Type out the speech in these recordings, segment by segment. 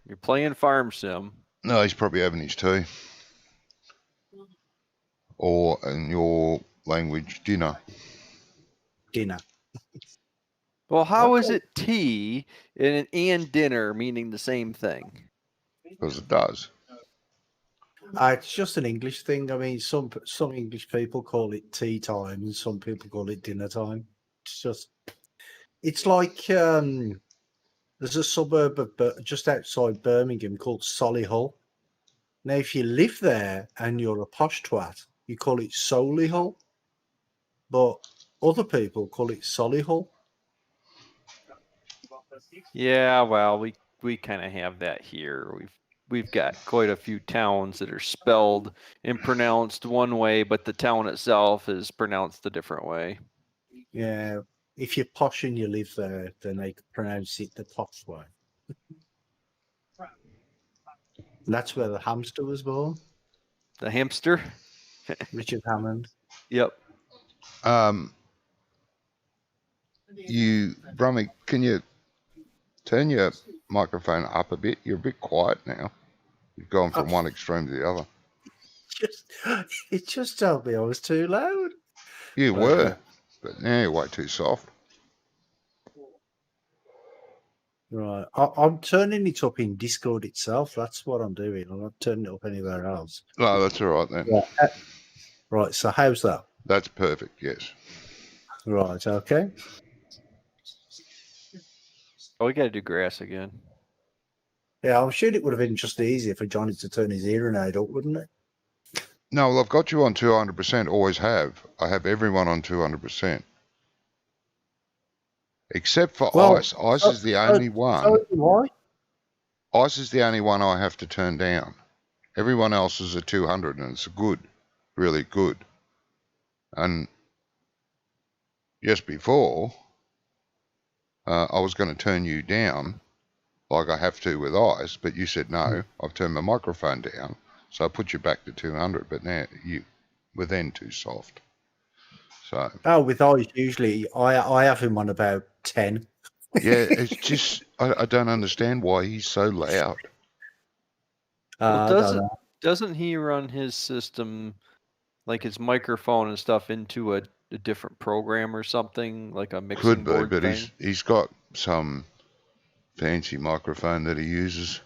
You're playing Farm Sim. No, he's probably having his tea. Or, in your language, dinner. Dinner. Well, how is it tea and dinner meaning the same thing? Because it does. It's just an English thing. I mean, some English people call it tea time, and some people call it dinner time. It's like there's a suburb of just outside Birmingham called Solihull. Now, if you live there and you're a posh twat, you call it Solihull, but other people call it Solihull. Yeah, well, we kind of have that here. We've got quite a few towns that are spelled and pronounced one way, but the town itself is pronounced a different way. Yeah, if you're posh and you live there, then they pronounce it the posh way. That's where the hamster was born. The hamster? Richard Hammond. Yep. Brummie, can you turn your microphone up a bit? You're a bit quiet now. You've gone from one extreme to the other. It just told me I was too loud. You were, but now you're way too soft. Right. I'm turning it up in Discord itself. That's what I'm doing. I'm not turning it up anywhere else. No, that's all right then. Yeah. Right. So how's that? That's perfect, yes. Right. Okay. Oh, we got to do grass again. Yeah, I'm sure it would have been just easier for Johnny to turn his hearing aid up, wouldn't it? No, well, I've got you on 200%, always have. I have everyone on 200%. Except for Ice. Ice is the only one. Why? Ice is the only one I have to turn down. Everyone else is at 200, and it's good, really good. And just before, I was going to turn you down, like I have to with Ice, but you said no. I've turned my microphone down, so I put you back to 200. But now you were then too soft. So. With Ice, usually I have him on about 10. Yeah, it's just I don't understand why he's so loud. Well, doesn't he run his system, like his microphone and stuff, into a different program or something, like a mixing board but thing? he's got some fancy microphone that he uses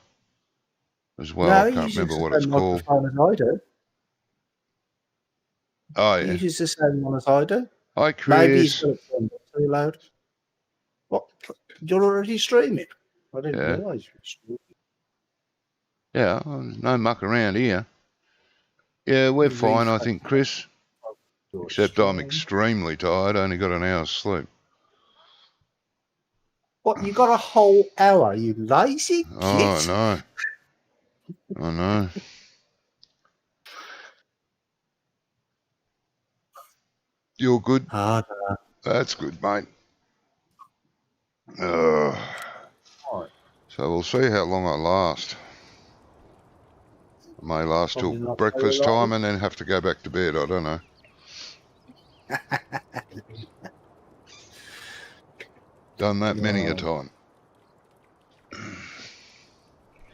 as well. No, I can't remember what it's called. As I do. Oh yeah, he uses the same one as I do. Hi Chris. Maybe he's got it too loud. What? You're already streaming? I didn't realise you were streaming. Yeah, no muck around here. Yeah, we're fine, I think, Chris. Except I'm extremely tired. I only got an hour's sleep. What? You got a whole hour, you lazy kid? Oh, I know. You're good? No. That's good, mate. So we'll see how long I last. I may last till breakfast time and then have to go back to bed. I don't know. Done that many a time.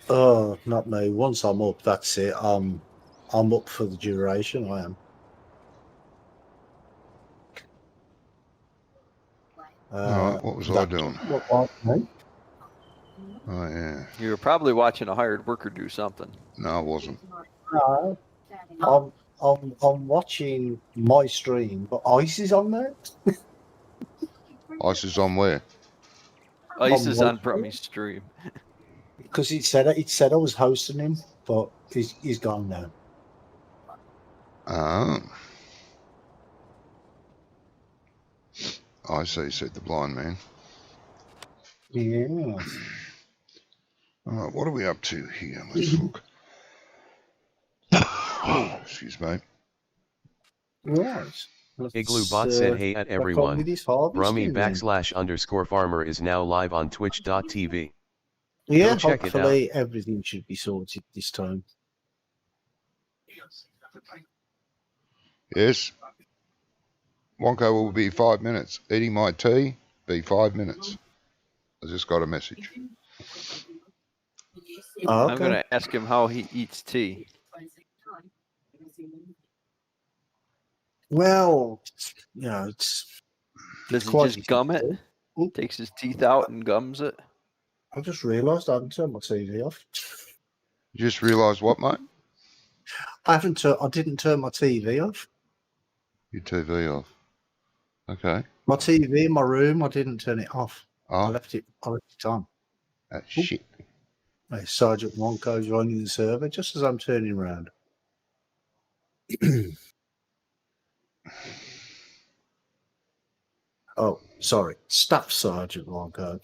Oh, not me. Once I'm up, that's it. I'm up for the duration. I am. All right, what was I doing? What, me? Oh, yeah. You were probably watching a hired worker do something. No, I wasn't. No. I'm watching my stream, but Ice is on there. Ice is on where? Ice is on Brummie's stream. Because it said I was hosting him, but he's gone now. Oh. I see, said the blind man. Yeah. All right, what are we up to here? Let's look. Excuse me. Right. Igloobot said, hey at everyone, Brummie_Farmer is now live on twitch.tv. Yeah, check it out. hopefully everything should be sorted this time. Yes. Wonko will be 5 minutes. Eating my tea, be 5 minutes. I just got a message. Oh, okay. I'm going to ask him how he eats tea. Well, you know, it's Does he quite just easy gum to it? do. Oop, Takes his teeth out and gums it? I just realised I haven't turned my TV off. You just realised what, mate? I didn't turn my TV off. Your TV off. Okay. My TV in my room, I didn't turn it off. I Oh, left it on. that's shit. Hey, Sergeant Wonko's running the server just as I'm turning around. Oh, sorry. Staff Sergeant Wonko.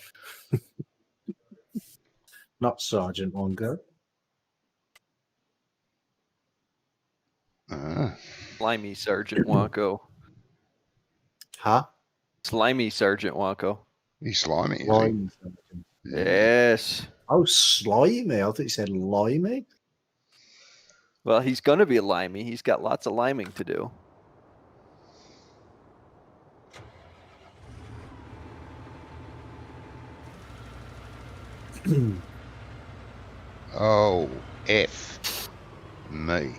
Not Sergeant Wonko. Slimy Sergeant Wonko. Huh? Slimy Sergeant Wonko. He's slimy, is he? Slimy Sergeant. Yes. Oh, slimy. I thought you said limey. Well, he's going to be limey. He's got lots of liming to do. Oh, F. Me.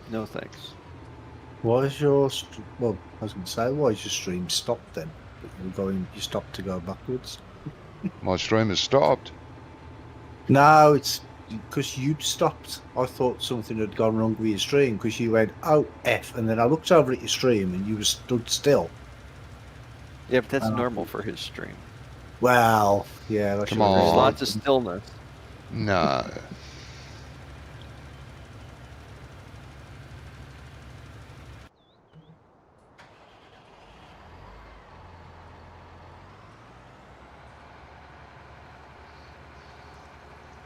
No thanks. Why is your well? I was going to say, why is your stream stopped then? You stopped to go backwards. My stream has stopped. No, it's because you stopped. I thought something had gone wrong with your stream because you went, oh, F, and then I looked over at your stream and you were stood still. Yeah, but that's normal for his stream. Well, yeah. Come There's on. lots of stillness. No.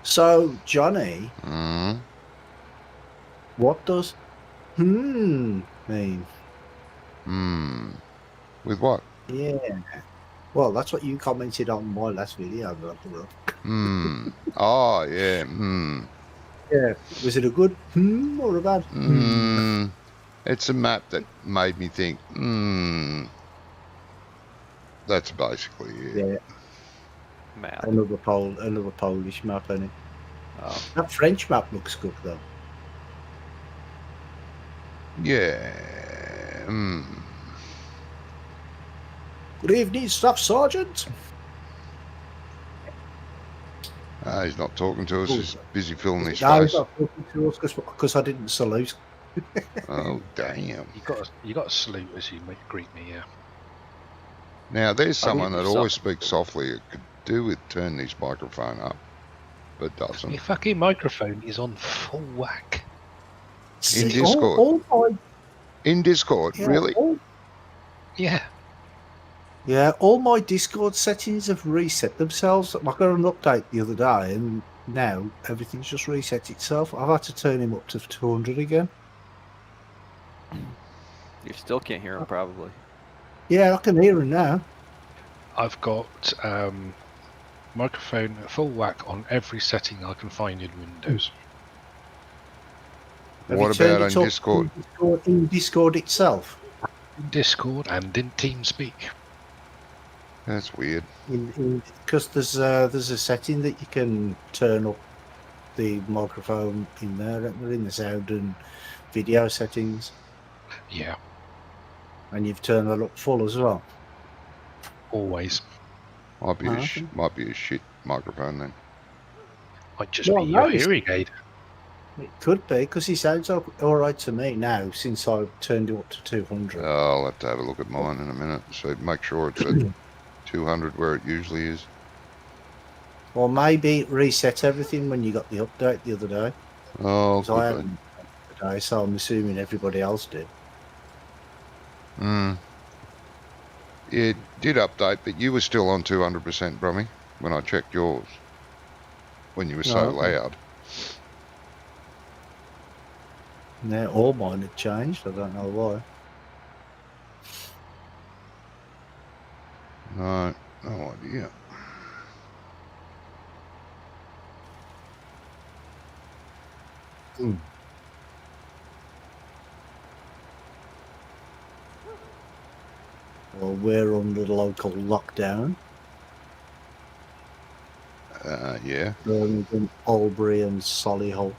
So, Johnny, Mm. what does mean? With what? Yeah. Well, that's what you commented on my last video. Oh, yeah. Yeah. Was it a good or a bad? It's a map that made me think, That's basically it. Yeah. Map. Another Polish map, any. Oh. That French map looks good though. Yeah. Good evening, Staff Sergeant. He's not talking to us. He's busy filling his No, he's face. not talking to us because I didn't salute. Oh, damn. You got to salute as you greet me, yeah. Now, there's someone that yourself. always speaks softly. It could do with turning his microphone up, but doesn't. Your fucking microphone is on full whack. In Discord. All In Discord, really? Yeah. all my Discord settings have reset themselves. I got an update the other day, and now everything's just reset itself. I've had to turn him up to 200 again. You still can't hear him, probably. Yeah, I can hear him now. I've got microphone at full whack on every setting I can find in Windows. Have What you turned about it on up Discord? In Discord itself? In Discord and in TeamSpeak. That's weird. Because there's a setting that you can turn up the microphone in there, in the sound and video settings, Yeah, and you've turned that up full as well. always. Might be, Okay. might be a shit microphone then. Might just Well, be your nice. hearing aid. It could be because he sounds all right to me now since I've turned it up to 200. I'll have to have a look at mine in a minute. So make sure it's at 200 where it usually is. Or maybe it reset everything when you got the update the other day. Oh, 'Cause I could be. hadn't today, so I'm assuming everybody else did. It did update, but you were still on 200%, Brummie, when I checked yours. When you were so Oh, okay. loud. Yeah, all mine had changed. I don't know why. No idea. Well, we're under the local lockdown. Yeah. Birmingham, Albury, and Solihull.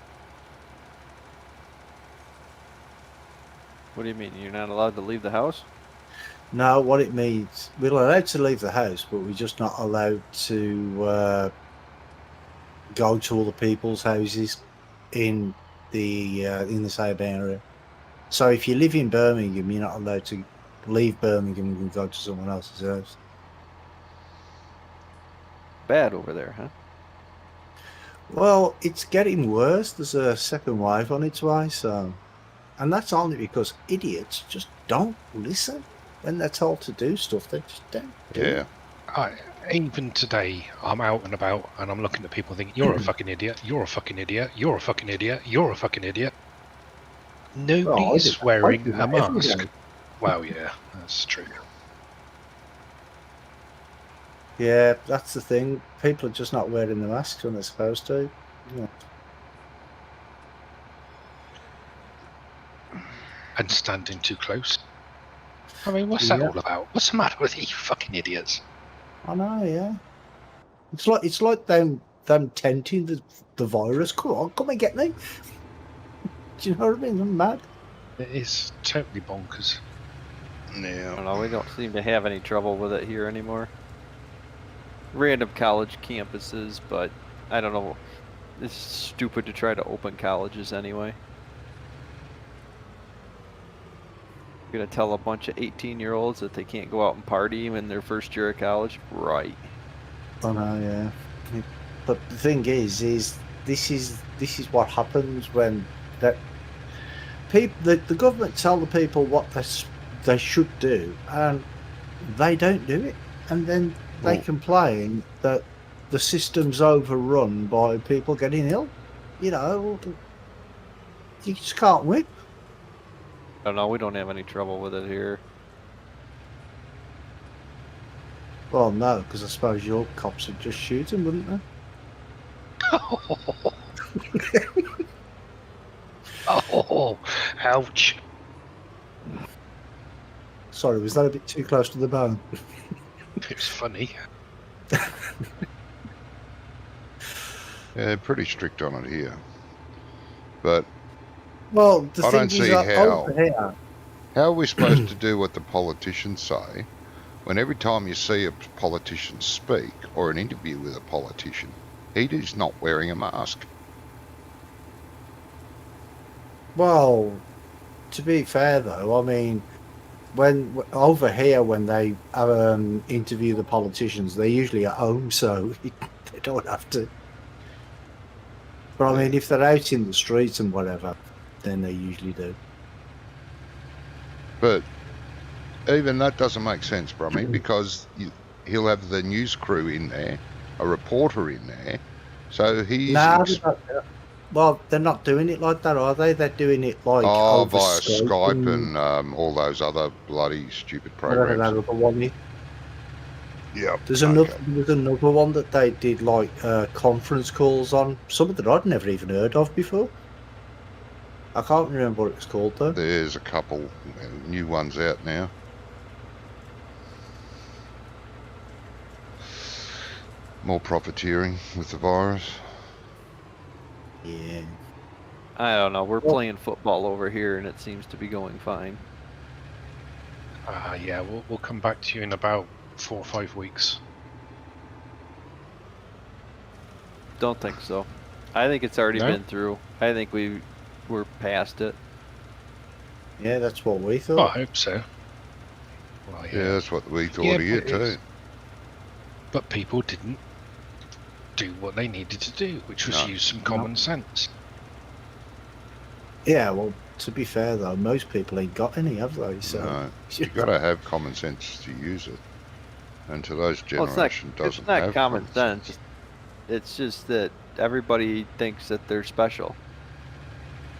What do you mean? You're not allowed to leave the house? No, what it means, we're allowed to leave the house, but we're just not allowed to go to other people's houses in the same area. So if you live in Birmingham, you're not allowed to leave Birmingham and go to someone else's house. Bad over there, huh? Well, it's getting worse. There's a second wave on its way, so, and that's only because idiots just don't listen when they're told to do stuff. They just don't do it. Yeah. Even today, I'm out and about, and I'm looking at people thinking, "You're a fucking idiot. You're a fucking idiot. You're a fucking idiot. You're a fucking idiot." Nobody Well, I is do wearing that a every mask. day. Well, yeah, that's true. Yeah, that's the thing. People are just not wearing the masks when they're supposed to. Yeah. And standing too close. I mean, what's that Yeah. all about? What's the matter with you fucking idiots? I know, yeah. It's like them tenting the virus. Come and get me. Do you know what I mean? I'm mad. It is totally bonkers. I Yeah. don't know. We don't seem to have any trouble with it here anymore. Random college campuses, but I don't know. It's stupid to try to open colleges anyway. You're gonna tell a bunch of 18-year-olds that they can't go out and party in their first year of college, right? I know, yeah. But the thing is this is what happens when that the government tell the people what they should do, and they don't do it, and then they Well- complain that the system's overrun by people getting ill. You know, you just can't win. I don't know. We don't have any trouble with it here. Well, no, because I suppose your cops would just shoot him, wouldn't they? Oh, ouch. Sorry, was that a bit too close to the bone? It was funny. Yeah, pretty strict on it here. But Well, the I thing don't is, see over here, how are we supposed to do what the politicians say when every time you see a politician speak or an interview with a politician, he is not wearing a mask? well, to be fair though, I mean, when over here when they interview the politicians, they're usually at home, so they don't have to. But I mean, if they're out in the streets and whatever, then they usually do. But even that doesn't make sense, Brummie, because he'll have the news crew in there, a reporter in there, so he's... Well, they're not doing it like that, are they? They're doing it like Oh, over via Skype and and all those other bloody stupid whatever that programs. other one is. Yep. There's another one that they did like conference calls on, something that I'd never even heard of before. I can't remember what it's called though. There's a couple new ones out now. More profiteering with the virus. Yeah. I don't know. We're Well- playing football over here, and it seems to be going fine. Yeah, we'll come back to you in about 4 or 5 weeks. Don't think so. I think it's already No? been through. I think we're past it. Yeah, that's what we Well, I thought. hope so. Well, Yeah, that's what we thought Yeah, here but too. it's- But people didn't do what they needed to do, which was No. use some common sense. Yeah, well, to be fair though, most people ain't got any, have they? So No, you got to have common sense to use it. And today's Well, generation it's doesn't not have common sense. It's just that everybody thinks that they're special.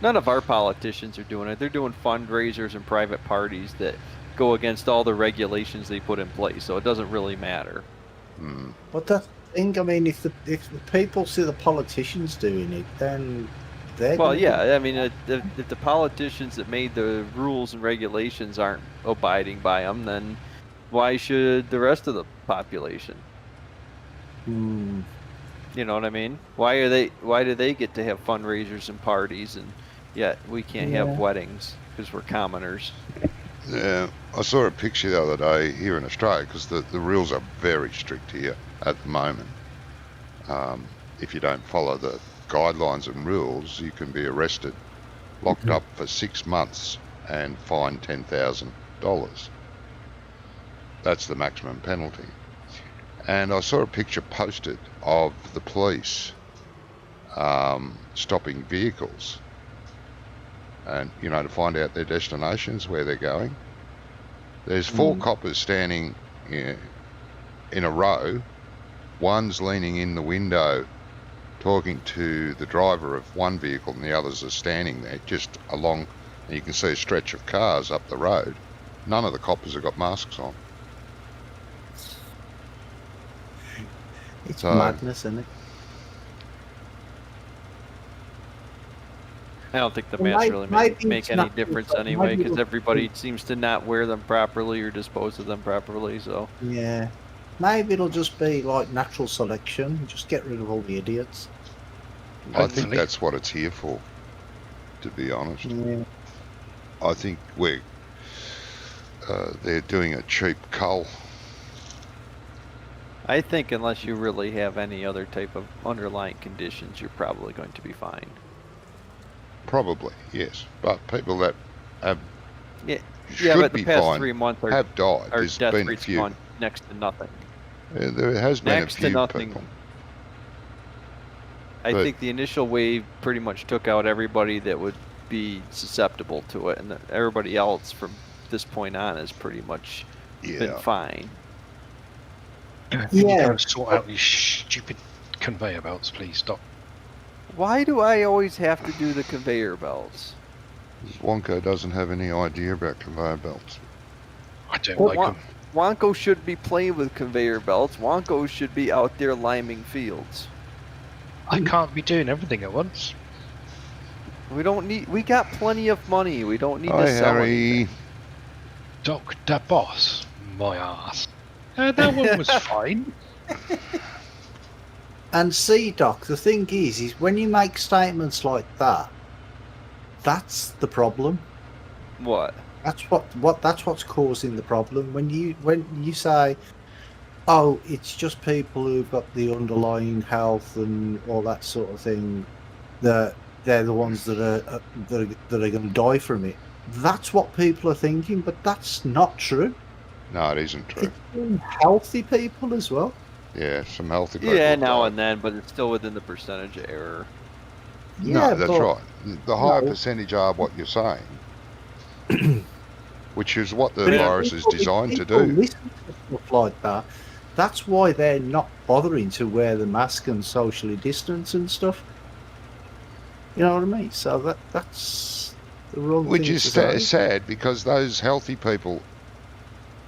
None of our politicians are doing it. They're doing fundraisers and private parties that go against all the regulations they put in place, so it doesn't really matter. Hmm. But that's the thing. I mean, if the people see the politicians doing it, then they're Well, gonna yeah, I mean, if the politicians that made the rules and regulations aren't abiding by them, then why should the rest of the population? Hmm. You know what I mean? Why do they get to have fundraisers and parties, and yet we can't have weddings because we're commoners? Yeah, I saw a picture the other day here in Australia, because the rules are very strict here at the moment. If you don't follow the guidelines and rules, you can be arrested, locked up for 6 months, and fined $10,000. That's the maximum penalty. And I saw a picture posted of the police stopping vehicles, and to find out their destinations, where they're going. There's 4 coppers standing in a row. One's leaning in the window talking to the driver of one vehicle, and the others are standing there just along, and you can see a stretch of cars up the road. None of the coppers have got masks on. It's madness, isn't it? I don't think the masks really make any difference anyway, because everybody seems to not wear them properly or dispose of them properly. So yeah, maybe it'll just be like natural selection. Just get rid of all the idiots. I think that's what it's here for, to be honest. Yeah. I think they're doing a cheap cull. I think unless you really have any other type of underlying conditions, you're probably going to be fine. Probably, yes. But people that have but the past 3 months have died. Our There's death been a rate's few. gone next to nothing. Yeah, there has been Next a to few nothing. people. I think the initial wave pretty much took out everybody that would be susceptible to it, and everybody else from this point on has pretty much been fine. Can you go sort out these stupid conveyor belts, please? Stop. Why do I always have to do the conveyor belts? Wonko doesn't have any idea about conveyor belts. I don't like them. Wonko should be playing with conveyor belts. Wonko should be out there liming fields. I can't be doing everything at once. We got plenty of money. We don't need Hi, to sell Harry. anything. Docta boss, my ass. That one was fine. And see, Doc, the thing is when you make statements like that, that's the problem. What? That's what's causing the problem. When you say, "Oh, it's just people who've got the underlying health and all that sort of thing, that they're the ones that are going to die from it," that's what people are thinking, but that's not true. No, it isn't true. It's healthy people as well. Yeah, some healthy people. Yeah, now and then, but it's still within the percentage of error. Yeah, no, that's right. The higher percentage are what you're saying, which is what the virus is designed to do. Listen to stuff like that. That's why they're not bothering to wear the mask and socially distance and stuff. You know what I mean? So that's the wrong thing. Which is sad, because those healthy people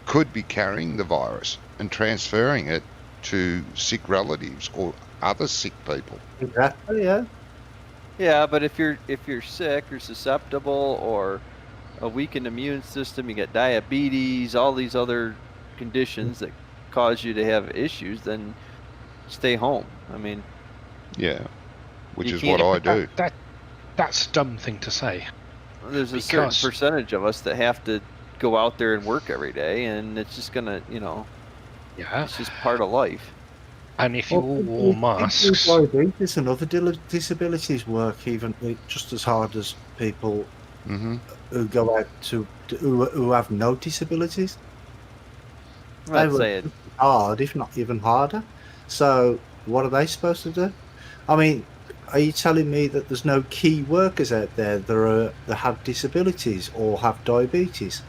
could be carrying the virus and transferring it to sick relatives or other sick people. Exactly, yeah. Yeah, but if you're sick or susceptible or a weakened immune system, you get diabetes, all these other conditions that cause you to have issues, then stay home. I mean, yeah, which you is what I do. That's a dumb thing to say. There's a certain percentage of us that have to go out there and work every day, and it's just gonna, Yeah. it's just part of life. And if you all wore masks, diabetes and other disabilities work even just as hard as people who go out who have no disabilities. They work hard, if not even harder. So what are they supposed to do? I mean, are you telling me that there's no key workers out there that have disabilities or have diabetes?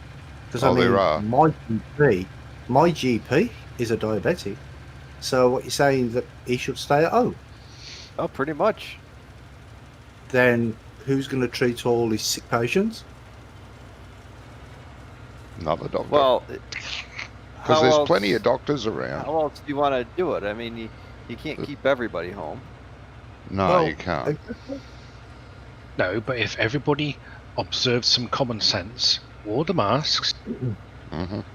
Because there are. My GP is a diabetic. So what you're saying that he should stay at home? Oh, pretty much. Then who's going to treat all these sick patients? Not a doctor. Well, because there's plenty of doctors around. How else do you want to do it? I mean, you can't keep everybody home. No, you can't. No, but if everybody observed some common sense, wore the masks,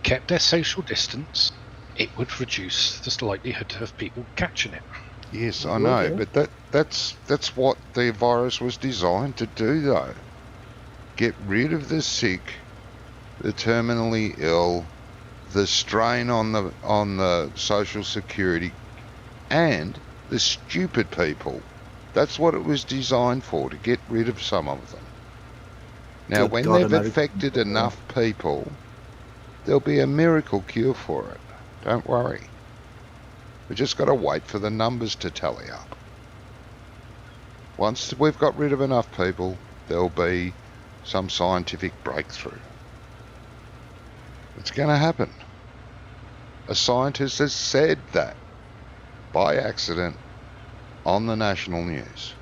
kept their social distance, it would reduce the likelihood of people catching it. Yes, It I would, know, yeah. but that's what the virus was designed to do, though. Get rid of the sick, the terminally ill, the strain on the social security, and the stupid people. That's what it was designed for, to get rid of some of them. Now, Good when God, they've America. affected enough people, there'll be a miracle cure for it. Don't worry. We've just got to wait for the numbers to tally up. Once we've got rid of enough people, there'll be some scientific breakthrough. It's going to happen. A scientist has said that by accident on the national news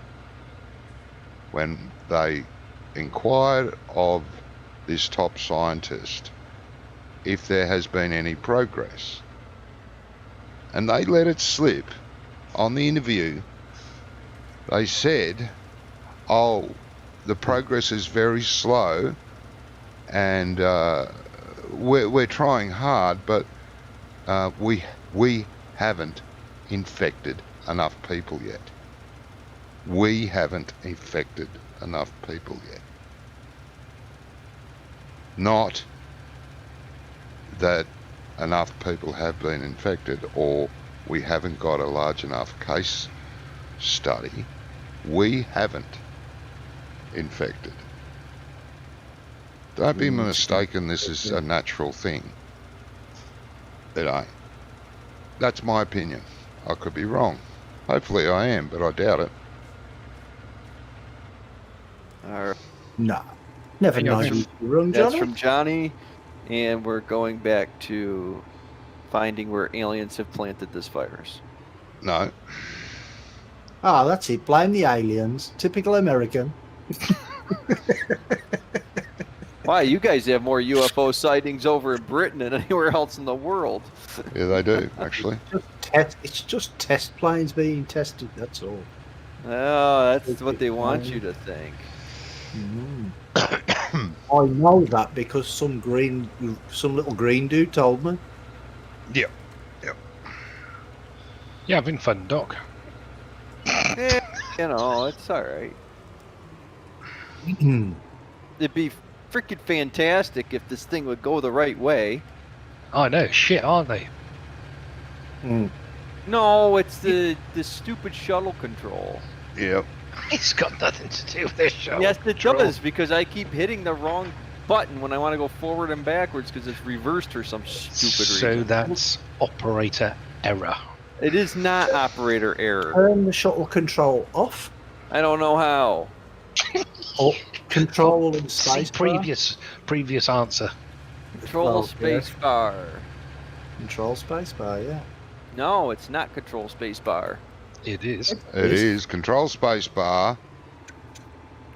when they inquired of this top scientist if there has been any progress. And they let it slip on the interview. They said, oh, the progress is very slow and we're trying hard, but we haven't infected enough people yet. We haven't infected enough people yet. Not that enough people have been infected or we haven't got a large enough case study. We haven't infected. Don't be mistaken, this is a natural thing. It ain't. That's my opinion. I could be wrong. Hopefully I am, but I doubt it. All right. No. Never Yeah, knows that's- who's wrong, That's Johnny. from Johnny, and we're going back to finding where aliens have planted this virus. No. Ah, that's it. Blame the aliens. Typical American. Why, you guys have more UFO sightings over in Britain than anywhere else in the world. Yeah, they do, actually. It's just test planes being tested. That's all. Oh, that's what they want you to think. I know that because some little green dude told me. Yep. Yeah, having fun, Doc. Eh, you know, it's all right. It'd be freaking fantastic if this thing would go the right way. I know, shit, aren't they? No, it's the stupid shuttle control. Yep. It's got nothing to do with this show. Yes, it does, because I keep hitting the wrong button when I want to go forward and backwards because it's reversed for some stupid So reason. that's operator error. It is not operator error. Turn the shuttle control off. I don't know how. Or control and See space bar. previous answer. Control Well, space bar. Control space bar, yeah. No, it's not control space bar. It is. It is control space bar,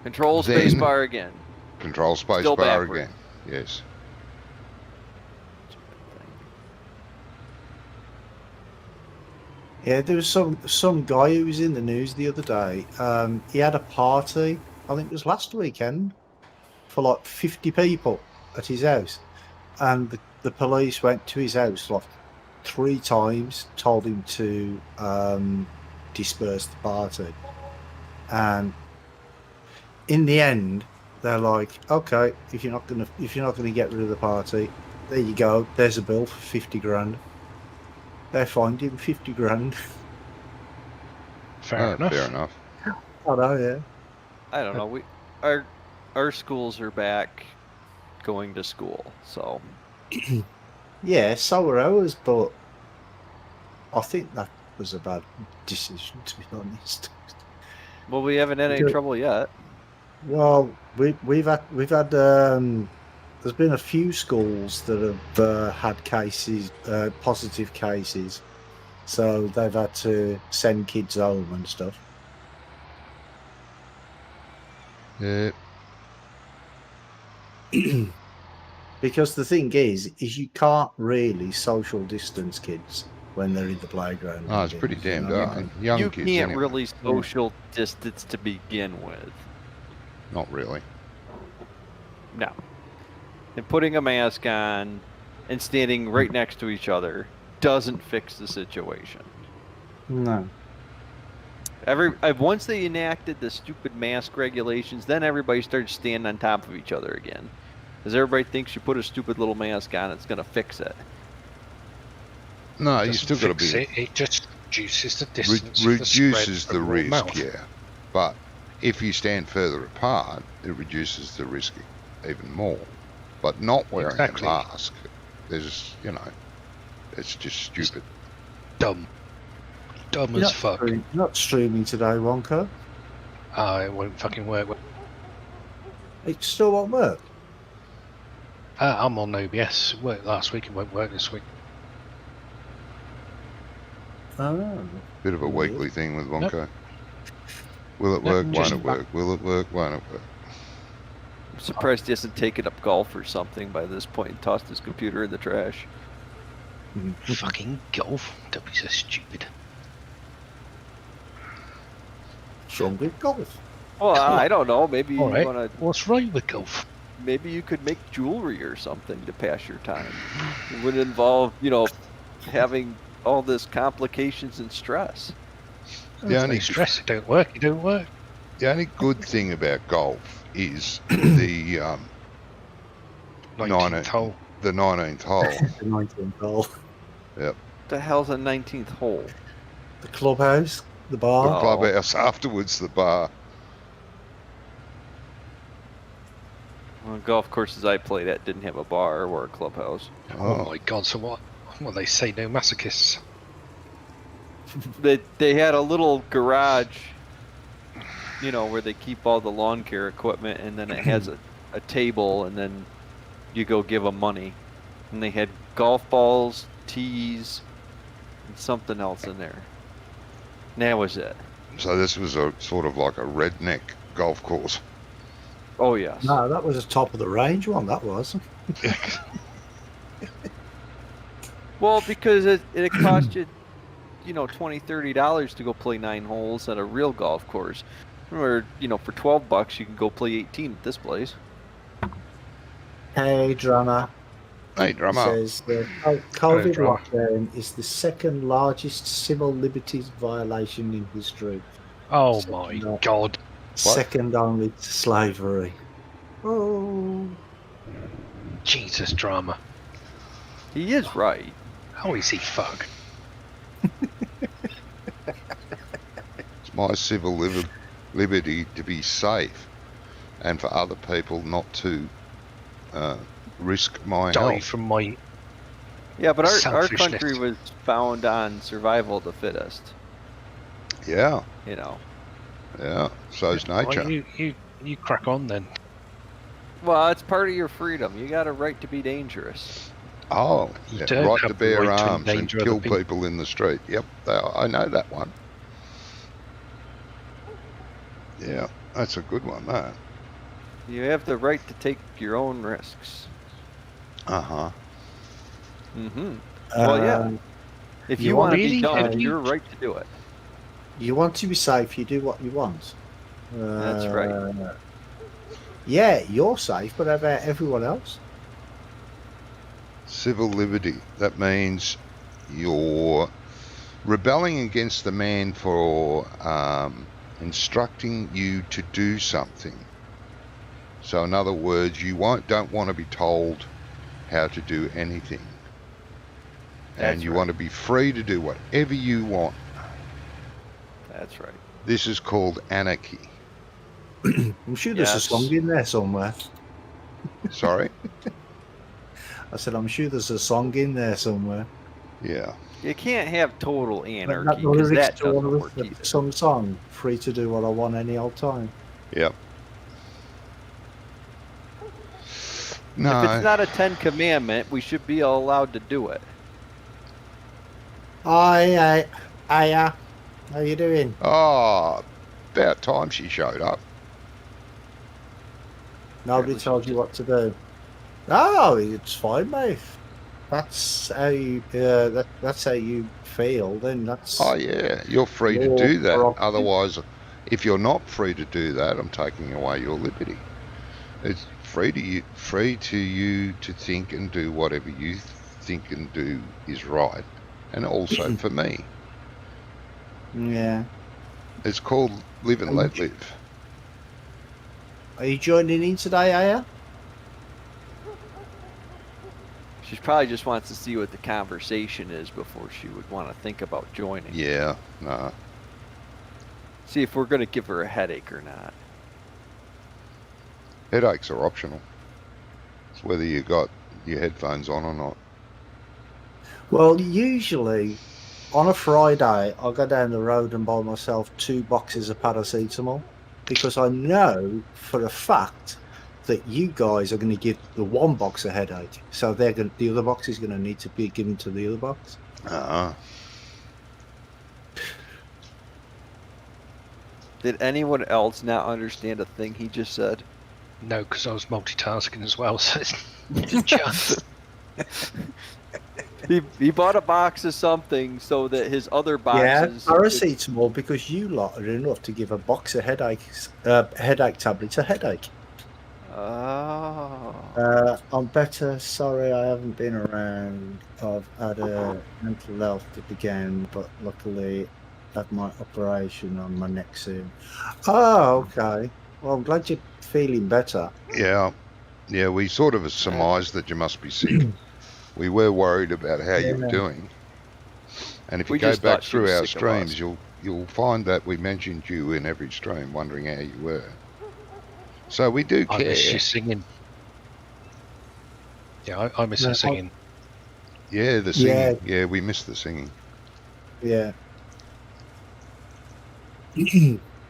Control space Then- bar again. control space Still bar backward. again. Yes. Yeah, there was some guy who was in the news the other day. He had a party, I think it was last weekend, for like 50 people at his house. And the police went to his house like 3 times, told him to disperse the party. And in the end, they're like, okay, if you're not gonna get rid of the party, there you go. There's a bill for 50 grand. They fined him 50 grand. Fair enough. Fair enough. I know, yeah. I don't know. Our schools are back going to school, so Yeah, so are ours, but I think that was a bad decision, to be honest. well, we haven't had any Good. trouble yet. Well, we've had there's been a few schools that have had cases, positive cases, so they've had to send kids home and stuff. Yeah. Because the thing is you can't really social distance kids when they're in the playground. Oh, it's and pretty things, you damn know? dark. Young You kids can't anyway. really social distance to begin with. Not really. No. And putting a mask on and standing right next to each other doesn't fix the situation. No. Once they enacted the stupid mask regulations, then everybody started standing on top of each other again. Because everybody thinks you put a stupid little mask on, it's going to fix it. No, you Doesn't still got to fix be it just reduces the distance. of reduces the, the spread from risk, mouth. yeah. But if you stand further apart, it reduces the risk even more. But not wearing Exactly. a mask, there's, it's just stupid. Dumb You're as fuck. You're not streaming today, Wonka. It won't fucking work. It still won't work. I'm on OBS. It worked last week. It won't work this week. Oh. Bit of a Weird. weekly thing with Wonko. Yep. Will it Yep, work? Won't just it work? Will it work? Won't it work? I'm surprised he hasn't taken up golf or something by this point and tossed his computer in the trash. Fucking golf. Don't be so stupid. Wrong with golf. Well, I don't know. Maybe you All right. want to. What's right with golf? Maybe you could make jewelry or something to pass your time. It would involve, having all this complications and stress. The only, Stress. It don't work. It don't work. the only good thing about golf is the 19th hole. the 19th hole. The 19th hole. What the hell's a 19th hole? The clubhouse. The The bar. Oh. clubhouse afterwards, the bar. Well, golf courses I played at didn't have a bar or a clubhouse. Oh my god. So what? Well, they say no masochists. They had a little garage, where they keep all the lawn care equipment, and then it has a table, and then you go give them money. And they had golf balls, tees, and something else in there. And that was it. So this was a sort of like a redneck golf course. Oh, yes. No, that was a top of the range one. That was. Well, because it cost you, $20, $30 to go play 9 holes at a real golf course. Or, for $12 you can go play 18 at this place. Hey, drummer. Hey, drummer. Says the COVID drummer. lockdown is the second largest civil liberties violation in history. Oh Second my up. god. Second only to slavery. Oh. Jesus, drama. He is right. How is he fuck? It's my civil liberty to be safe and for other people not to risk my Die health. from my. Yeah, but our Selfishness. country was found on survival of the fittest. Yeah, You know. yeah. So's nature. Well, you crack on then. Well, it's part of your freedom. You got a right to be dangerous. Oh, You yeah, don't right have to the bear right to arms and endanger other kill people. people in the street. Yep, I know that one. Yeah, that's a good one, that. You have the right to take your own risks. Uh-huh. Mm-hmm. Well, yeah. Um, If you you want to really be done, have- you're right to do it. You want to be safe, you do what you want. That's right. Yeah, you're safe, but how about everyone else? Civil liberty. That means you're rebelling against the man for instructing you to do something. So in other words, you don't want to be told how to do anything. And That's you right. want to be free to do whatever you want. That's right. This is called anarchy. I'm sure there's a Yes. song in there somewhere. Sorry? I said, I'm sure there's a song in there somewhere. Yeah. You can't have total But anarchy not the because lyrics that to doesn't one of work the either. some song, free to do what I want any old time. Yep. If No. it's not a 10 commandment, we should be allowed to do it. Aye, how you doing? Oh, about time she showed up. Nobody Apparently told she you what to do. Oh, it's fine, mate. That's how you. That's how you feel. Then that's. Oh yeah, you're free to Your do that. prerogative. Otherwise, if you're not free to do that, I'm taking away your liberty. It's free to you to think and do whatever you think and do is right, and also for me. Yeah. It's called Live and Let Live. Are you joining in today, Aya? She probably just wants to see what the conversation is before she would want to think about joining. Yeah, no. See if we're going to give her a headache or not. Headaches are optional. It's whether you got your headphones on or not. Well, usually on a Friday, I'll go down the road and buy myself 2 boxes of paracetamol because I know for a fact that you guys are going to give the one box a headache. So the other box is going to need to be given to the other box. Did anyone else not understand a thing he just said? No, because I was multitasking as well, so it's just... He bought a box of something so that his other Yeah, boxes... paracetamol because you lot are enough to give a box of headache tablets a headache. Oh. I'm better. Sorry, I haven't been around. I've had a mental health dip again, but luckily had my operation on my neck soon. Oh, okay. Well, I'm glad you're feeling better. Yeah, we sort of surmised that you must be sick. We were worried about how you were doing. And if you We go just back thought she through was our sick of us. streams, you'll find that we mentioned you in every stream, wondering how you were. So we do I care. miss you singing. Yeah, I miss her singing. Yeah, the singing. Yeah, we miss the singing. Yeah.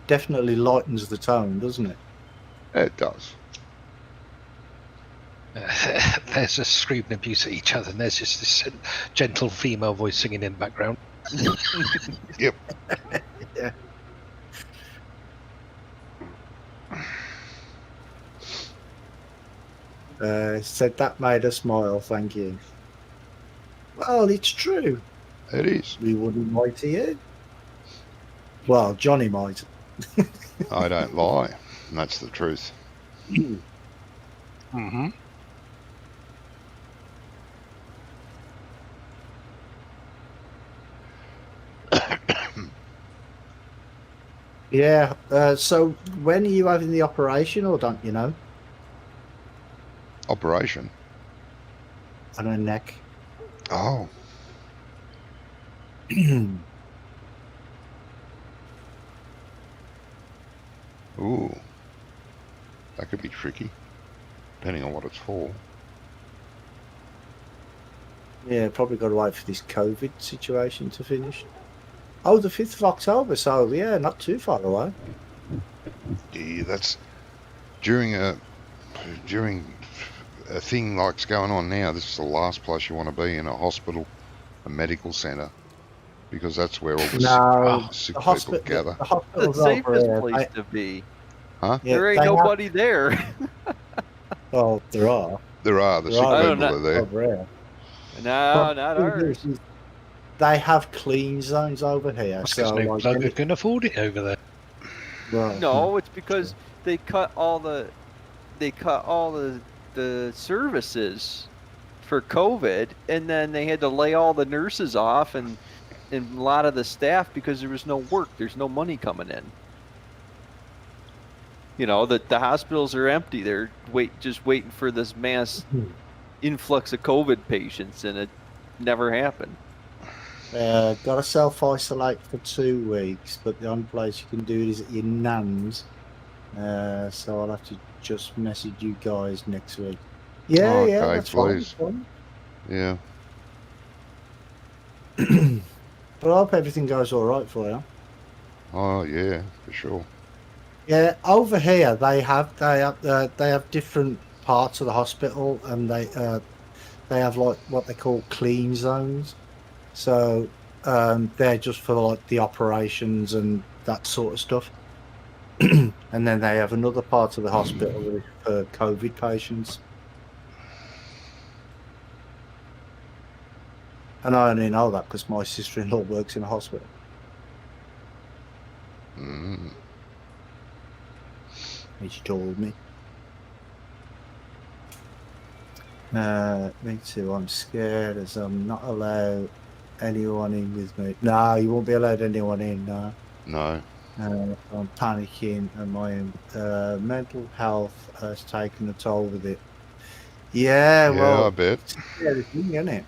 Definitely lightens the tone, doesn't it? It does. There's us screaming abuse at each other, and there's just this gentle female voice singing in the background. Yep. Yeah. Said that made her smile, thank you. Well, it's true. It is. We wouldn't lie to you. Well, Johnny might. I don't lie. And that's the truth. Mm-hmm. Yeah. So when are you having the operation, or don't you know? Operation. On her neck. Oh. Ooh. That could be tricky, depending on what it's for. Yeah, probably got to wait for this COVID situation to finish. Oh, the 5th of October, so yeah, not too far away. Yeah, that's during a thing like's going on now. This is the last place you want to be, in a hospital, a medical centre, because that's where all the sick people gather. The hospital's The safest over place to be. Huh? Yeah, There ain't nobody there. Oh, there are. There are. The sick people are there. Over here. No, not ours. They have clean zones over here. Because So, no like, bloke can afford it over there. right. No, it's because they cut all the services for COVID, and then they had to lay all the nurses off and a lot of the staff because there was no work. There's no money coming in. You know, the hospitals are empty. They're just waiting for this mass influx of COVID patients, and it never happened. Got to self-isolate for 2 weeks, but the only place you can do it is at your nan's. So I'll have to just message you guys next week. Yeah, Oh, yeah, okay, that's please. fine. Yeah. But I hope everything goes all right for you. Oh, yeah, for sure. Yeah, over here they have different parts of the hospital, and they have like what they call clean zones. So they're just for like the operations and that sort of stuff. And then they have another part of the hospital for COVID patients. And I only know that because my sister-in-law works in a hospital. Mm. And she told me. Me too. I'm scared as I'm not allowed anyone in with me. No, you won't be allowed anyone in. No. No. I'm panicking, and my mental health has taken a toll with it. Yeah, Yeah, well, I bet. it's a scary thing, isn't it?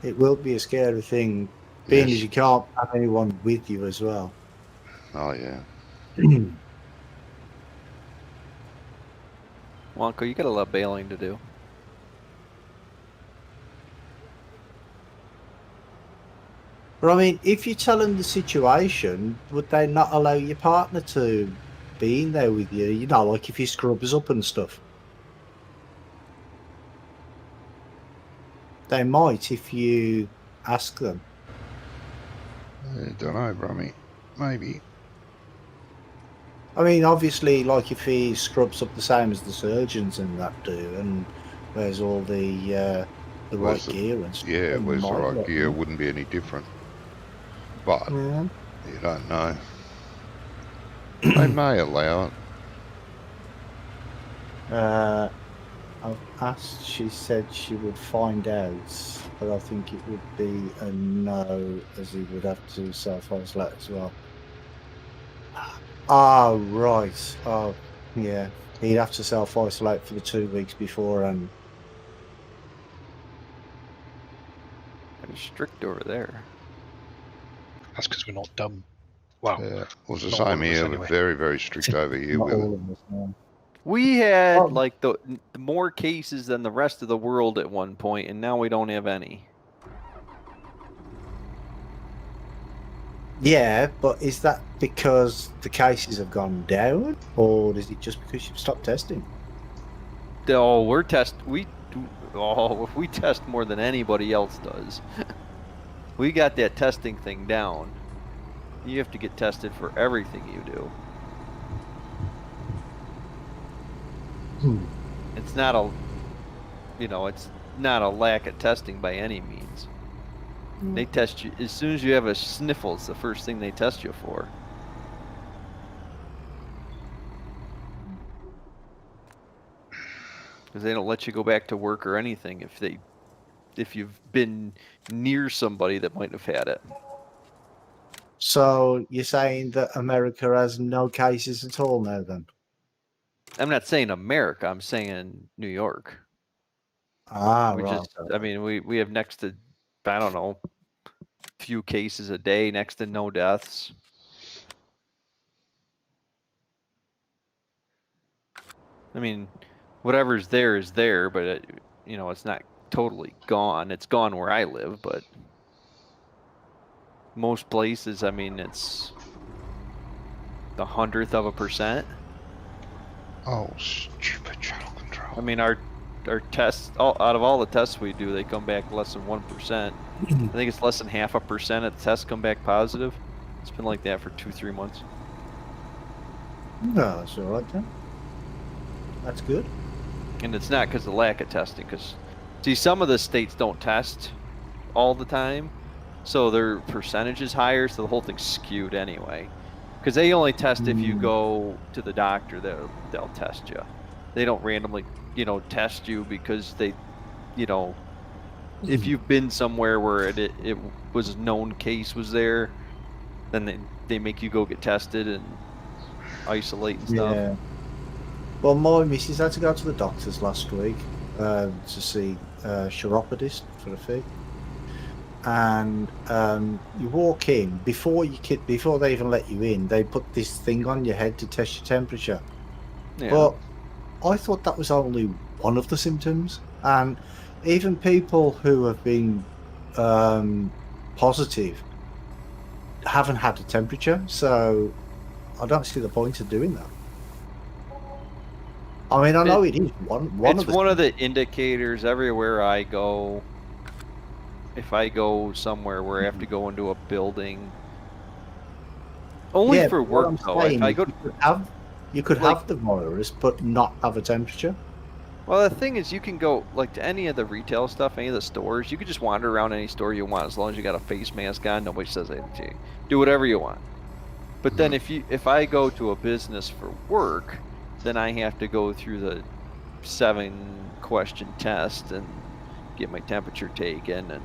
It will be a scary thing, being Yes. as you can't have anyone with you as well. Oh, yeah. Well, Uncle, you got a lot of bailing to do. But I mean, if you tell them the situation, would they not allow your partner to be in there with you? You know, like if he scrubs up and stuff. They might if you ask them. I don't know, Brummie. Maybe. I mean, obviously, like if he scrubs up the same as the surgeons and that do, and wears all the right Where's the- gear and stuff. Yeah, they where's the might right let gear? them. Wouldn't be any different. But Yeah. you don't know. They may allow it. I've asked. She said she would find out, but I think it would be a no, as he would have to self-isolate as well. Oh, right. Oh, yeah. He'd have to self-isolate for the 2 weeks before, and Kind of strict over there. That's because we're not dumb. Well, Yeah, well, it's the Not all same of us here. anyway. We're very, very strict over here not with all it. of us. No. We had Oh. like the more cases than the rest of the world at one point, and now we don't have any. Yeah, but is that because the cases have gone down, or is it just because you've stopped testing? Oh, we do. Oh, we test more than anybody else does. We got that testing thing down. You have to get tested for everything you do. It's not a, it's not a lack of testing by any means. They test you as soon as you have a sniffle. It's the first thing they test you for. Because they don't let you go back to work or anything if you've been near somebody that might have had it. So you're saying that America has no cases at all now, then? I'm not saying America. I'm saying New York. Ah, We right. just, I mean, we have next to, I don't know, few cases a day, next to no deaths. I mean, whatever's there is there, but it's not totally gone. It's gone where I live, but most places, I mean, it's the 100th%. Oh, stupid shuttle control. I mean, our tests, out of all the tests we do, they come back less than 1%. I think it's less than 0.5% of the tests come back positive. It's been like that for 2-3 months. No, that's all right then. That's good. And it's not because of lack of testing. Because, see, some of the states don't test all the time, so their percentage is higher, so the whole thing's skewed anyway. Because they only test if you go to the doctor, they'll test you. They don't randomly, test you because they, if you've been somewhere where it was a known case was there, then they make you go get tested and isolate and stuff. Yeah. Well, my missus had to go to the doctors last week to see a chiropodist for a fee. And you walk in before they even let you in. They put this thing on your head to test your temperature. Yeah. But I thought that was only one of the symptoms, and even people who have been positive haven't had a temperature. So I don't see the point of doing that. I mean, I know it is one It's one of the indicators everywhere I go. If I go somewhere where I have to go into a building, only for work though. If I go, you could have the virus but not have a temperature. Well, the thing is, you can go like to any of the retail stuff, any of the stores. You could just wander around any store you want as long as you got a face mask on. Nobody says anything to you. Do whatever you want. But then if I go to a business for work, then I have to go through the 7-question test and get my temperature taken, and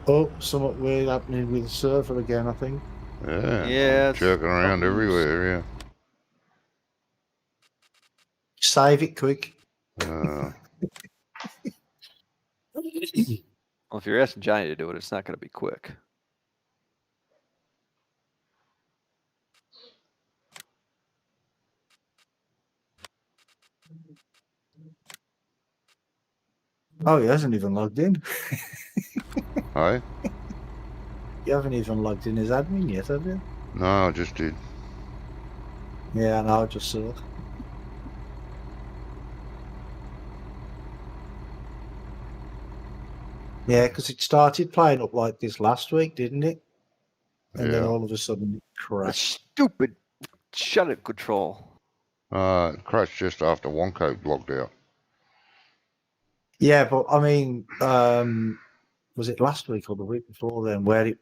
Oh, something weird happening with the server again, I think. Yeah, Yeah, it's jerking around something's- everywhere. Save it quick. Yeah. Well, if you're asking Johnny to do it, it's not going to be quick. Oh, he hasn't even logged in. Hey? You haven't even logged in as admin yet, have you? No, I just did. Yeah, no, I just saw. Yeah, because it started playing up like this last week, didn't it? And then Yeah. all of a sudden it That crashed. stupid shut-it control. It crashed just after Wonko logged out. Yeah, but I mean, was it last week or the week before then where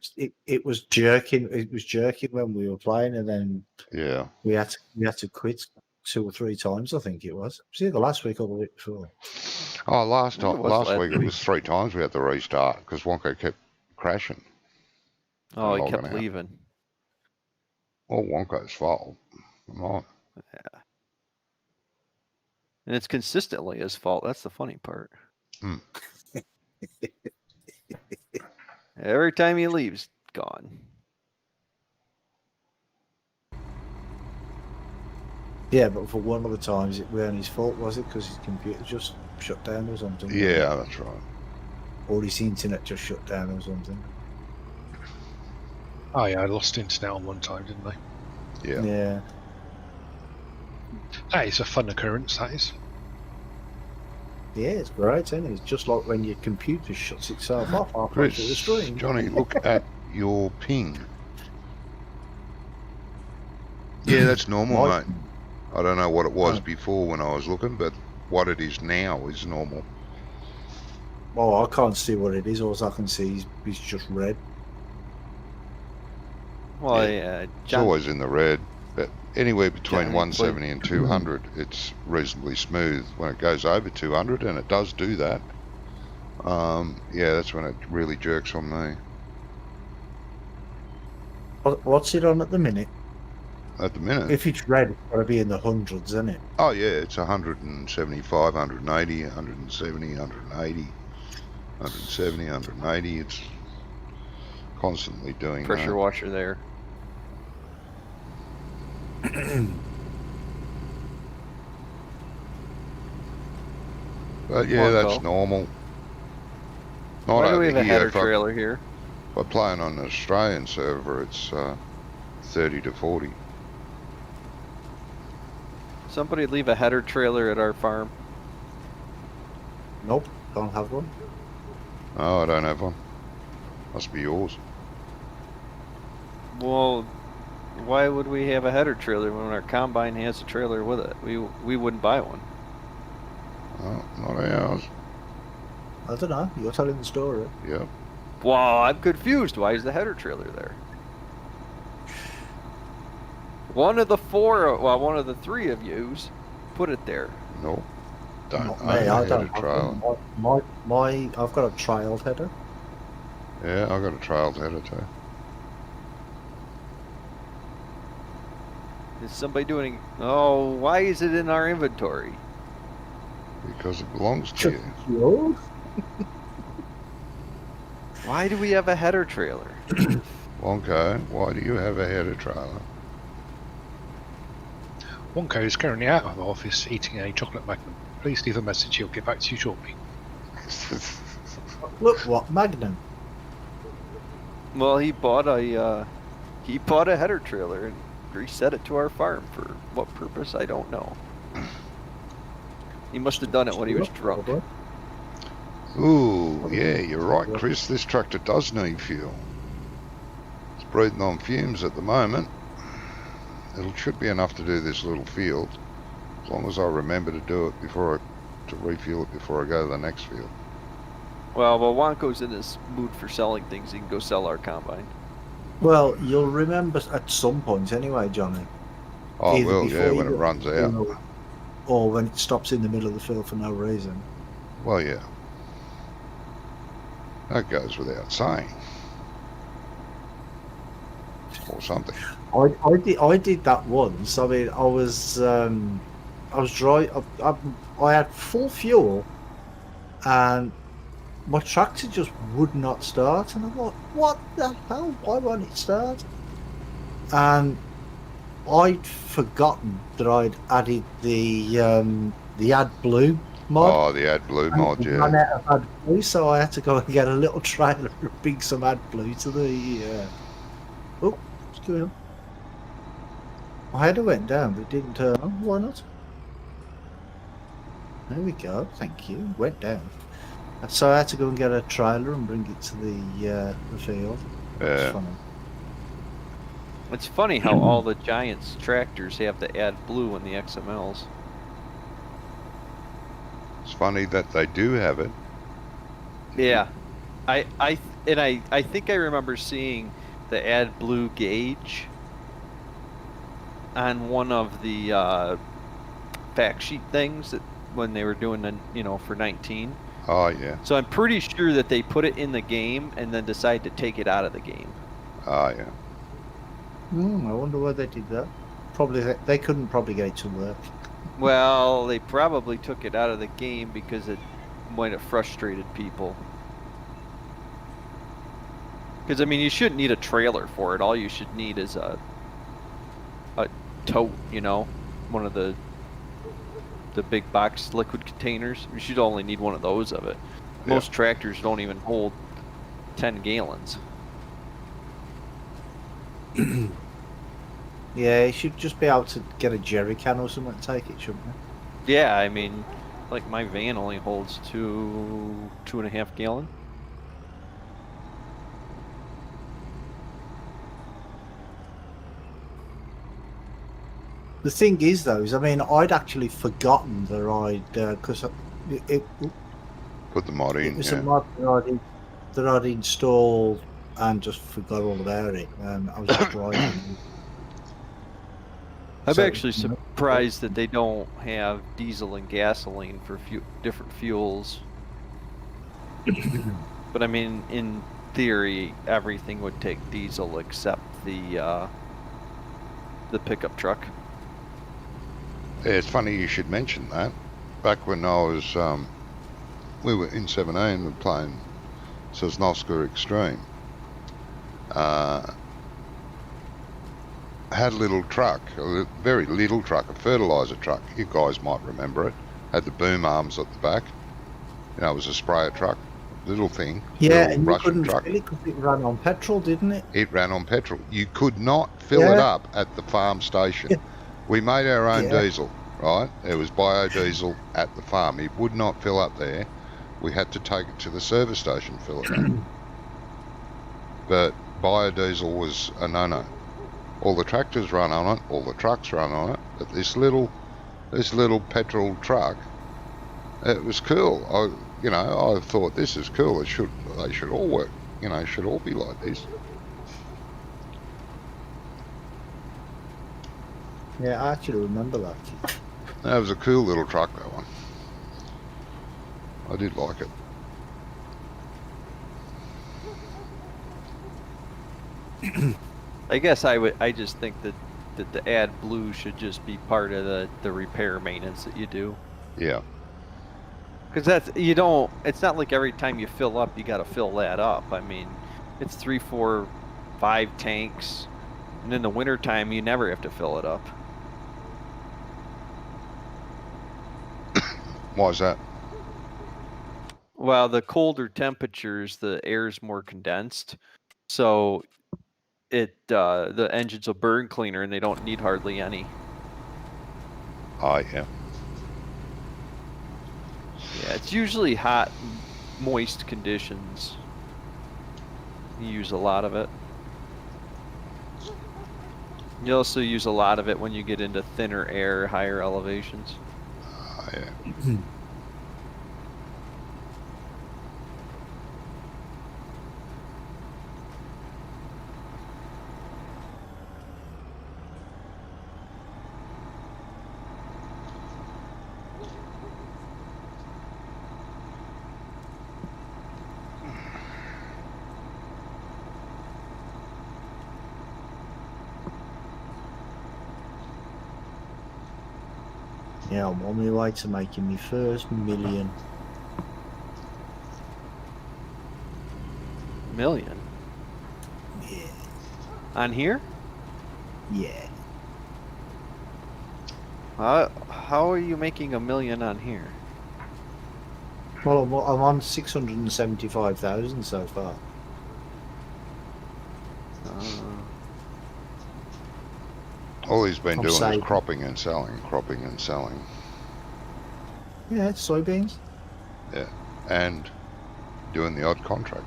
it was jerking? It was jerking when we were playing, and then Yeah. we had to quit 2 or 3 times. I think it was. It was either last week or the week before. Oh, last think it time, was last last week it week. was 3 times we had to restart because Wonko kept crashing. Oh, he logging kept out. leaving. All Wonko's fault. Not. And it's consistently his fault. That's the funny part. Hmm. Every time he leaves, gone. Yeah, but for one of the times it weren't his fault, was it? Because his computer just shut down or something. Yeah, that's right. Or his internet just shut down or something. Oh yeah, I lost internet on one time, didn't I? Yeah. Yeah. That is a fun occurrence, that is. Yeah, it's great, isn't it? It's just like when your computer shuts itself off halfway through the Chris, stream. Johnny, look at your ping. Yeah, that's normal, My- mate. I don't know what it was before when I was looking, but what it is now is normal. Oh, I can't see what it is. All I can see is just red. Well, Yeah. yeah, It's John, always in the red, but anywhere between Johnny, 170 and 200, it's reasonably smooth. When it goes over 200, and it does do that, yeah, that's when it really jerks on me. What's it on at the minute? At the minute, If it's red, it's got to be in the hundreds, isn't it? oh yeah, it's 175, 180, 170, 180, 170, 180. It's constantly doing pressure that. washer there. But yeah, Come on, that's Bo. normal. Not Why do over we have a here. header If I- trailer here? If I play on an Australian server, it's 30 to 40. Somebody leave a header trailer at our farm. Nope, don't have one. Oh, I don't have one. Must be yours. Well, why would we have a header trailer when our combine has a trailer with it? We wouldn't buy one. Oh, not ours. I don't know. You're telling the story. Yep. Well, I'm confused. Why is the header trailer there? One of the 3 of yous put it there. Nope. Don't Not own me, a I header don't have trailer. one. I've got a trailed header. Yeah, I got a trailed header too. Is somebody doing? Oh, why is it in our inventory? Because it belongs to you. Yours? Why do we have a header trailer? Wonko, why do you have a header trailer? Wonko is currently out of office eating a chocolate magnum. Please leave a message, he'll get back to you shortly. Look what Magnum. Well, he bought a header trailer and reset it to our farm for what purpose I don't know. He must have done it when he was drunk. Ooh, yeah, you're right, Chris. This tractor does need fuel. It's breathing on fumes at the moment. It should be enough to do this little field, as long as I remember to do it to refuel it before I go to the next field. Well, Wonko's in this mood for selling things. He can go sell our combine. Well, you'll remember at some point anyway, Johnny. Oh, Either well, before yeah, you when it go- runs out. Or when it stops in the middle of the field for no reason. Well, yeah. That goes without saying. Or something. I did that once. I mean, I was dry. I had full fuel, and my tractor just would not start. And I'm like, what the hell? Why won't it start? And I'd forgotten that I'd added the AdBlue mod. Oh, the AdBlue And mod, it yeah. ran out of AdBlue, so I had to go and get a little trailer and bring some AdBlue to the. Oh, what's going on? My header went down, but it didn't turn on. Why not? There we go. Thank you. Went down. So I had to go and get a trailer and bring it to the field. That's Yeah. funny. It's funny how all the Giants tractors have the AdBlue in the XMLs. It's funny that they do have it. Yeah, I think I remember seeing the AdBlue gauge on one of the fact sheet things that when they were doing the for 19. Oh, yeah. So I'm pretty sure that they put it in the game and then decided to take it out of the game. Oh, yeah. I wonder why they did that. Probably they couldn't probably get it to work. Well, they probably took it out of the game because it might have frustrated people. Because I mean, you shouldn't need a trailer for it. All you should need is a tote, one of the big box liquid containers. You should only need one of those of it. Most tractors don't even hold 10 gallons. Yeah, you should just be able to get a jerry can or something and take it, shouldn't you? Yeah, I mean, like my van only holds 2.5 gallon. The thing is, though, I mean, I'd actually forgotten that I'd because it Put the mod in, was yeah. a mod that I'd installed and just forgot all about it. I was just driving. I'm So, actually surprised that they don't have diesel and gasoline for different fuels. But I mean, in theory, everything would take diesel except the pickup truck. Yeah, it's funny you should mention that. Back when I was, we were in 17, we were playing Sosnovska Extreme. Had a little truck, a very little truck, a fertiliser truck. You guys might remember it. Had the boom arms at the back. It was a sprayer truck, little thing. Yeah, little and you Russian couldn't truck. fill it because it ran on petrol, didn't it? It ran on petrol. You could not fill it up at the farm station. We made our own diesel, right? It was biodiesel at the farm. It would not fill up there. We had to take it to the service station, fill it up. But biodiesel was a no-no. All the tractors run on it, all the trucks run on it, but this little petrol truck, it was cool. I thought this is cool. They should all work. Should all be like this. Yeah, I actually remember that. That was a cool little truck, that one. I did like it. I guess I just think that the AdBlue should just be part of the repair maintenance that you do. Yeah. Because it's not like every time you fill up, you got to fill that up. I mean, it's 3, 4, 5 tanks. And in the wintertime, you never have to fill it up. Why is that? Well, the colder temperatures, the air's more condensed. So the engines will burn cleaner and they don't need hardly any. Oh, yeah. Yeah, it's usually hot, moist conditions. You use a lot of it. You also use a lot of it when you get into thinner air, higher elevations. Oh, yeah. Yeah, I'm on my way to making my first million. Million Yeah, on here? yeah. How are you making a million on here? Well, I'm on 675,000 so far. All he's been I'm doing is saving. cropping and selling, cropping and selling. Yeah, soybeans. Yeah, and doing the odd contract.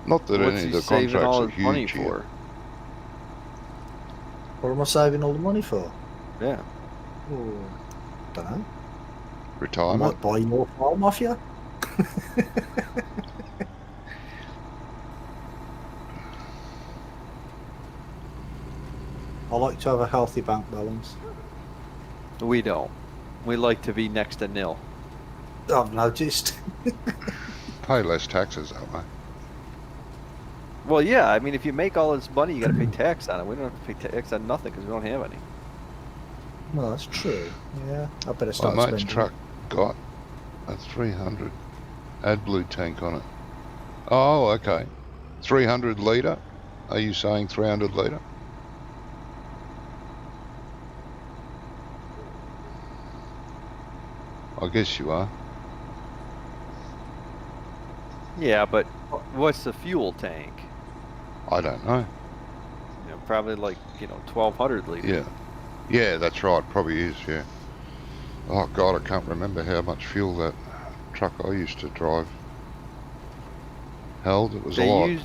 Not that What's any of he the saving contracts all are his money huge here. for? What am I saving all the money for? Yeah. Oh, don't know. I Retirement. might buy more farm off you. I like to have a healthy bank balance. We don't. We like to be next to nil. I've noticed. Pay less taxes that way. Well, yeah. I mean, if you make all this money, you got to pay tax on it. We don't have to pay tax on nothing because we don't have any. No, that's true. Yeah, I better My start mate's spending. truck got a 300 AdBlue tank on it. Oh, okay. 300 litre? Are you saying 300 litre? I guess you are. Yeah, but what's the fuel tank? I don't know. You know, probably like 1,200 liters. Yeah. Yeah, that's right. Probably is, yeah. Oh, God, I can't remember how much fuel that truck I used to drive held. It was a lot.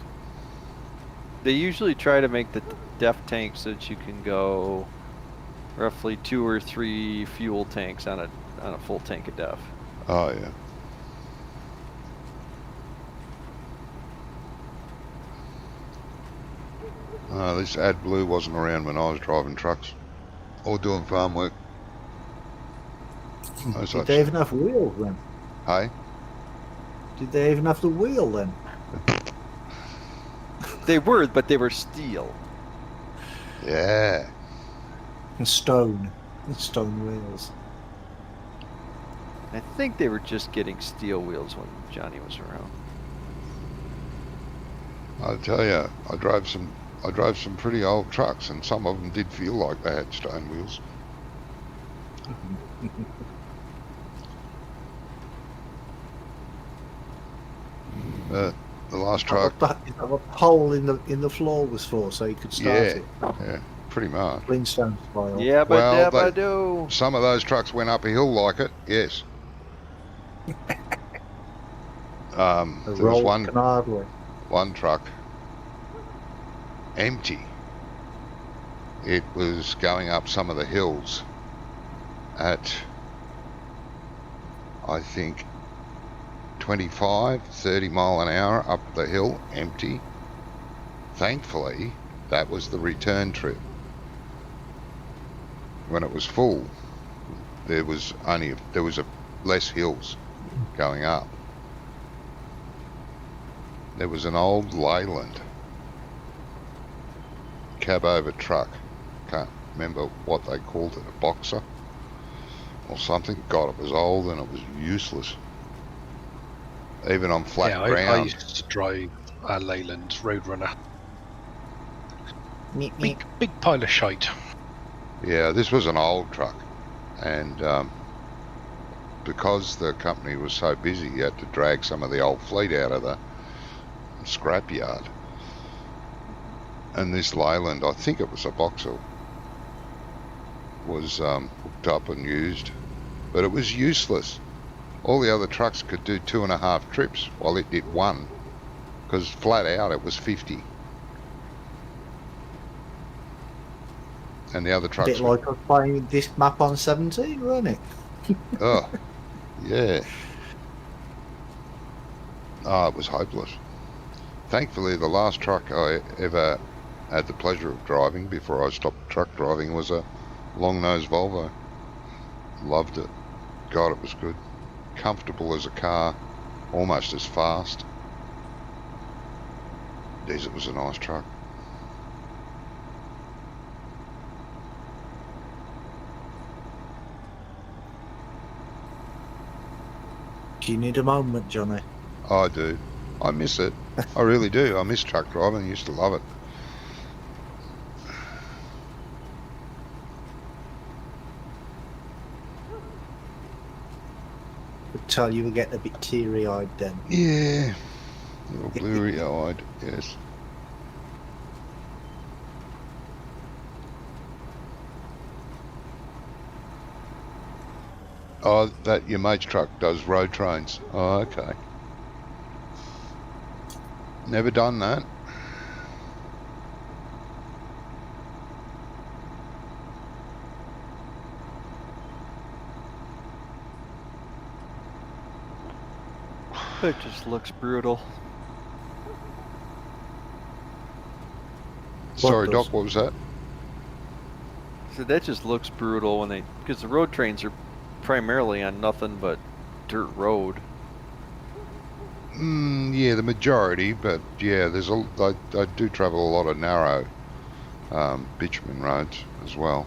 They usually try to make the DEF tanks so that you can go roughly 2 or 3 fuel tanks on a full tank of DEF. Oh, yeah. This AdBlue wasn't around when I was driving trucks or doing farm work. Did they even have wheels then? Hey? Did they even have the wheel then? They were, but they were steel. Yeah. And stone wheels. I think they were just getting steel wheels when Johnny was around. I tell you, I drove some pretty old trucks, and some of them did feel like they had stone wheels. The last truck. Is that what the hole in the floor was for, so you could start it? Yeah, pretty much. Flintstone style. Yeah, but Well, I do. Some of those trucks went up a hill like it. Yes. There was one truck empty. It was going up some of the hills at, I think, 25, 30 mile an hour up the hill, empty. Thankfully, that was the return trip. When it was full, there was less hills going up. There was an old Leyland cab over truck. Can't remember what they called it, a boxer or something. God, it was old and it was useless. Even on flat ground. I used to drive a Leyland Roadrunner. Big pile of shite. Yeah, this was an old truck, and because the company was so busy, you had to drag some of the old fleet out of the scrapyard. And this Leyland, I think it was a boxer, was hooked up and used, but it was useless. All the other trucks could do 2.5 trips while it did 1, because flat out it was 50. And the other trucks. A bit like us playing this map on 17, wasn't it? Oh, yeah. Oh, it was hopeless. Thankfully, the last truck I ever had the pleasure of driving before I stopped truck driving was a long-nosed Volvo. Loved it. God, it was good. Comfortable as a car, almost as fast. Geez, it was a nice truck. Do you need a moment, Johnny? I do. I miss it. I really do. I miss truck driving. I used to love it. Could tell you were getting a bit teary-eyed then. Yeah. A little bleary-eyed, yes. Oh, that your mate's truck does road trains. Oh, okay. Never done that. It just looks brutal. Sorry, does? Doc, what was that? So that just looks brutal when because the road trains are primarily on nothing but dirt road. Yeah, the majority, but yeah, I do travel a lot of narrow bitumen roads as well.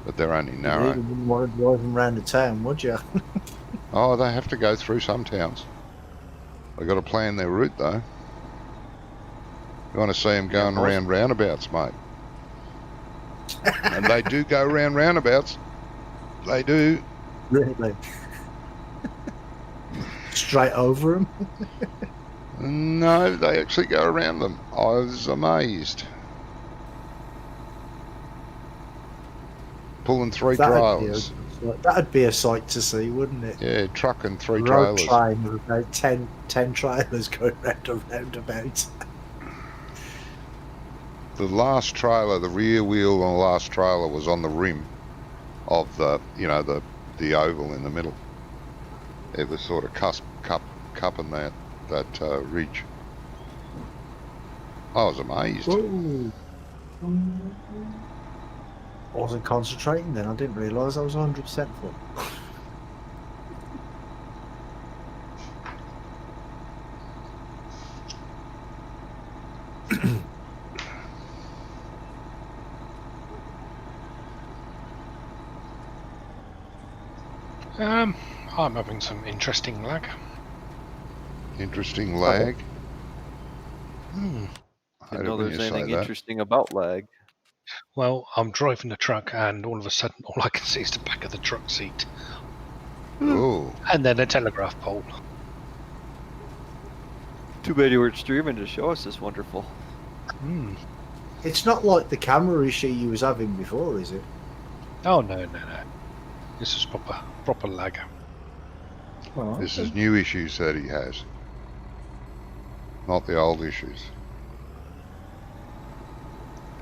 But they're only You narrow. really wouldn't want to drive them around the town, would you? Oh, they have to go through some towns. They've got to plan their route, though. You want to see them going around roundabouts, mate. And they do go around roundabouts. They do. Really? Straight over them? No, they actually go around them. I was amazed. Pulling three trailers. That'd be a sight to see, wouldn't it? Yeah, trucking three Road trailers. train with about 10 trailers going round a roundabout. The last trailer, the rear wheel on the last trailer was on the rim of the, the oval in the middle. It was sort of cupping that ridge. I was amazed. Ooh. I wasn't concentrating then. I didn't realise I was 100% full. I'm having some interesting lag. Interesting lag. Hmm. I Didn't hate know it when there's you say anything that. interesting about lag. Well, I'm driving the truck and all of a sudden all I can see is the back of the truck seat. Ooh. And then a telegraph pole. Too bad you weren't streaming to show us this wonderful. Hmm. It's not like the camera issue you was having before, is it? Oh, no. This is proper lag. Oh, This is new issues that he has. Not the old issues.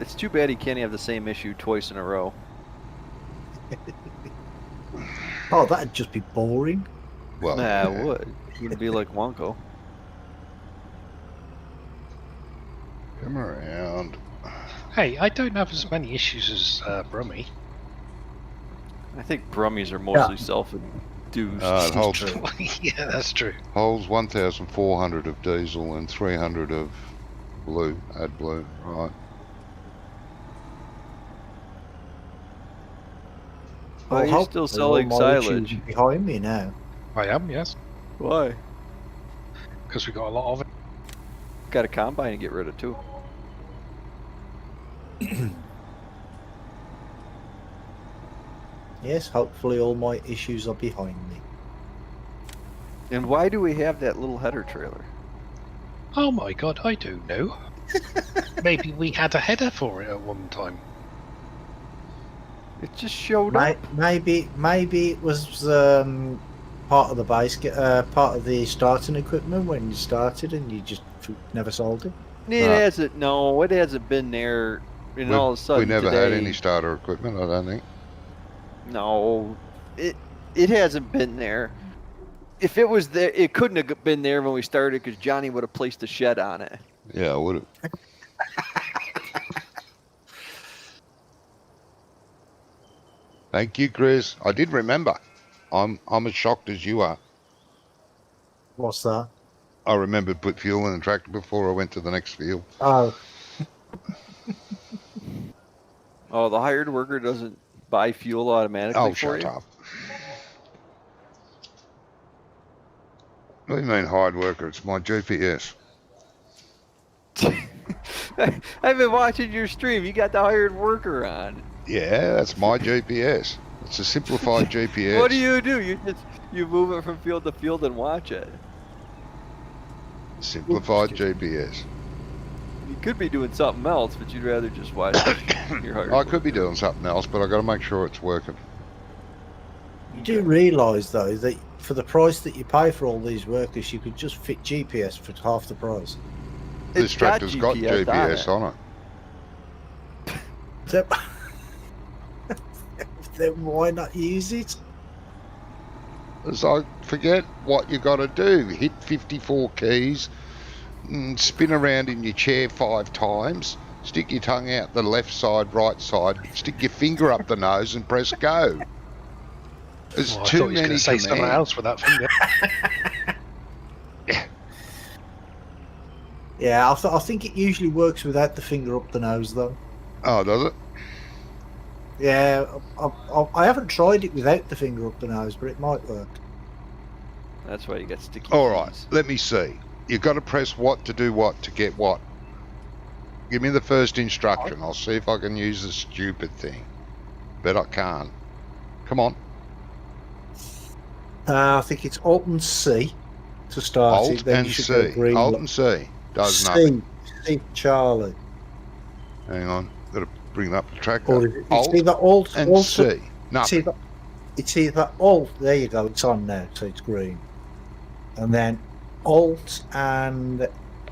It's too bad he can't have the same issue twice in a row. Oh, that'd just be boring. Well, Nah, yeah. it would. Wouldn't be like Wonko. Come around. Hey, I don't have as many issues as Brummie. I think Brummies are mostly self-induced. It holds, Yeah, that's true. holds 1,400 of diesel and 300 of blue, AdBlue, right. Why are you hopefully still all selling my issues silage? are behind me now. I am, yes. Why? Because we got a lot of it. Got a combine to get rid of too. Yes, hopefully all my issues are behind me. And why do we have that little header trailer? Oh my god, I do know. Maybe we had a header for it at one time. It just showed up. Maybe it was part of the base, part of the starting equipment when you started and you just never sold it. It hasn't. No, it hasn't been there. And all of a sudden we never today, had any starter equipment, I don't think. No, it hasn't been there. If it was there, it couldn't have been there when we started because Johnny would have placed a shed on it. Yeah, I would have. Thank you, Chris. I did remember. I'm as shocked as you are. What's that? I remembered put fuel in the tractor before I went to the next field. Oh, Oh, the hired worker doesn't buy fuel automatically Oh, for shut you? up. What do you mean hired worker? It's my GPS. I've been watching your stream. You got the hired worker on. Yeah, that's my GPS. It's a simplified GPS. What do? You move it from field to field and watch it. Simplified GPS. You could be doing something else, but you'd rather just watch your hired I worker. could be doing something else, but I got to make sure it's working. You do realise though that for the price that you pay for all these workers, you could just fit GPS for half the price. This It's got tractor's got GPS GPS on it. Then, then why not use it? As I forget what you got to do. Hit 54 keys, spin around in your chair 5 times, stick your tongue out the left side, right side, stick your finger up the nose and press go. There's Oh, I too thought he was many going to say something commands. else with that finger. Yeah, I think it usually works without the finger up the nose though. Oh, does it? Yeah, I haven't tried it without the finger up the nose, but it might work. That's why you got sticky. All right, keys. let me see. You've got to press what to do what to get what. Give me the first instruction. I'll see if I can use the stupid thing. Bet I can't. Come on. I think it's Alt and C to start Alt it. Then and you should go C. green. Alt and C. Does C, nothing. C Charlie. Hang on. Got to bring up the Or tractor. it's Alt either Alt and Alt, C. Nothing. It's either Alt. There you go. It's on now, so it's green. And then Alt and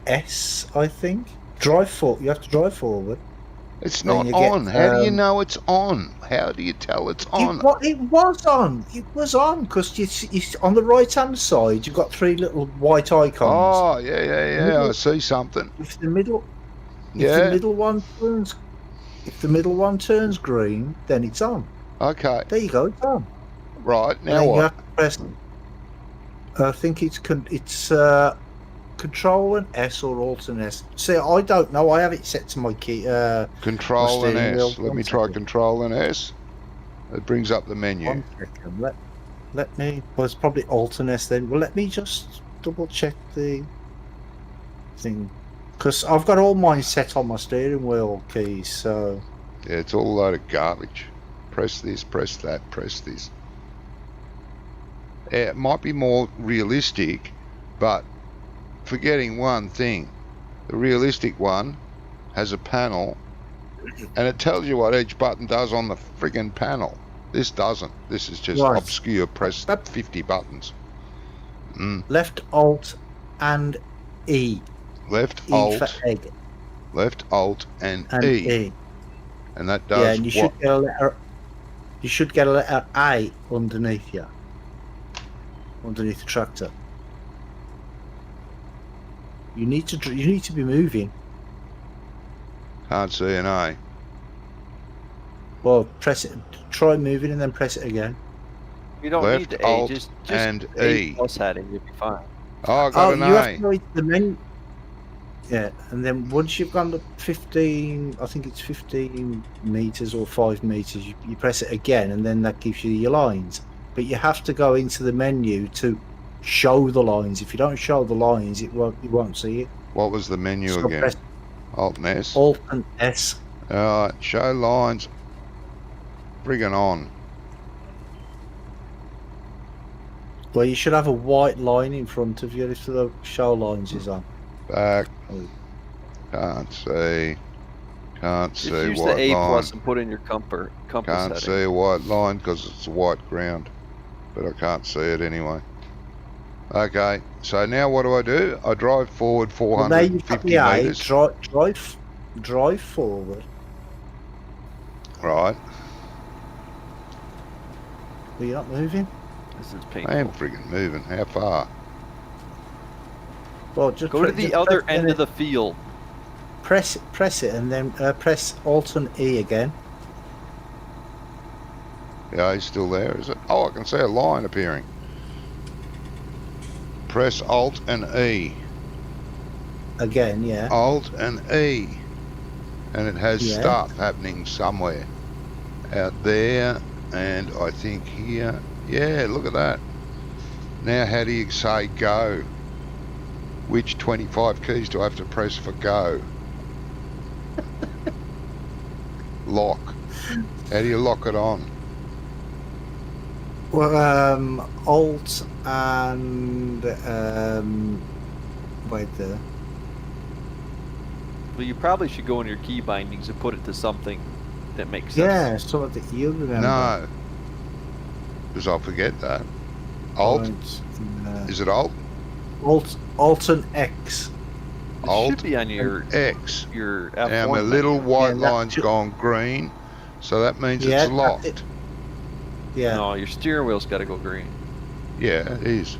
S, I think. Drive forward. You have to drive forward. It's Then not you get, on. How do you know it's on? How do you tell it's on? It was on. It was on because it's on the right hand side. You've got 3 little white icons. Oh, yeah. Middle. I see something. If the middle, Yeah. if the middle one turns green, then it's on. Okay. There you go. It's on. Right. And Now then you what? have to press. I think it's Control and S or Alt and S. See, I don't know. I have it set to my key. Control and steering wheel. S. Let One me try second. Control and S. It brings up the menu. 1 second. Let me. Well, it's probably Alt and S then. Well, let me just double check the thing because I've got all mine set on my steering wheel keys. So Yeah, it's all a load of garbage. Press this, press that, press this. Yeah, it might be more realistic, but forgetting one thing. The realistic one has a panel, and it tells you what each button does on the friggin' panel. This doesn't. This is just Right. obscure. Press 50 buttons. left Alt and E. Left E Alt, for egg left Alt, and and E, E. and that Yeah, does and you what? should get a letter. You should get a letter A underneath you. Underneath the tractor. You need to be moving. Can't see an A. Well, press it. Try moving and then press it again. You don't Left, need the Alt, A. Just and A E. plus heading. You'll be fine. Oh, I got an you A. have to go into the menu. Yeah, and then once you've gone to 15, I think it's 15 meters or 5 meters, you press it again, and then that gives you your lines. But you have to go into the menu to show the lines. If you don't show the lines, you won't see it. What was the menu So again? press Alt and S. Alt and S. Alright, show lines. Friggin' on. Well, you should have a white line in front of you if the show lines is on. Back. Oh. Can't see. Can't Just see use white the A line. plus and put in your compass Can't heading. see a white line because it's a white ground. But I can't see it anyway. Okay, so now what do? I drive forward Well, now you've got 450 the A. metres. Drive forward. Right. Well, you're not moving. This is I painful. am friggin' moving. How far? Well, just Go to the other end of the field. press it, and then press Alt and E again. Yeah, he's still there, is it? Oh, I can see a line appearing. Press Alt and E. Again, yeah. Alt and E. And it has Yeah. stuff happening somewhere. Out there, and I think here. Yeah, look at that. Now how do you say go? Which 25 keys do I have to press for go? Lock. How do you lock it on? Well, Alt and wait there. Well, you probably should go in your key bindings and put it to something that makes sense. Yeah, so that you remember. No. Because I'll forget that. Alt? Is it Alt? Alt and X. It Alt should be on your X. your F1. Now my little menu. white that line's should- gone green, so that means Yeah, it's that's locked. it. Yeah. No, your steering wheel's got to go green. Yeah, it is.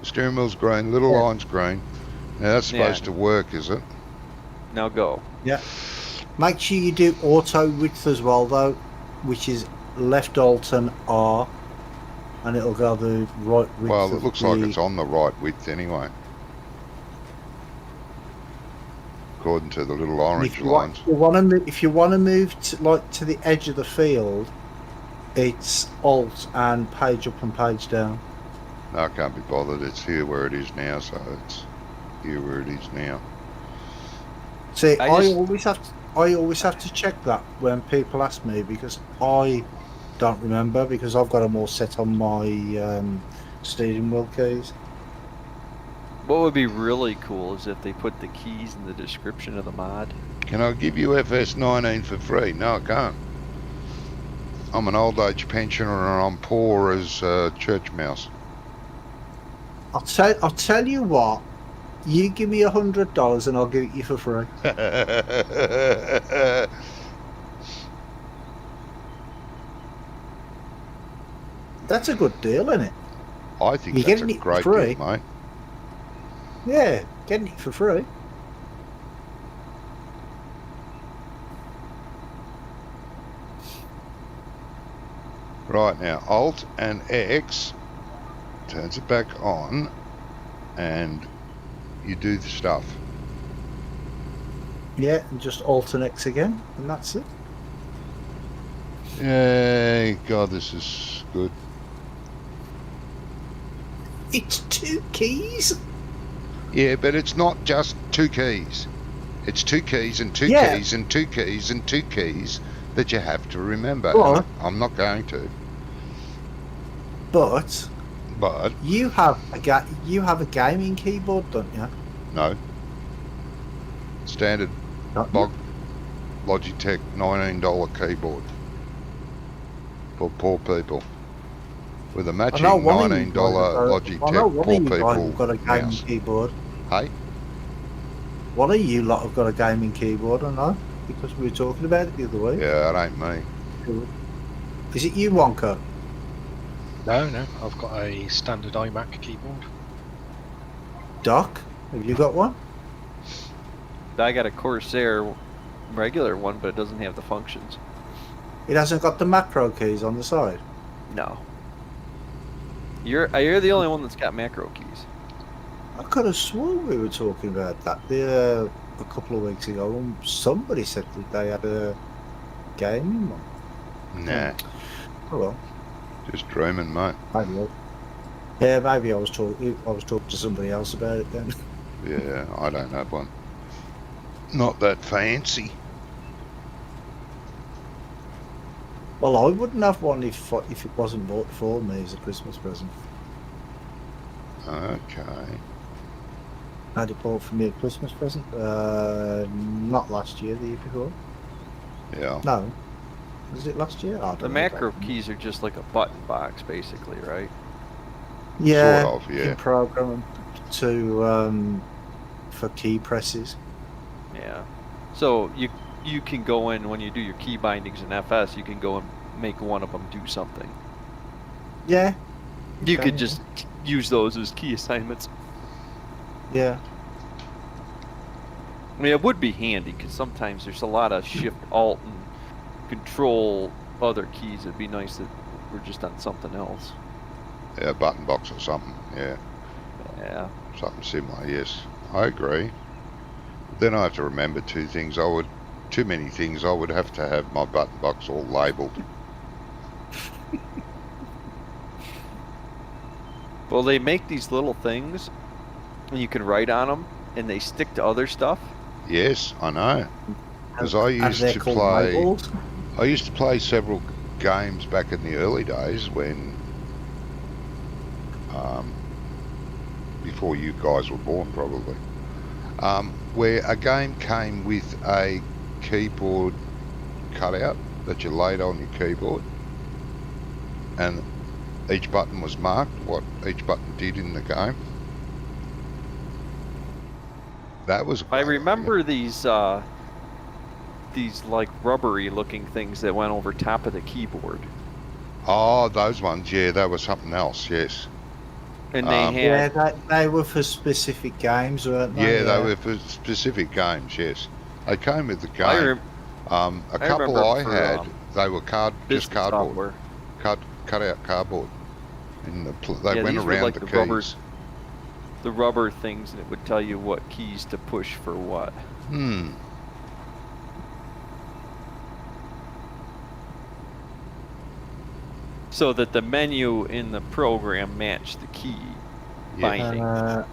The steering wheel's green, little Yeah. line's green. Now that's Yeah. supposed to work, is it? Now go. Yeah. Make sure you do auto width as well, though, which is left Alt and R, and it'll go the right width. Well, of it looks the... like it's on the right width anyway. According to the little And orange if you want, lines. if you want to move to the edge of the field, it's Alt and page up and page down. No, I can't be bothered. It's here where it is now, so it's here where it is now. See, I I just- always have to check that when people ask me, because I don't remember, because I've got them all set on my steering wheel keys. What would be really cool is if they put the keys in the description of the mod. Can I give you FS19 for free? No, I can't. I'm an old age pensioner and I'm poor as a church mouse. I'll tell you what. You give me $100 and I'll give it you for free. That's a good deal, isn't it? I think You're that's a getting it great for free. deal, mate. Yeah, getting it for free. Right now, Alt and X turns it back on and you do the stuff. Yeah, and just Alt and X again, and that's it. Yay, God, this is good. It's 2 keys. Yeah, but it's not just 2 keys. It's 2 keys and 2 Yeah. keys and 2 keys and 2 keys that you have to remember. Well- And I'm not going to, But but you have a gaming keyboard, don't you? no. Standard Don't you? bog Logitech $19 keyboard for poor people with a I matching know one of you $19 guys- I know Logitech one poor of you guys people have got a gaming mouse. keyboard. Hey, One of you lot have got a gaming keyboard, I know, because we were talking about it the other week. yeah, it ain't me. Is it you, Wonka? No, I've got a standard iMac keyboard. Doc, have you got one? I got a Corsair regular one, but it doesn't have the functions. It hasn't got the macro keys on the side. No. You're the only one that's got macro keys. I could have sworn we were talking about that a couple of weeks ago, and somebody said that they had a gaming one. Nah, Oh well, just dreaming, mate. maybe. Yeah, maybe I was talking to somebody else about it then. Yeah, I don't have one. Not that fancy. Well, I wouldn't have one if it wasn't bought for me as a Christmas present. Okay. I had it bought for me a Christmas present. Not last year, the year before. Yeah. No, was it last year? I don't The know. macro keys are just like a button box, basically, right? Yeah, Sort of, you yeah. can program them to for key presses. Yeah. So you can go in when you do your key bindings in FS. You can go and make one of them do something. Yeah. You can, could yeah. just use those as key assignments. Yeah. I mean, it would be handy because sometimes there's a lot of Shift Alt and Control other keys. It'd be nice that we're just on something else. Yeah, button box or something. Yeah, Yeah. something similar. Yes, I agree. Then I have to remember too many things. I would have to have my button box all labelled. Well, they make these little things, and you can write on them, and they stick to other stuff. Yes, I know. Because I And used they're to called play. labels. I used to play several games back in the early days when, before you guys were born, probably, where a game came with a keyboard cutout that you laid on your keyboard, and each button was marked what each button did in the game. That was. I remember these like rubbery looking things that went over top of the keyboard. Oh, those ones, yeah, they were something else, yes. And they Yeah, had they were for specific games, weren't they? Yeah, they were for specific games, yes. They came with the I game. rem- A couple remember I for, had, they were just business cardboard, software. cut out cardboard. And they Yeah, went these were around like the the keys. rubbers. The rubber things, and it would tell you what keys to push for what. So that the menu in the program matched the key Yeah. binding.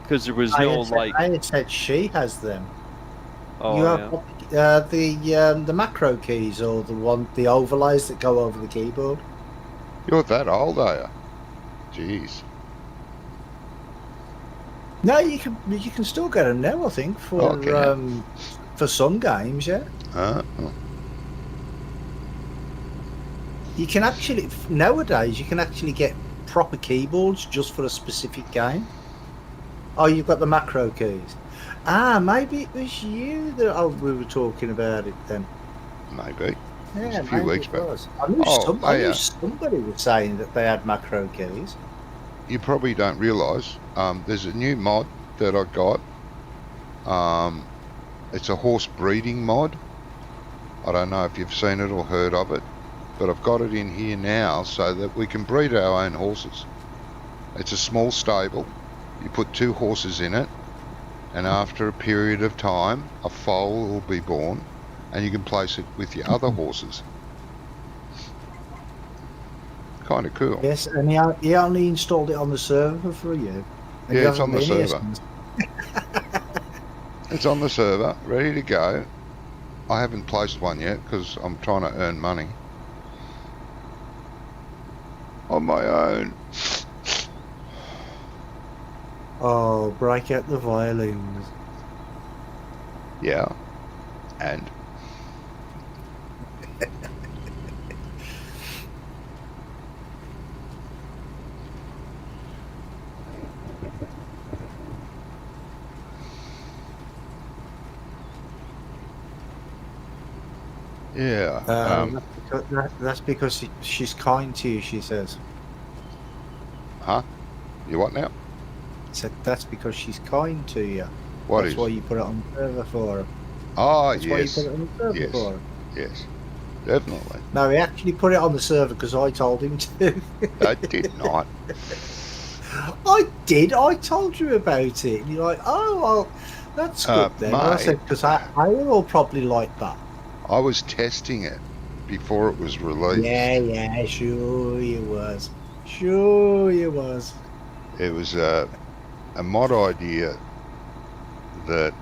Because there was no like. I had said she has them. Oh You yeah. have the macro keys or the overlays that go over the keyboard. You're that old, are you? Jeez. No, you can still get them now. I think for some games, yeah. Oh. You can actually nowadays you can actually get proper keyboards just for a specific game. Oh, you've got the macro keys. Maybe it was you that we were talking about it then. Maybe. Yeah, It was a few weeks back. I knew somebody was saying that they had macro keys. You probably don't realise, there's a new mod that I got. It's a horse breeding mod. I don't know if you've seen it or heard of it, but I've got it in here now so that we can breed our own horses. It's a small stable. You put 2 horses in it, and after a period of time, a foal will be born, and you can place it with your other horses. Kind of cool. Yes, and he only installed it on the server for you. And Yeah, he it's on the hasn't been here server. since. It's on the server, ready to go. I haven't placed one yet because I'm trying to earn money on my own. Oh, break out the violins. Yeah, and yeah. That's because she's kind to you, she says. Huh? You what now? Said that's because she's kind to you. What That's is? why you put it on the server for her. Oh, That's yes. why you put it on the server Yes. for her. Yes, definitely. No, he actually put it on the server because I told him to. I did not. I did. I told you about it. And you're like, oh, well, that's good then. And I mate. said, because I will probably like that. I was testing it before it was released. Yeah, sure you was. Sure you was. It was a mod idea that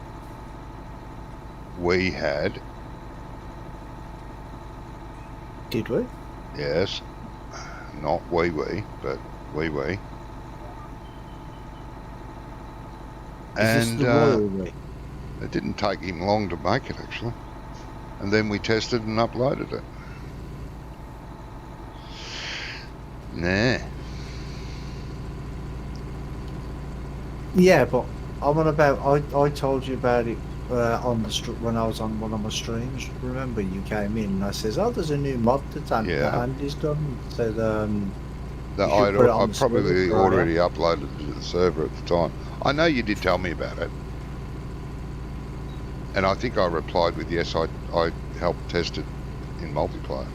we had. Did we? Yes, not we, but we. Is And this the royal way? it didn't take him long to make it, actually. And then we tested and uploaded it. Nah. Yeah, but I'm on about. I told you about it on the when I was on one of my streams. Remember, you came in and I says, "Oh, there's a new mod that Andy's done." Said, That You should put it on I the server probably for already uploaded it to the server at the time. I know you did tell me about it. And I think I replied with yes, I helped test it in multiplayer.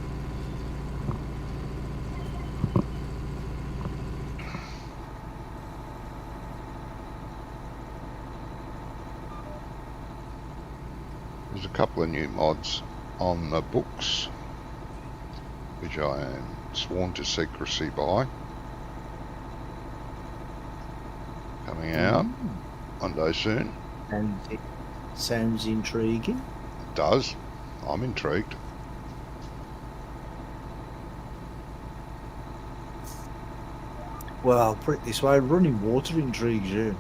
There's a couple of new mods on the books, which I am sworn to secrecy by. coming out one day soon. And it sounds intriguing. It does. I'm intrigued. Well, I'll put it this way, running water intrigues you.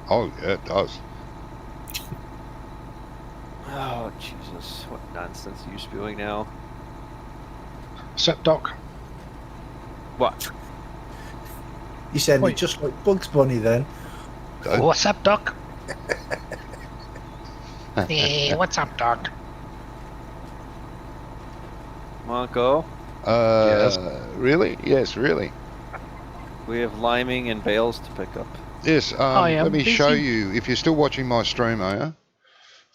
Oh, yeah, it does. Oh, Jesus. What nonsense are you spewing now? Sep Doc. What? You sounded Wait. just like Bugs Bunny then. What's up, Doc? Hey, what's up, Doc? Monko, Yes. Really? Yes, really. we have liming and bales to pick up. Yes, I am let me show busy. you. If you're still watching my stream, are you?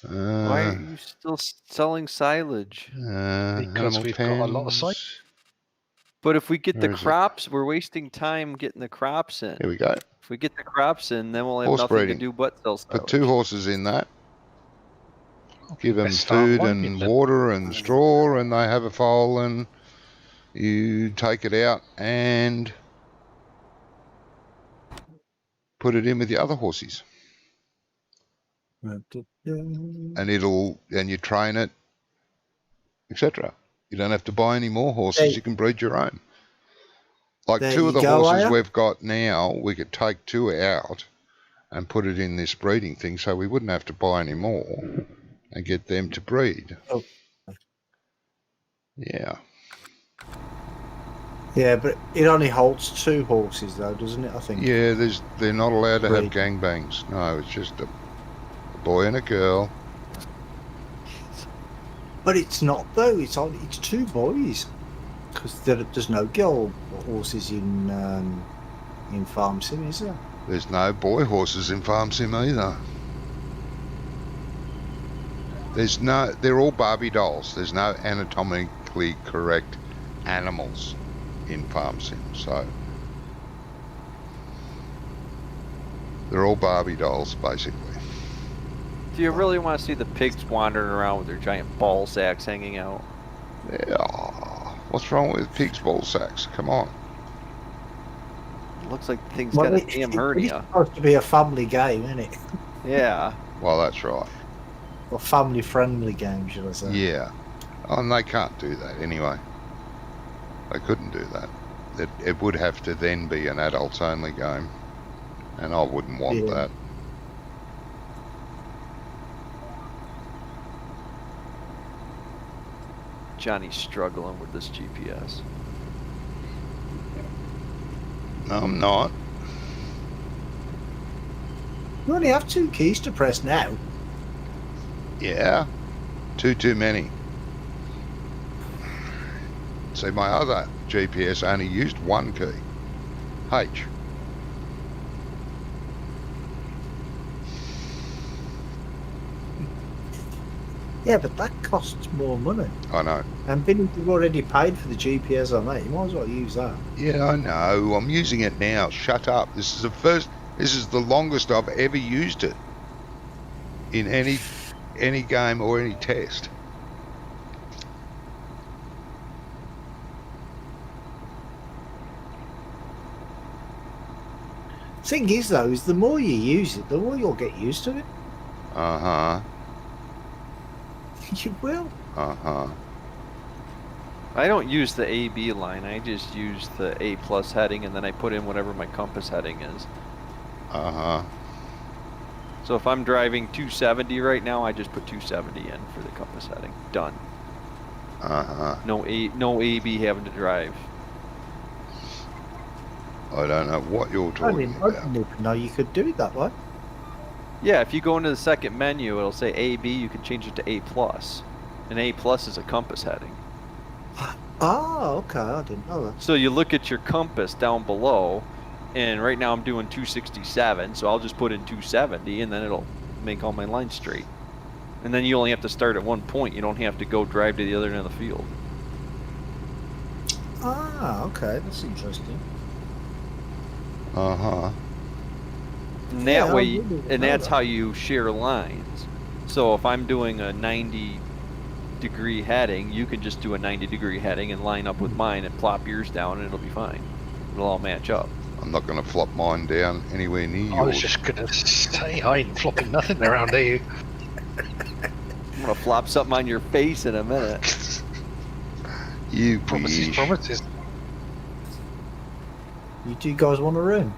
Why are you still selling silage? Because animal we've got a lot of pens. sites. But if we get Where the is it? crops, we're wasting time getting the crops in. Here we go. If we get the crops in, then we'll have Horse nothing breeding. to do but sell silage. Put 2 horses in that. Give them Best start food liming and then. water and straw, and they have a foal, and you take it out and put it in with the other horses, and you train it, etc. You don't have to buy any more horses. Hey. You can breed your own. Like There 2 of you the go, horses Aya. we've got now, we could take 2 out and put it in this breeding thing, so we wouldn't have to buy any more and get them to breed. Oh. Yeah. Yeah, but it only holds 2 horses though, doesn't it? I think. Yeah, they're not allowed to have Breed. gangbangs. No, it's just a boy and a girl. But it's not though. It's 2 boys. Because there's no girl horses in Farm Sim, is there? There's no boy horses in Farm Sim either. They're all Barbie dolls. There's no anatomically correct animals in Farm Sim, so they're all Barbie dolls basically. Do you really want to see the pigs wandering around with their giant ball sacks hanging out? Yeah. What's wrong with pigs' ball sacks? Come on. It looks like the thing's got a damn It's hernia. supposed to be a family game, isn't it? Yeah. Well, that's right. Or family-friendly game, should I say? Yeah. Oh, and they can't do that anyway. They couldn't do that. It would have to then be an adults-only game, and I wouldn't want Yeah. that. Johnny's struggling with this GPS. No, I'm not. You only have 2 keys to press now. Yeah. Too many. See, my other GPS only used 1 key. H. Yeah, but that costs more money. I know. And being you've already paid for the GPS on that, you might as well use that. Yeah, I know. I'm using it now. Shut up. This is the longest I've ever used it in any game or any test. Thing is, though, is the more you use it, the more you'll get used to it. Uh-huh. You will. Uh-huh. I don't use the AB line. I just use the A+ heading, and then I put in whatever my compass heading is. Uh-huh. So if I'm driving 270 right now, I just put 270 in for the compass heading. Done. Uh-huh. No AB having to drive. I don't know what you're I talking didn't about. even know you could do it that way. Yeah, if you go into the second menu, it'll say AB. You can change it to A+. And A+ is a compass heading. Ah, okay, I didn't know that. So you look at your compass down below, and right now I'm doing 267, so I'll just put in 270, and then it'll make all my lines straight. And then you only have to start at one point. You don't have to go drive to the other end of the field. Ah, okay, that's interesting. Uh-huh. And Yeah, that I way, really didn't and know that's that. how you share lines. So if I'm doing a 90-degree heading, you can just do a 90-degree heading and line up with mine and plop yours down, and it'll be fine. It'll all match up. I'm not going to flop mine down anywhere near I was yours. just gonna say I ain't flopping nothing around here. I'm gonna flop something on your face in a minute. You Promises, wish. promises. You two guys want a room?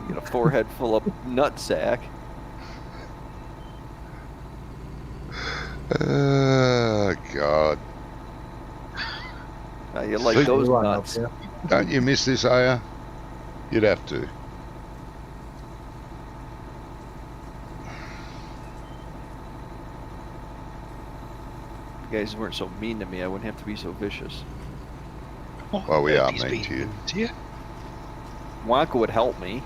You got a forehead full of nutsack. Oh, God. You like See, those You won't nuts. have, Don't you miss this, Aya? You'd have to. If you guys weren't so mean to me, I wouldn't have to be so vicious. Well, we are He's mean being to you. mean to you. Wonka would help me.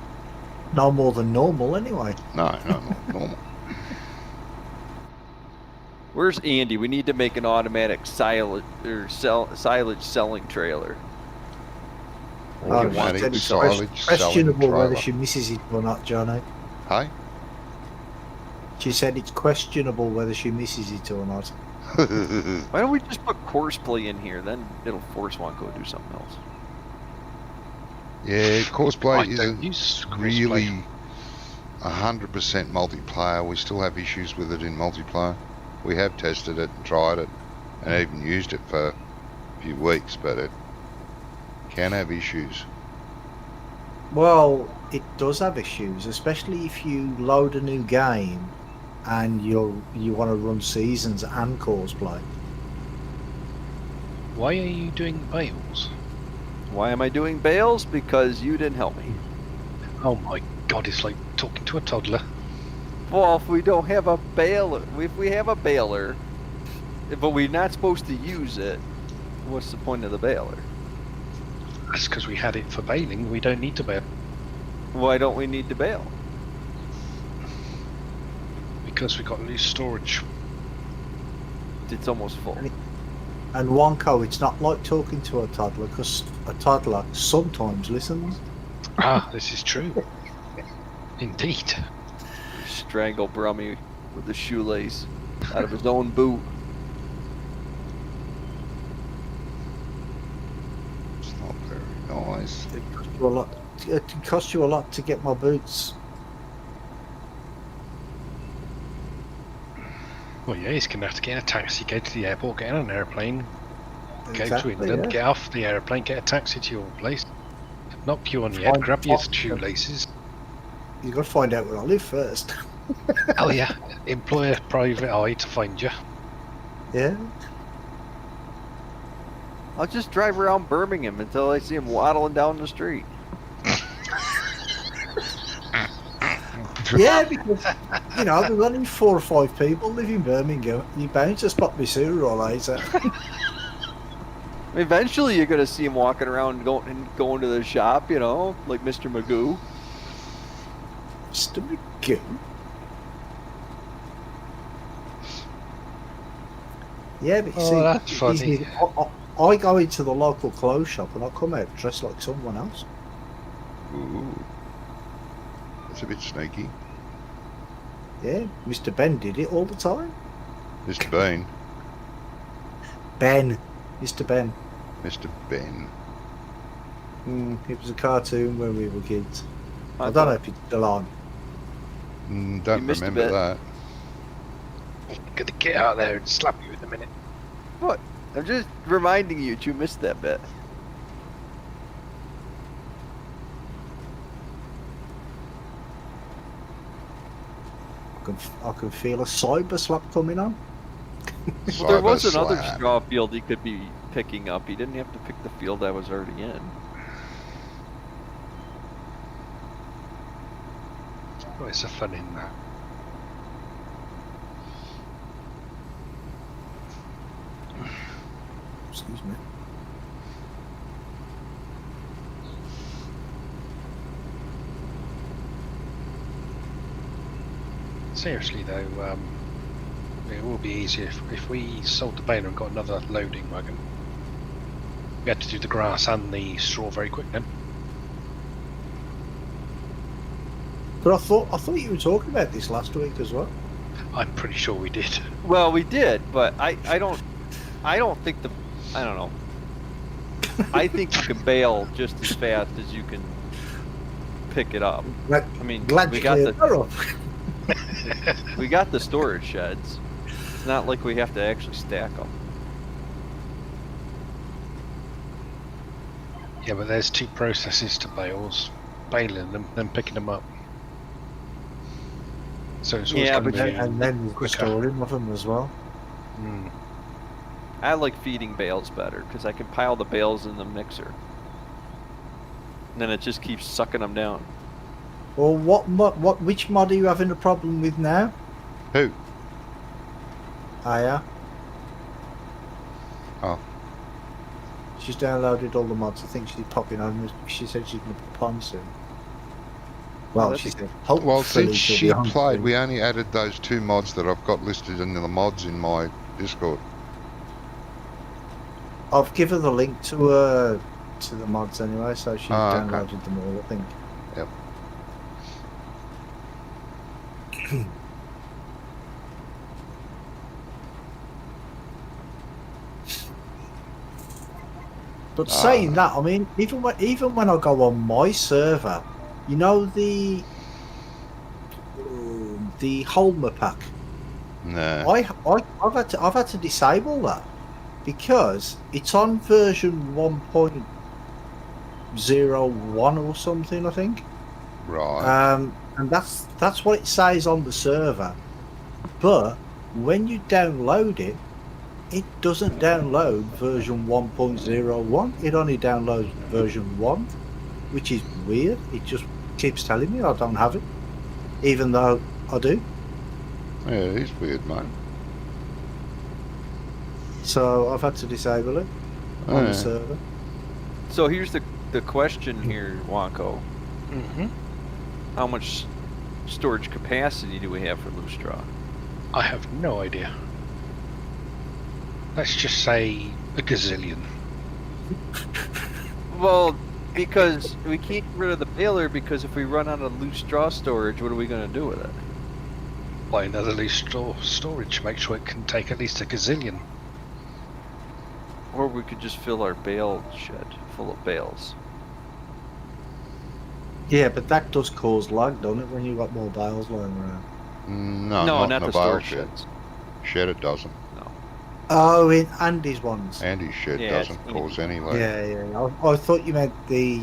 No more than normal, anyway. No, not normal. Where's Andy? We need to make an automatic silage selling trailer. Oh, Automatic she said it's silage questionable selling whether trailer. she misses it or not, Johnny. Hey? She said it's questionable whether she misses it or not. Why don't we just put Courseplay in here? Then it'll force Wonko to do something else. Yeah, I Courseplay don't isn't use really Courseplay. 100% multiplayer. We still have issues with it in multiplayer. We have tested it and tried it and even used it for a few weeks, but it can have issues. Well, it does have issues, especially if you load a new game and you want to run seasons and Courseplay. Why are you doing bales? Why am I doing bales? Because you didn't help me. Oh my god, it's like talking to a toddler. Well, if we don't have a baler, if we have a baler, but we're not supposed to use it, what's the point of the baler? That's because we had it for baling. We don't need to bale. Why don't we need to bale? Because we got loose storage. It's almost full. And Wonko, it's not like talking to a toddler, because a toddler sometimes listens. Ah, this is true. Indeed. Strangle Brummie with the shoelace out of his own boot. It's not very nice. It cost you a lot. It cost you a lot to get my boots. Well, yeah, he's going to have to get in a taxi, go to the airport, get on an airplane, go to Exactly, England, yeah. get off the airplane, get a taxi to your place. Knock you on the head, Find- grab your find- shoelaces. You've got to find out where I live first. Oh yeah, employ a private eye to find you. Yeah. I'll just drive around Birmingham until I see him waddling down the street. Yeah, because, you know, there's only 4 or 5 people live in Birmingham. You're bound to spot me sooner or later. Eventually, you're gonna see him walking around going to the shop, you know, like Mr. Magoo. Mr. McGoo. Yeah, but you Oh, see, that's funny. I go into the local clothes shop and I come out dressed like someone else. Ooh. That's a bit sneaky. Yeah, Mr. Ben did it all the time. Mr. Bean. Ben. Mr. Ben. Mr. Ben. It was a cartoon when we were kids. I don't thought- know if it's still on. Don't You missed a remember bit. that. Gonna get out there and slap you in a minute. What? I'm just reminding you, you missed that bit. I can feel a cyber slap coming on. Well, there was Cyber another slap. straw field he could be picking up. He didn't have to pick the field I was already in. Oh, it's a fun in that. Excuse me. Seriously though, it will be easier if we sold the baler and got another loading wagon. We had to do the grass and the straw very quick then. But I thought you were talking about this last week as well. I'm pretty sure we did. Well, we did, but I don't think I don't know. I think you can bail just as fast as you can pick it up. Glad, I mean, glad we you got cleared the that up. we got the storage sheds. It's not like we have to actually stack them. Yeah, but there's two processes to bales: baling them, then picking them up. So it's always Yeah, going to but be And then the quicker. storing of them as well. Mm. I like feeding bales better because I can pile the bales in the mixer. And then it just keeps sucking them down. Well, which mod are you having a problem with now? Who? Aya. Oh. She's downloaded all the mods. I think she's popping on. She said she's going to pop on soon. Well, that's she a- said, hopefully Well, since she'll she be on played, soon. we only added those 2 mods that I've got listed in the mods in my Discord. I've given the link to the mods anyway, so she's Ah, okay. downloaded them all, I think. Yep. But saying that, I mean, even when I go on my server, you know the Holmer pack. No. I've had to disable that because it's on version 1.01 or something, I think. Right. And that's what it says on the server. But when you download it, it doesn't download version 1.01. It only downloads version 1, which is weird. It just keeps telling me I don't have it, even though I do. Yeah, it is weird, mate. So I've had to disable it on the server. So here's the question here, Wonko. Mm-hmm. How much storage capacity do we have for loose straw? I have no idea. Let's just say a gazillion. Well, because we can't get rid of the baler because if we run out of loose straw storage, what are we going to do with it? Buy another loose storage. Make sure it can take at least a gazillion. Or we could just fill our bale shed full of bales. Yeah, but that does cause lag, doesn't it, when you've got more bales lying around? No, No, not not in a the bale storage shed. sheds. Shed it doesn't. Oh, in Andy's ones. Andy's shed Yeah, it's doesn't cause any lag. Yeah. I thought you meant the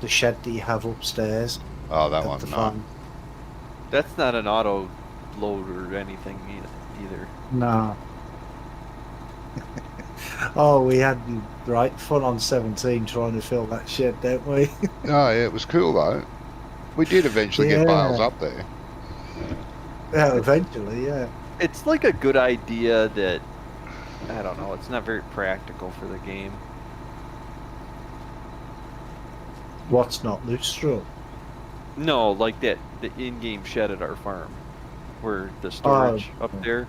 shed that you have upstairs. Oh, that at one, the no. farm. That's not an auto load or anything either. No. Oh, we had right fun on 17 trying to fill that shed, don't we? Oh, yeah, it was cool, though. We did eventually get bales Yeah. up there. Yeah, eventually, yeah. It's like a good idea that, I don't know, it's not very practical for the game. What's not loose straw? No, like the in-game shed at our farm, where the storage up there.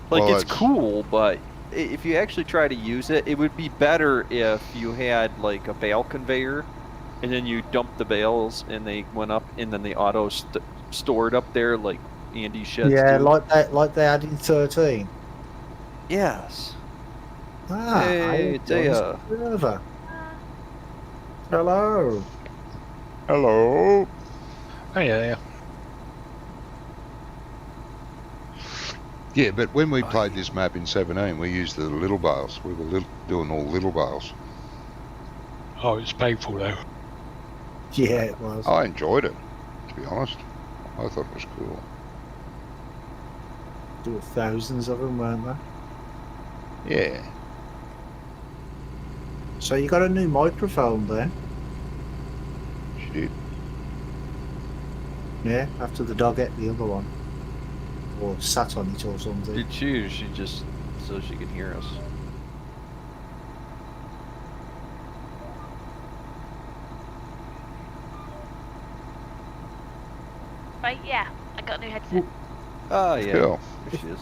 Like, Well, it's cool, but if you actually try to use it, it would be better if you had like a bale conveyor, and then you dump the bales and they went up, and then the auto stored up there like Andy's sheds Yeah, do. like they had in 13. Yes. Ah, Hey, I joined server. Hello. Hello. Oh yeah. Yeah, but when we played this map in 17, we used the little bales. We were doing all little bales. Oh, it's painful though. Yeah, it was. I enjoyed it, to be honest. I thought it was cool. There were thousands of them, weren't there? Yeah. So you got a new microphone then? She did. Yeah, after the dog ate the other one. Or sat on it or something. Did she, or she just so she could hear us? Right, yeah. I got a new headset. Oh, yeah. Cool. There she is.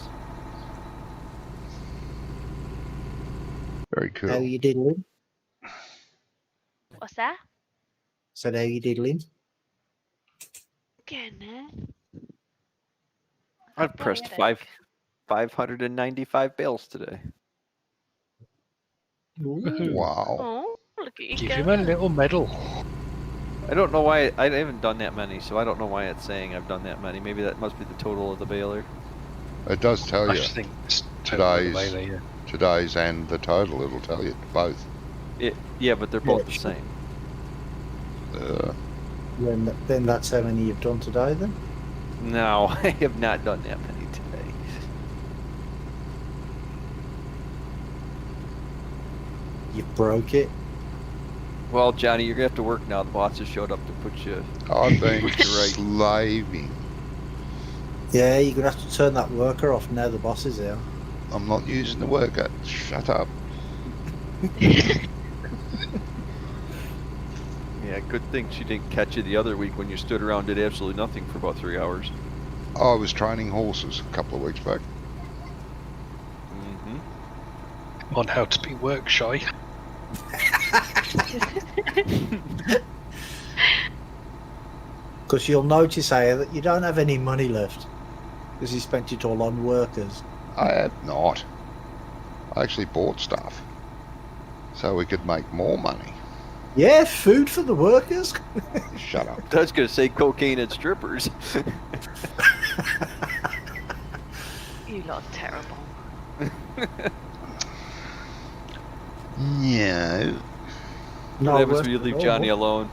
Very How cool. you diddling? What's that? Said how you diddling? Goodness. I've pressed 595 bales today. Ooh. Woohoo. Wow. Oh, look at you Give go. him a little medal. I don't know why I haven't done that many, so I don't know why it's saying I've done that many. Maybe that must be the total of the baler. It does tell I you just think it's total of the today's baler, yeah. today's and the total. It'll tell you both. Yeah, but they're both Yeah, the sure. same. Then that's how many you've done today, then? No, I have not done that many today. You broke it. Well, Johnny, you're gonna have to work now. The boss has showed up to put you. I've been Put you right. slaving. Yeah, you're going to have to turn that worker off now the boss is here. I'm not using the worker. Shut up. Yeah, good thing she didn't catch you the other week when you stood around did absolutely nothing for about 3 hours. I was training horses a couple of weeks back. Mm-hmm. On how to be work shy. Because you'll notice here that you don't have any money left. Because you spent it all on workers. I have not. I actually bought stuff so we could make more money. Yeah, food for the workers. Shut up. I was gonna say cocaine and strippers. You lot are terrible. No. What happens worse when you than leave normal. Johnny alone?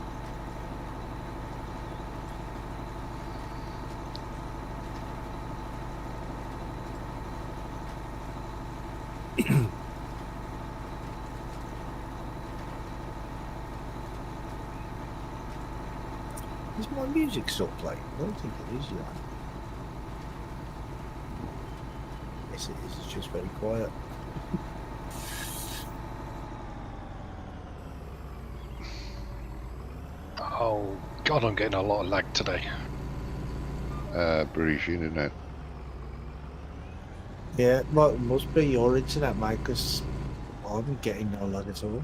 Is my music still playing? I don't think it is, yet. Yes, it is. It's just very quiet. Oh god, I'm getting a lot of lag today. British internet. Yeah, well, it must be your internet, mate, because I'm getting no lag at all.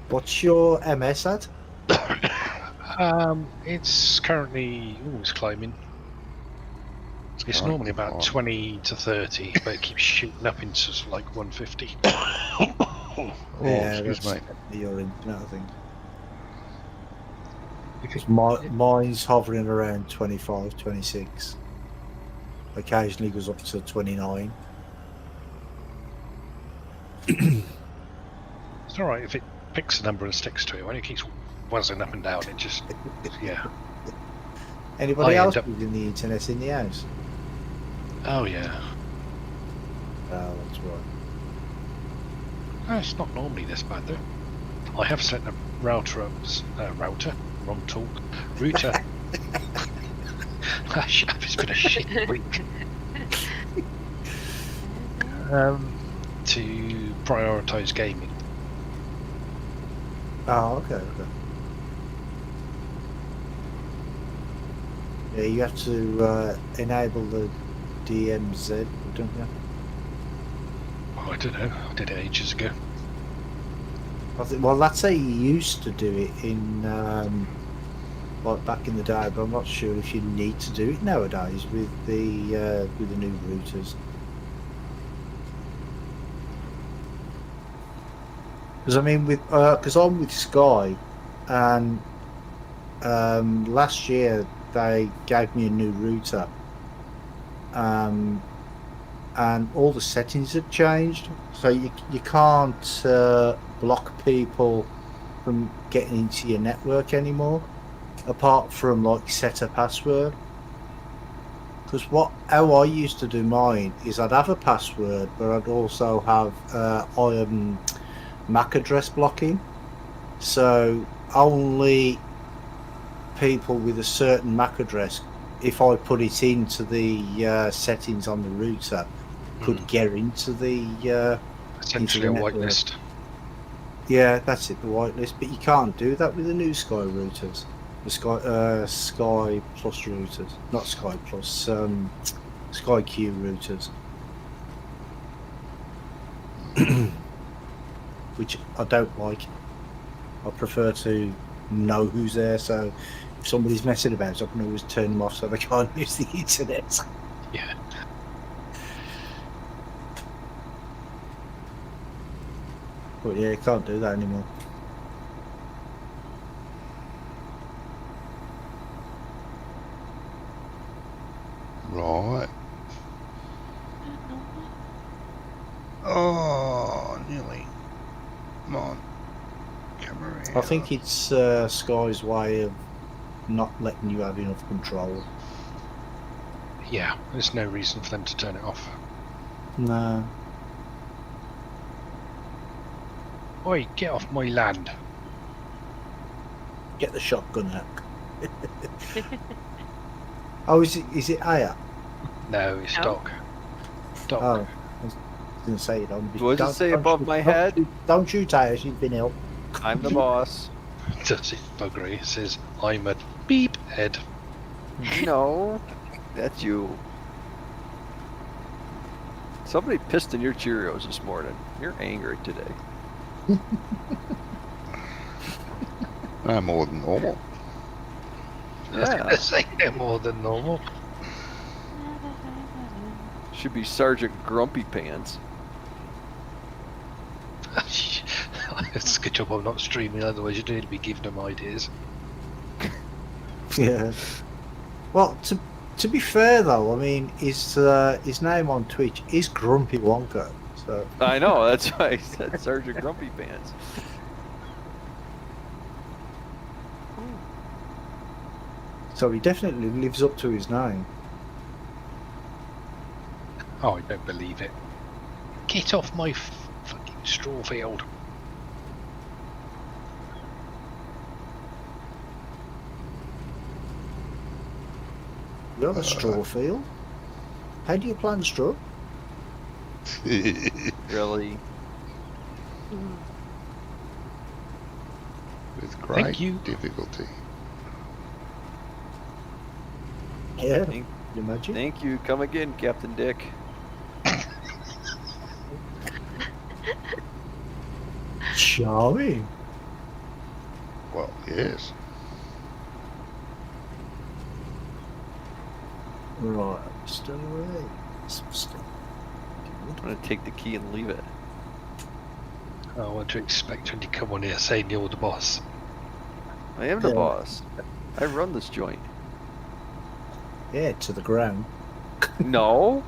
What's your MS at? It's currently it's climbing. It's Oh, normally about God. 20 to 30, but it keeps shooting up into sort of like 150. Oh, excuse that's me. definitely your internet, I think. Because mine's hovering around 25, 26. Occasionally goes up to 29. It's alright if it picks a number and sticks to it. When it keeps whizzing up and down, it just, yeah. Anybody I else end up- using the internet in the house? Oh yeah. Oh, that's right. It's not normally this bad though. I have set a router up, wrong talk, router. Shut up, it's been a shit week. To prioritise gaming. Oh, okay. Yeah, you have to enable the DMZ, don't you? Oh, I don't know. I did it ages ago. I think, well, that's how you used to do it in, like back in the day, but I'm not sure if you need to do it nowadays with the new routers. Because I mean, because I'm with Sky, and last year they gave me a new router, and all the settings had changed, so you can't block people from getting into your network anymore, apart from like set a password. Because how I used to do mine is I'd have a password, but I'd also have MAC address blocking, so only people with a certain MAC address, if I put it into the settings on the router, could get into the Essentially a network. whitelist. Yeah, that's it, the whitelist. But you can't do that with the new Sky routers, the Sky Plus routers, not Sky Plus, Sky Q routers. Which I don't like. I prefer to know who's there, so if somebody's messing about, I can always turn them off so they can't use the internet. Yeah. But yeah, you can't do that anymore. Right. Oh, nearly. Come on. Come around. I think it's Sky's way of not letting you have enough control. Yeah, there's no reason for them to turn it off. No. Oi, get off my land. Get the shotgun out. Oh, is it Aya? No, it's No. Doc. Doc. Oh, I was going to say it on. What does it say above my head? Don't shoot Aya, she's been ill. I'm the boss. Does it buggery? It says, I'm a beep head. No, that's you. Somebody pissed in your Cheerios this morning. You're angry today. No more than normal. I was Yeah, gonna say no more than normal. should be Sergeant Grumpy Pants. It's a good job I'm not streaming, otherwise you'd need to be giving them ideas. Yeah. Well, to be fair though, I mean, his name on Twitch is Grumpy Wonka. So I know, that's why I said Sergeant Grumpy Pants. so he definitely lives up to his name. Oh, I don't believe it. Get off my fucking straw field. You have a straw field? How do you plant straw? Really? With great Thank you. difficulty. Yeah, Thank- you imagine? Thank you. Come again, Captain Dick. Charming. Well, yes. Right, still away. Still. I'm gonna take the key and leave it. Oh, what do you expect when you come on here saying you're the boss? I am the Yeah. boss. I run this joint. Yeah, to the ground. No.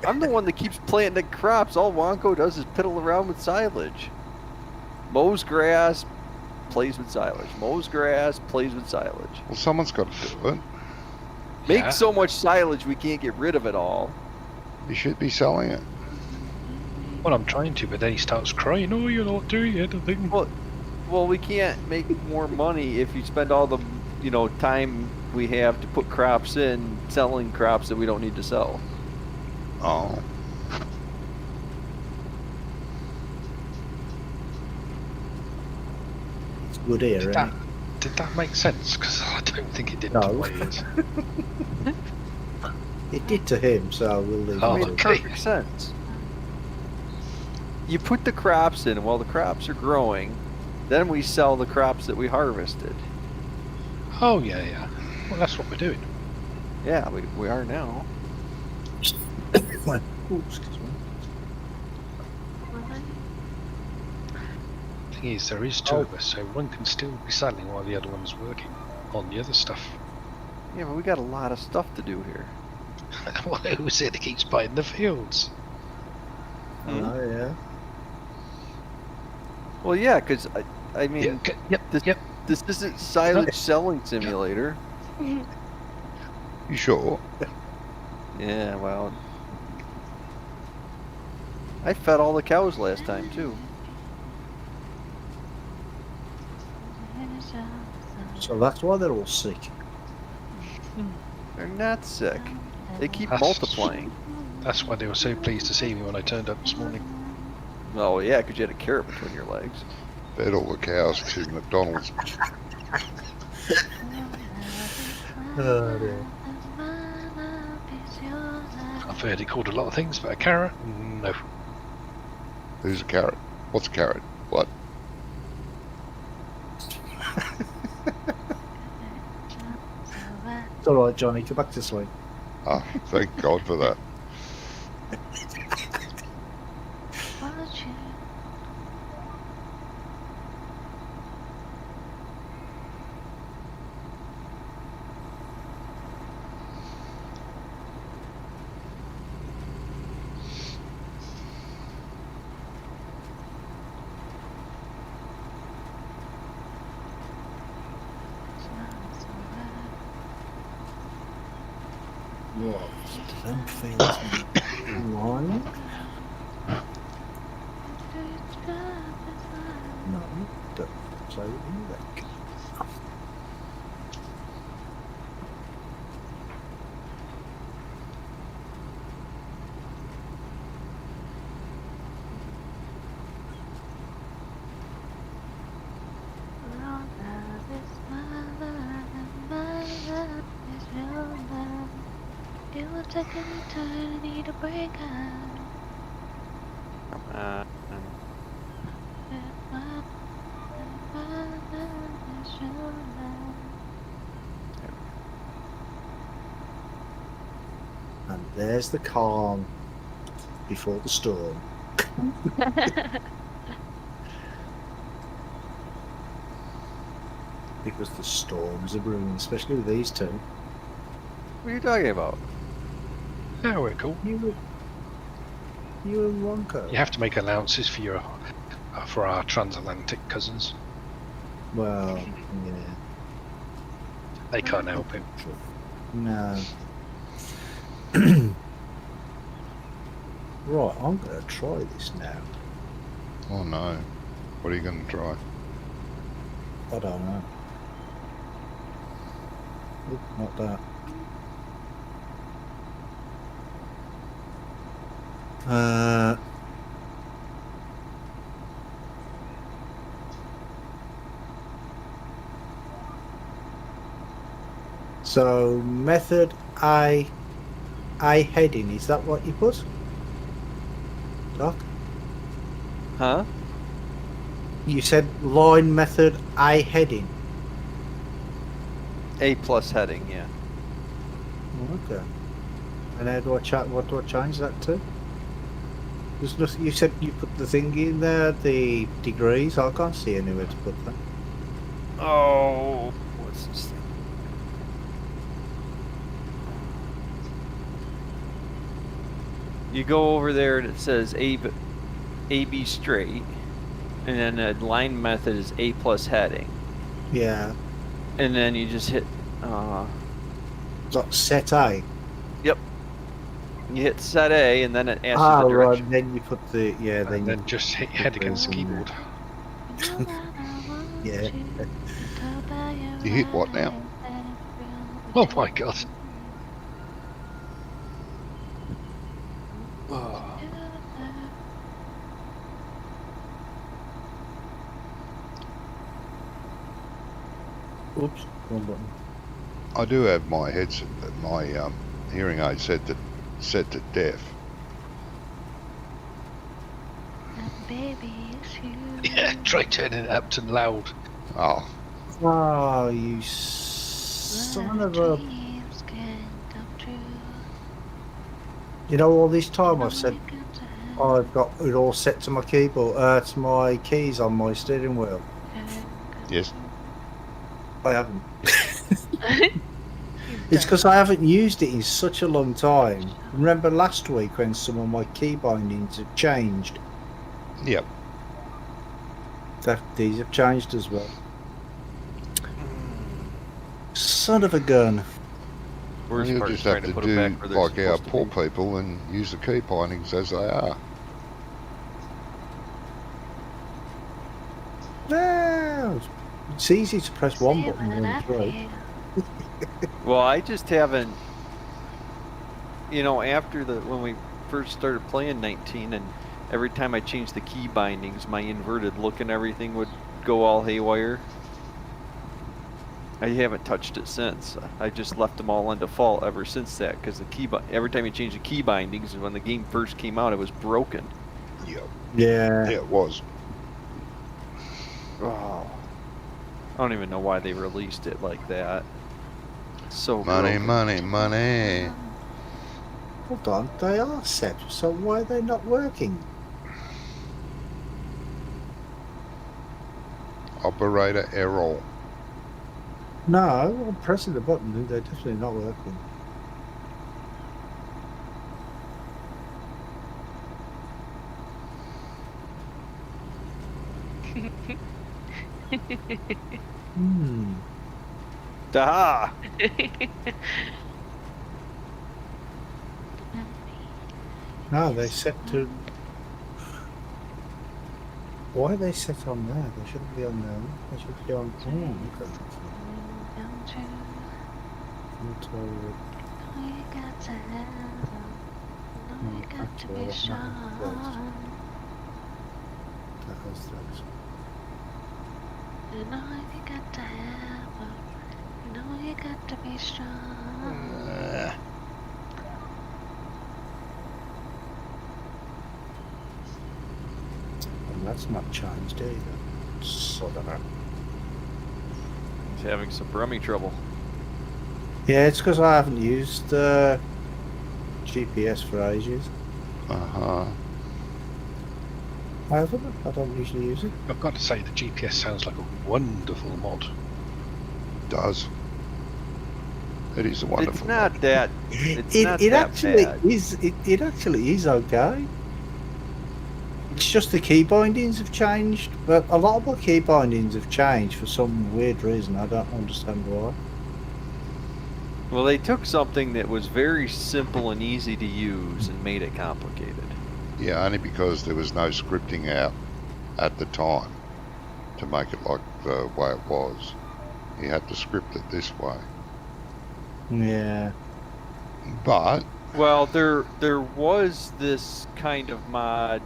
I'm the one that keeps planting the crops. All Wonko does is piddle around with silage. Mows grass, plays with silage. Mows grass, plays with silage. Well, someone's got to do it. Make Yeah. so much silage we can't get rid of it all. You should be selling it. Well, I'm trying to, but then he starts crying, oh, you're not doing anything. Well, we can't make more money if you spend all the, time we have to put crops in selling crops that we don't need to sell. Oh. It's good here, Did isn't that, it? did that make sense? Because I don't think it did No. to my ears. It did to him, so we'll leave Oh, It it. made okay. perfect sense. You put the crops in while the crops are growing, then we sell the crops that we harvested. Oh, yeah, yeah. Well, that's what we're doing. Yeah, we are now. Ooh, excuse me. Thing is, there is two of us, so one can still be selling while the other one's working on the other stuff. Yeah, but we got a lot of stuff to do here. Well, who's it that keeps buying the fields? Hmm? Oh, yeah. Well, yeah, because I mean, Yeah, yep, this, yep. this isn't silage selling simulator. You sure? Yeah, well, I fed all the cows last time too. So that's why they're all sick. They're not sick. They keep That's- multiplying. That's why they were so pleased to see me when I turned up this morning. Oh yeah, because you had a carrot between your legs. Fed all the cows to McDonald's. Oh, dear. I've heard it called a lot of things, but a carrot? No. Who's a carrot? What's a carrot? What? It's alright, Johnny, go back to sleep. Ah, thank God for that. Right. Them fields line. No, don't play with music. It will take an eternity to break out. And there's the calm before the storm. Because the storms are brewing, especially with these two. What are you talking about? No, we're cool. You and Wonka. You have to make allowances for your for our transatlantic cousins. Well, yeah. They can't help it. No. Right, I'm going to try this now. Oh no. What are you going to try? I don't know. Oop, not that. So method I heading, is that what you put? Doc? Huh? You said line method I heading. A plus heading, yeah. Okay. And how do I what do I change that to? There's nothing, you said you put the thing in there, the degrees. I can't see anywhere to put that. Oh, what's this thing? You go over there and it says AB straight, and then the line method is A plus heading, Yeah. and then you just hit. Like set A. Yep. You hit set A, and then it asks you Ah, the right. direction. Then you put the And then just hit your head against the keyboard. Yeah. You hit what now? Oh my god. Oops. Wrong button. I do have my headset, my hearing aid set to deaf. Baby, it's you. Yeah, try turning it up to loud. Oh, Oh, you son of a! Dreams can come true. You know, all this time I've said I've got it all set to my keyboard, to my keys on my steering wheel. yes. I haven't. It's because I haven't used it in such a long time. Remember last week when some of my key bindings had changed? Yep. These have changed as well. Son of a gun. Worst You'll part is just have trying to put them do back where they're like our supposed to poor be. people and use the key bindings as they are. No, it's easy to press one Say button what and I through. feel. Well, I just haven't. You know, after when we first started playing 19, and every time I changed the key bindings, my inverted look and everything would go all haywire. I haven't touched it since. I just left them all on default ever since that, because every time you change the key bindings, and when the game first came out, it was broken. Yep. Yeah. Yeah, it was. Oh, I don't even know why they released it like that. So Money, broken. money, money. Hold on, they are set, so why are they not working? Operator error. No, I'm pressing the button, they're definitely not working. Hmm. Daha! No, they set to. Why are they set on there? They shouldn't be on there. They should be on. Oh, okay. Control. You got to have them. You got to be Actually, strong. that was those. You know you got to have them. You know you got to be strong. And that's not changed either. So I don't know. He's having some Brummie trouble. Yeah, it's because I haven't used GPS for ages. Uh-huh. I haven't. I don't usually use it. I've got to say, the GPS sounds like a wonderful mod. Does. It is a wonderful It's not that. It's not It that actually bad. is. It actually is okay. It's just the key bindings have changed, but a lot of my key bindings have changed for some weird reason. I don't understand why. Well, they took something that was very simple and easy to use and made it complicated. Yeah, only because there was no scripting out at the time to make it like the way it was. You had to script it this way. Yeah. But Well, there was this kind of mod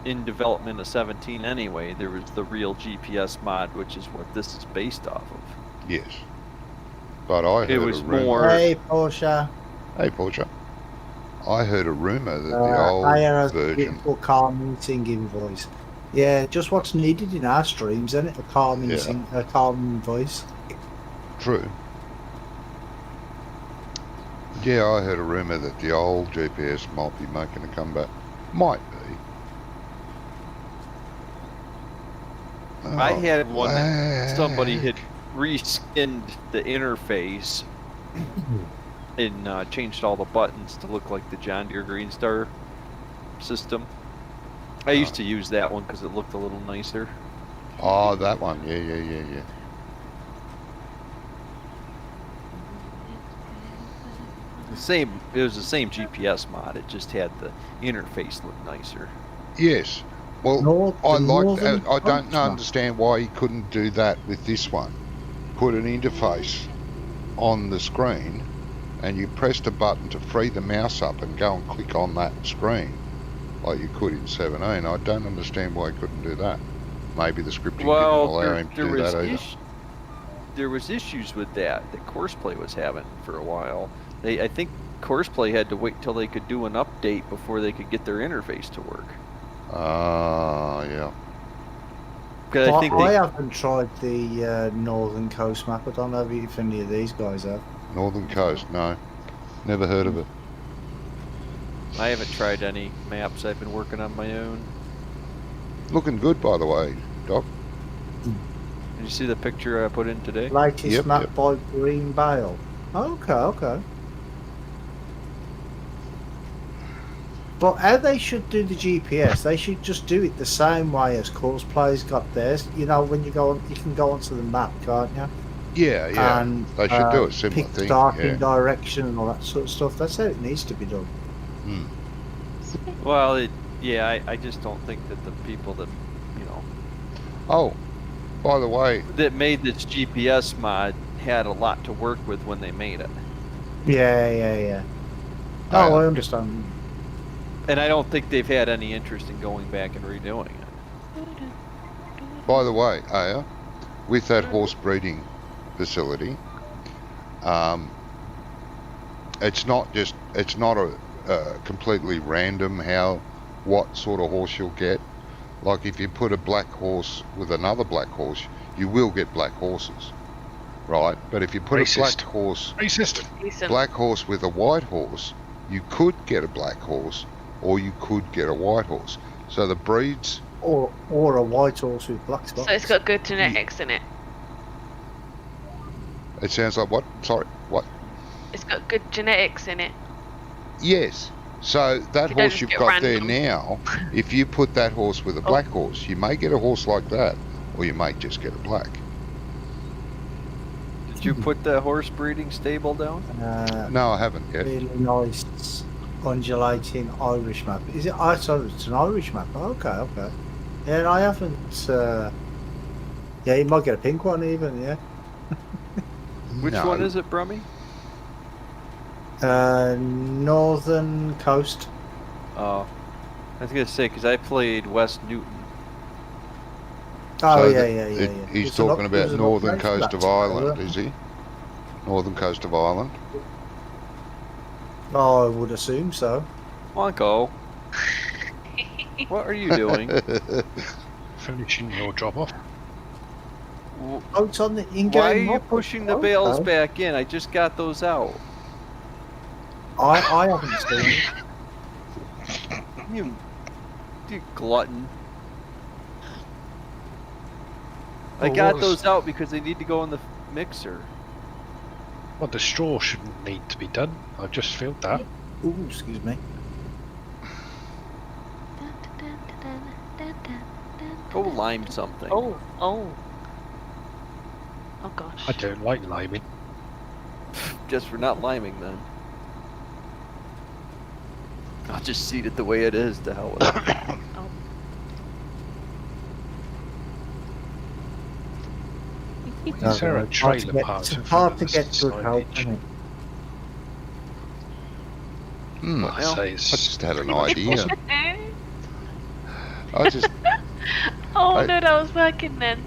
in development of 17 anyway. There was the real GPS mod, which is what this is based off of. yes. But I heard It was a rumor. more- Hey, Porsche. Hey, Portia. I heard a rumor that the I old hear a version. beautiful, calming singing voice. Yeah, just what's needed in our streams, isn't it? A calming, Yeah. a calming voice. True. Yeah, I heard a rumor that the old GPS might be making a comeback. Might be. I Oh, had one that wow. somebody had reskinned the interface and changed all the buttons to look like the John Deere Green Star system. I used to use that one because it looked a little nicer. Oh, that one. Yeah. It was the same GPS mod. It just had the interface look nicer. Yes. Well, North- I the like. northern I don't French one. understand why he couldn't do that with this one. Put an interface on the screen, and you pressed a button to free the mouse up and go and click on that screen, like you could in 17. I don't understand why he couldn't do that. Maybe the scripting didn't allow him to do that either. There was issues with that Courseplay was having for a while. I think Courseplay had to wait till they could do an update before they could get their interface to work. Ah, yeah. Because I think I they, haven't tried the Northern Coast map. I don't know if any of these guys have. Northern Coast, no. Never heard of it. I haven't tried any maps. I've been working on my own. Looking good, by the way, Doc. Did you see the picture I put in today? Latest Yep, map yep. by Green Bale. Okay. But how they should do the GPS, they should just do it the same way as Coursplay's got theirs. You know, when you go on, you can go onto the map, can't you? Yeah. And They should do a similar pick thing, darkening yeah. direction and all that sort of stuff. That's how it needs to be done. Well, I just don't think that the people that, Oh, by the way, that made this GPS mod had a lot to work with when they made it. Yeah. Oh, I understand. And I don't think they've had any interest in going back and redoing it. Aya, with that horse breeding facility, it's not a completely random what sort of horse you'll get. Like if you put a black horse with another black horse, you will get black horses, right? But if you put a black horse, black horse with a white horse, you could get a black horse, or you could get a white horse. So the breeds. Or a white horse with black spots. So it's got good genetics in it. It sounds like what? Sorry, what? It's got good genetics in it. Yes. So that You don't horse just you've get got there random. now, if you put that horse with a black horse, you may get a horse like that, or you may just get a black. Did you put the horse breeding stable down? No, I haven't yet. Really nice. undulating Irish map. Is it? I sorry, it's an Irish map. Okay, okay. Yeah, I haven't. Yeah, you might get a pink one even. Yeah. Which No. one is it, Brummie? Northern coast. Oh, I was gonna say because I played West Newton. Oh So yeah, the- yeah, yeah, yeah. He's There's an talking up- there's about an northern upgrade for coast that of today, Ireland, isn't is he? Northern coast of Ireland. there? Oh, I would assume so. Wonko, what are you doing? Finishing your job off. Oh, it's on the in-game. Why are you map. pushing the Okay. bales back in? I just got those out. I haven't seen it. You glutton. I Well, got what was- those out because they need to go in the mixer. Well, the straw shouldn't need to be done. I've just filled that. Ooh, excuse me. Go lime something. Oh, oh. Oh gosh. I don't like liming. Just for not liming then. I'll just seed it the way it is, to hell with it. Is there a trailer park It's in front hard of to the get good help, signage? isn't it? Hmm, I'd Well, say I it's just had an pretty much idea. impossible. I just, Oh I- no, that was working then.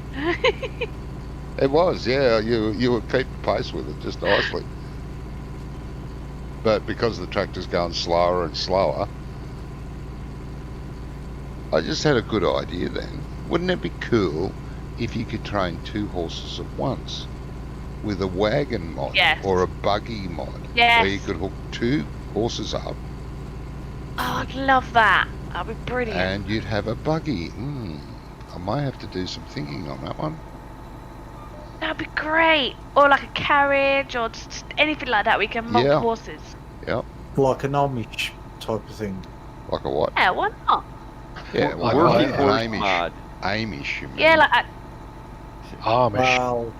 it was, yeah. You were keeping pace with it just nicely. But because the tractor's going slower and slower, I just had a good idea then. Wouldn't it be cool if you could train 2 horses at once with a wagon mod Yes. or a buggy mod, Yes. where you could hook 2 horses up Oh, I'd love that. That'd be brilliant. and you'd have a buggy. I might have to do some thinking on that one. That'd be great. Or like a carriage or just anything like that. We can multi Yeah. horses. Like an Amish type of thing. Like a what? Yeah, why not? Yeah, Like Working an horse Amish. mod. Amish, you mean? Yeah, like Amish. Well,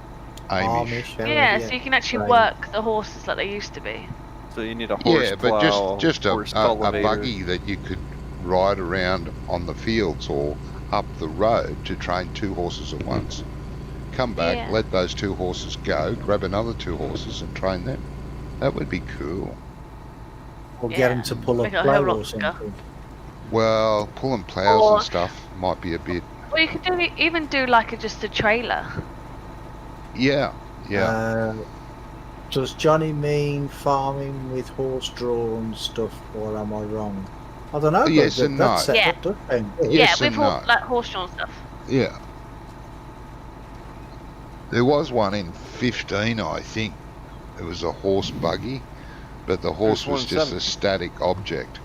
Amish. yeah, so you can actually Right. work the horses like they used to be. So you need a horse Yeah, but plow, just a horse a cultivator. buggy that you could ride around on the fields or up the road to train 2 horses at once. Come back, Yeah. let those 2 horses go, grab another 2 horses and train them. That would be cool. Or get Yeah. them to pull a Make it a plow whole or lot something. Well, pulling ploughs Or- and stuff might be a bit. Or you could even do like just a trailer. Yeah, yeah. Does Johnny mean farming with horse-drawn stuff, or am I wrong? I don't know. Yes but and that no. setup Yeah. does sound good. Yes yeah, and with no. like horse-drawn stuff. Yeah. There was one in 15, I think. It was a horse buggy, but the horse was There's one just a static object.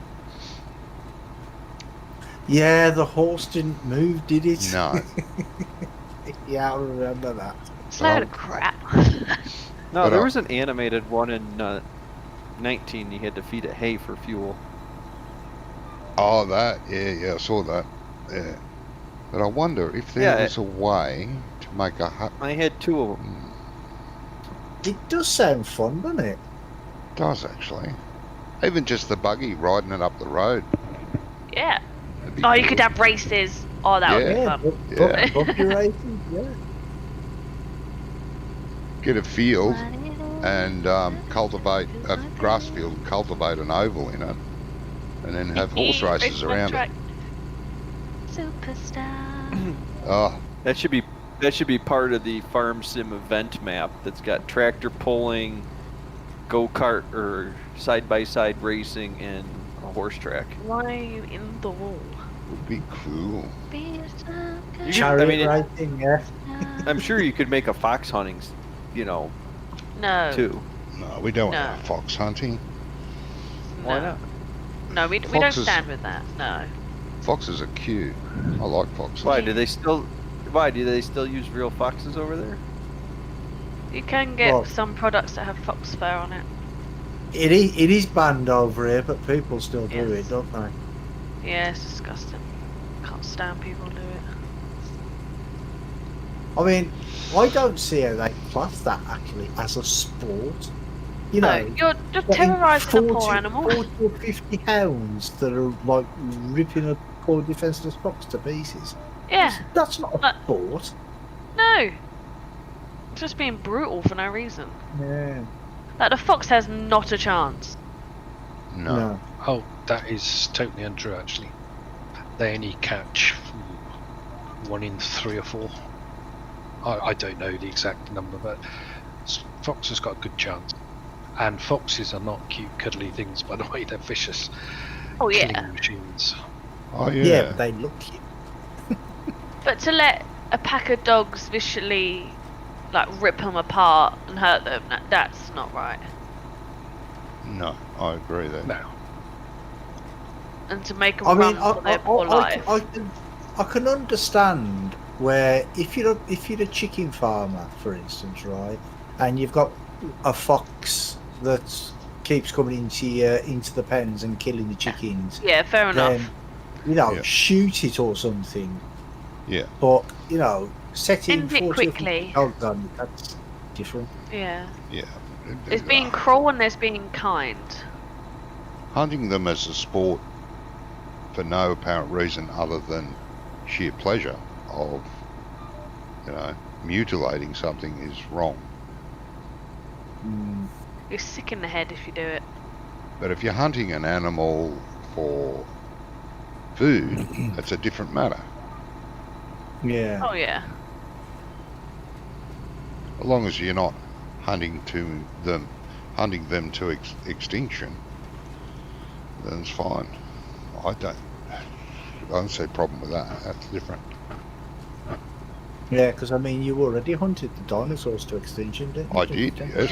Yeah, the horse didn't move, did it? No. Yeah, I remember that. It's a load Well- of crap. No, But, there was an animated one in 19. You had to feed it hay for fuel. Oh, that. Yeah, I saw that. Yeah. But I wonder if there Yeah, was a way to make a hut. I had 2 of them. It does sound fun, doesn't it? Does actually. Even just the buggy riding it up the road. Yeah. That'd be Oh, you cool. could have races. Oh, that would be Yeah, fun. Yeah. buggy racing, yeah. Get a field and cultivate a grass field and cultivate an oval in it, and then have horse races around it. Superstar. Oh, That should be part of the farm sim event map. That's got tractor pulling, go kart or side by side racing, and a horse track. Why are you in the wall? would be cool. Be so You good. could- Chariot I mean, it- racing, yeah. I'm sure you could make a fox hunting, No. too. No, we don't No. want fox hunting. Why No. not? No, we don't Foxes- stand with that. No. Foxes are cute. I like foxes. Why do they still use real foxes over there? You can get Well- some products that have fox fur on it. It is banned over here, but people still do Yes. it, don't they? Yeah, it's disgusting. Can't stand people do it. I mean, I don't see how they class that actually as a sport. You No, know, you're getting terrorising a poor animal. 40 or 50 hounds that are like ripping a poor defenceless fox to pieces. Yeah, That's not a But- sport. no. Just being brutal for no reason. Yeah. Like, the fox has not a chance. No. Oh, that is totally untrue, actually. They only catch 1 in 3 or 4. I don't know the exact number, but fox has got a good chance. And foxes are not cute, cuddly things, by the way. They're vicious, Oh yeah. killing machines. Oh Yeah, yeah. but they look cute. But to let a pack of dogs vicially, like, rip them apart and hurt them, that's not right. No, I agree there. No. And to make them I run mean, for their poor life. I can understand where if you're a chicken farmer, for instance, right, and you've got a fox that keeps coming into the pens and killing the chickens, Yeah, fair enough. then Yeah. shoot it or something. Yeah. But setting End it 40 or 50 quickly. dogs on it, that's different. Yeah. Yeah. There's being cruel and there's being kind. Hunting them as a sport for no apparent reason other than sheer pleasure of, mutilating something is wrong. Mm. You're sick in the head if you do it. But if you're hunting an animal for food, that's a different matter. Yeah. Oh yeah. As long as you're not hunting them to extinction, then it's fine. I don't see a problem with that. That's different. Yeah, because I mean, you already hunted the dinosaurs to extinction, didn't you? I did, yes.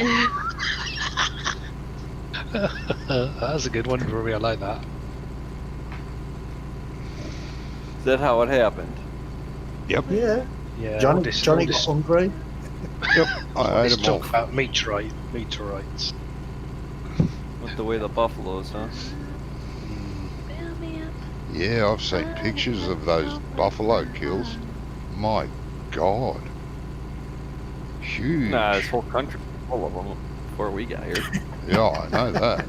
That's a good one, Brummie. I like that. Is that how it happened? Yep. Yeah. Yeah. Johnny, all this, Johnny all got this, hungry. Yep. I all ate this them all. talk about meteorites. With the way the buffaloes, huh? Fill me up. Yeah, I've seen pictures of those buffalo kills. My God. Huge. Nah, this whole country full of them before we got here. Yeah, I know that.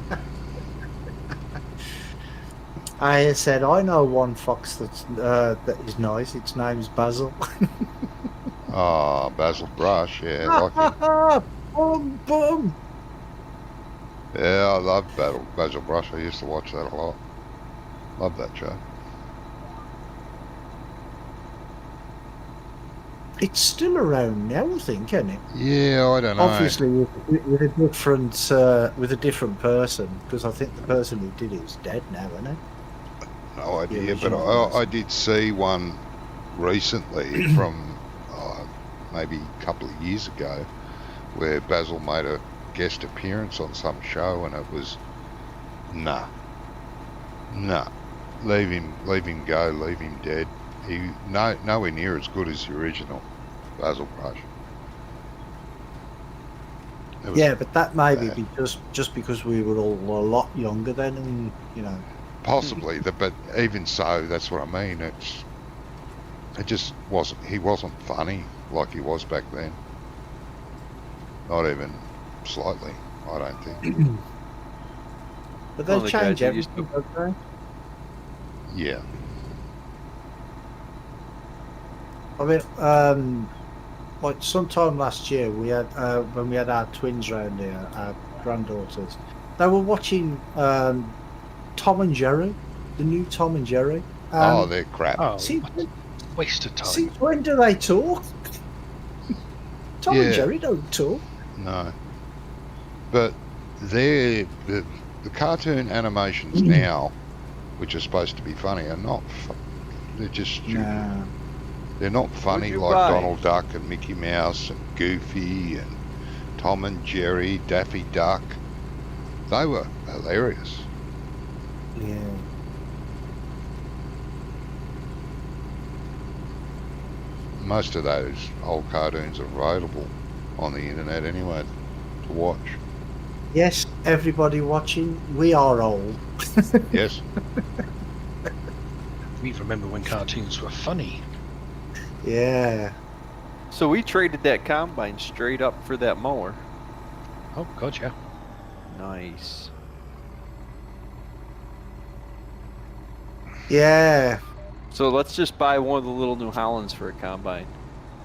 I said, I know one fox that is nice. Its name's Basil. Ah, Basil Brush, yeah, like him. Boom, boom. Yeah, I love Basil Brush. I used to watch that a lot. Love that show. It's still around now, I think, isn't it? Yeah, I don't know. Obviously, with a different person, because I think the person who did it is dead now, isn't it? No idea, Yeah, but original I did see one recently from maybe a couple of years ago where Basil made a guest appearance on some show, and it was nah, leave him go, leave him dead. He nowhere near as good as the original Basil Brush. It was Yeah, but that may be bad. just because we were all a lot younger then, and Possibly, but even so, that's what I mean. It just wasn't. He wasn't funny like he was back then. Not even slightly, I don't think. But they Well, the change guys who used everything, don't they? Yeah. I mean, like sometime last year, we had when we had our twins round here, our granddaughters. They were watching Tom and Jerry, the new Tom and Jerry. Oh, they're crap. Oh, See, what a waste of time. since when do they talk? Tom Yeah. and Jerry don't talk. No. But the cartoon animations now, which are supposed to be funny, are not. They're just stupid. Nah. They're not funny you like buy? Donald Duck and Mickey Mouse and Goofy and Tom and Jerry, Daffy Duck. They were hilarious. Yeah. Most of those old cartoons are available on the internet anyway to watch. Yes, everybody watching, we are old. Yes. We remember when cartoons were funny. Yeah. So we traded that combine straight up for that mower. Oh, God, yeah. Nice. Yeah. So let's just buy one of the little New Hollands for a combine.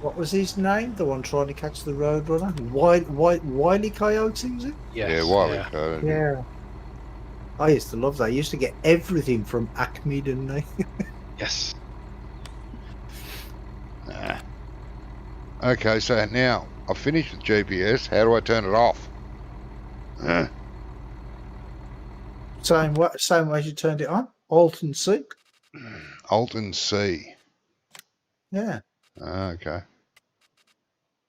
What was his name? The one trying to catch the Roadrunner? Wily Coyote, was it? Yes, Yeah, Wiley yeah. Code. Yeah. I used to love that. I used to get everything from Acme, didn't I? Yes. Nah. Okay, so now I've finished with GPS. How do I turn it off? Same way you turned it on. Alt and C. Alt and C. Yeah. Okay.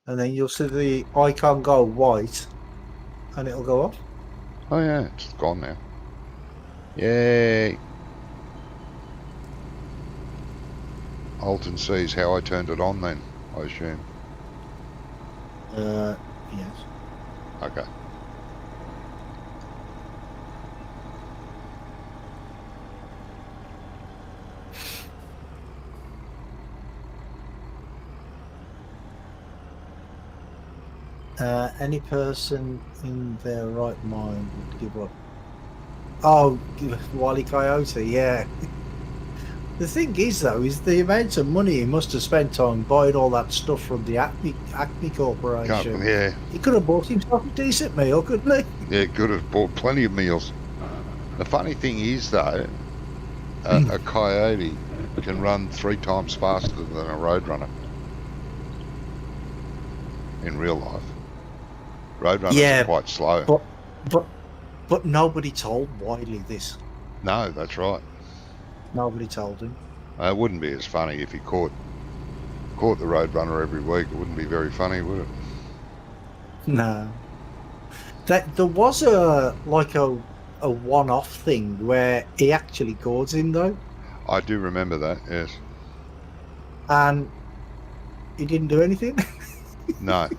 And then you'll see the icon go white and it'll go off. Oh yeah, it's gone now. Yay. Alt and C is how I turned it on then, I assume. Yes. Okay. Any person in their right mind would give up. Oh, Wily Coyote, yeah. The thing is, though, is the amount of money he must have spent on buying all that stuff from the Acme Corporation. Yeah, He could have bought himself a decent meal, couldn't he? yeah, could have bought plenty of meals. The funny thing is, though, a coyote can run 3 times faster than a roadrunner in real life. Roadrunners are quite slow. But nobody told Wiley this. No, that's right. Nobody told him. It wouldn't be as funny if he caught the roadrunner every week. It wouldn't be very funny, would it? No. There was a one-off thing where he actually caught him though, I do remember that. Yes. and he didn't do anything. No.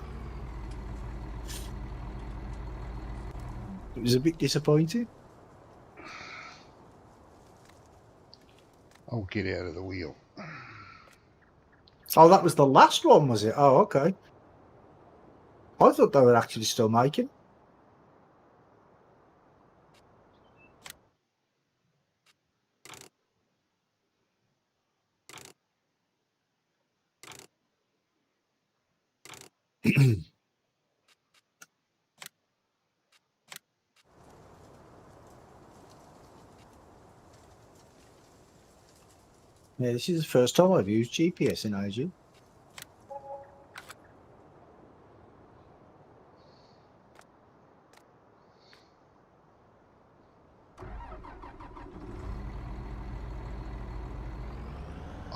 It was a bit disappointing. Oh, get out of the wheel. Oh, that was the last one, was it? Oh, okay. I thought they were actually still making. Yeah, this is the first time I've used GPS in ages.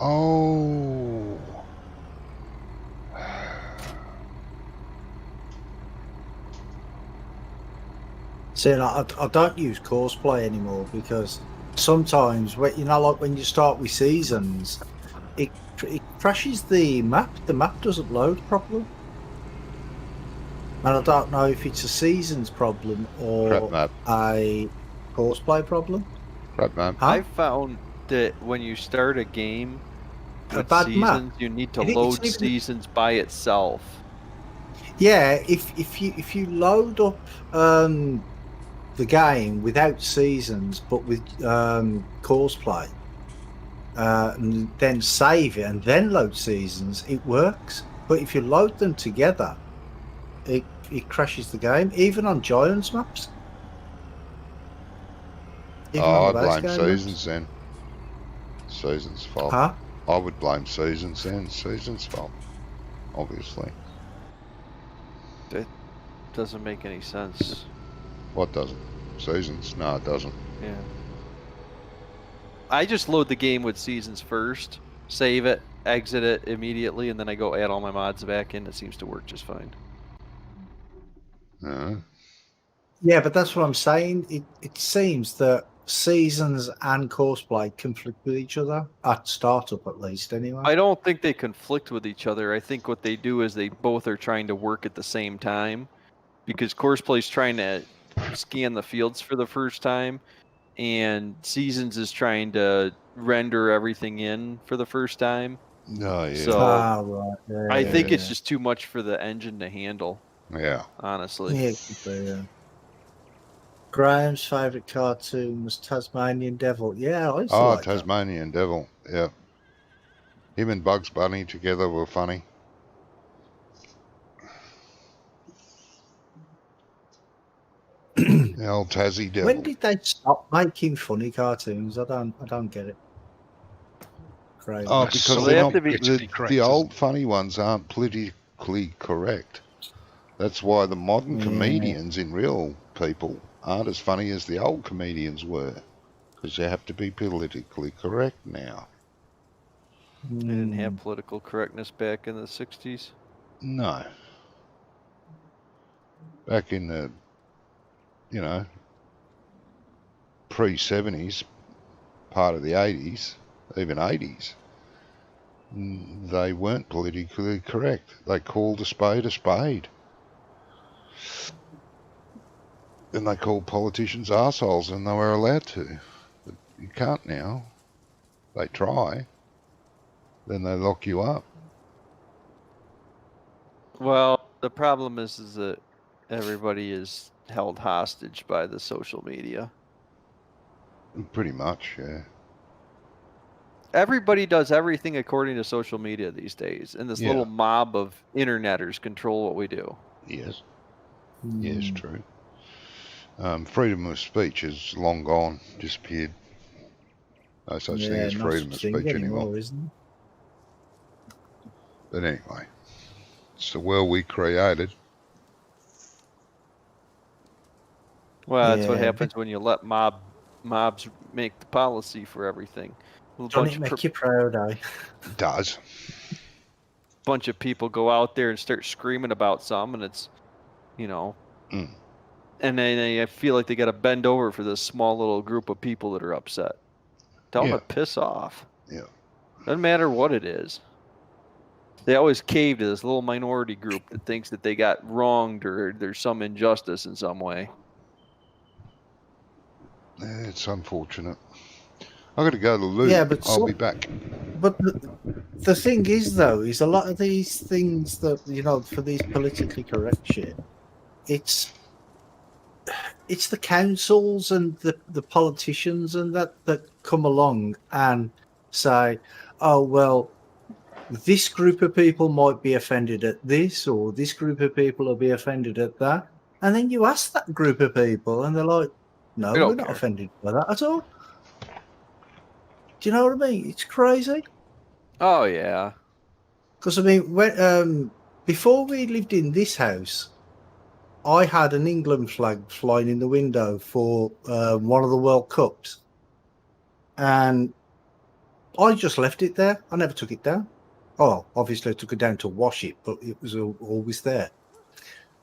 Oh. See, I don't use courseplay anymore because sometimes, like when you start with seasons, it crashes the map. The map doesn't load properly. And I don't know if it's a seasons problem or Crap map. a courseplay problem. Crap map. Huh? I found that when you start a game A with bad map. seasons, you need to It's load even- seasons by itself. Yeah, if you load up the game without seasons but with courseplay, and then save it and then load seasons, it works. But if you load them together, it crashes the game, even on Giants maps. Even Oh, on I the base blame game Seasons then. Seasons' fault. maps. Huh? I would blame Seasons then. Seasons' fault. Obviously. That doesn't make any sense. What doesn't? Seasons? No, it doesn't. Yeah. I just load the game with seasons first, save it, exit it immediately, and then I go add all my mods back in. It seems to work just fine. Yeah, but that's what I'm saying. It seems that seasons and courseplay conflict with each other at startup, at least. Anyway. I don't think they conflict with each other. I think what they do is they both are trying to work at the same time, because Courseplay's trying to scan the fields for the first time, and Seasons is trying to render everything in for the first time. No, yeah. So right. Yeah, I think it's yeah. just too much for the engine to handle, Yeah. honestly. Yeah, it could be, yeah. Graham's favourite cartoon was Tasmanian Devil. Yeah, I used to Oh, like that. Tasmanian Devil. Yeah. Him and Bugs Bunny together were funny. The old Tassie Devil. When did they stop making funny cartoons? I don't get it. Great. Oh, That's because Well, they're they have not to be- politically correct, the isn't old it? funny ones aren't politically correct. That's why the modern Yeah. comedians in real people aren't as funny as the old comedians were, because they have to be politically correct now. They didn't have political correctness back in the 60s. No. Back in the, you know, pre-70s, part of the 80s, even 80s, they weren't politically correct. They called a spade a spade. And they called politicians arseholes, and they were allowed to. But you can't now. They try. Then they lock you up. Well, the problem is that everybody is held hostage by the social media. Pretty much, yeah. Everybody does everything according to social media these days, and this Yeah. little mob of interneters control what we do. Yes. Yes, true. Freedom of speech is long gone, disappeared. No such thing as freedom of speech anymore. Isn't But anyway, it's the world we created. Well, that's what Yeah, happens when you let mobs make the policy for everything. A Don't bunch it of make you proud, eh? It does. bunch of people go out there and start screaming about something, and it's, you know, Mm. and then they feel like they got to bend over for this small little group of people that are upset. Tell them Yeah. to piss off. Yeah. Doesn't matter what it is. They always cave to this little minority group that thinks that they got wronged or there's some injustice in some way. It's unfortunate. I've got to go to the loo. Yeah, but I'll be back. But the thing is, though, is a lot of these things that, you know, for these politically correct shit, it's the councils and the politicians and that come along and say, oh, well, this group of people might be offended at this, or this group of people will be offended at that. And then you ask that group of people, and they're like, no, We don't we're not care. offended by that at all. Do you know what I mean? It's crazy. Oh, yeah. Because, I mean, when, before we lived in this house, I had an England flag flying in the window for one of the World Cups. And I just left it there. I never took it down. Oh, obviously I took it down to wash it, but it was always there.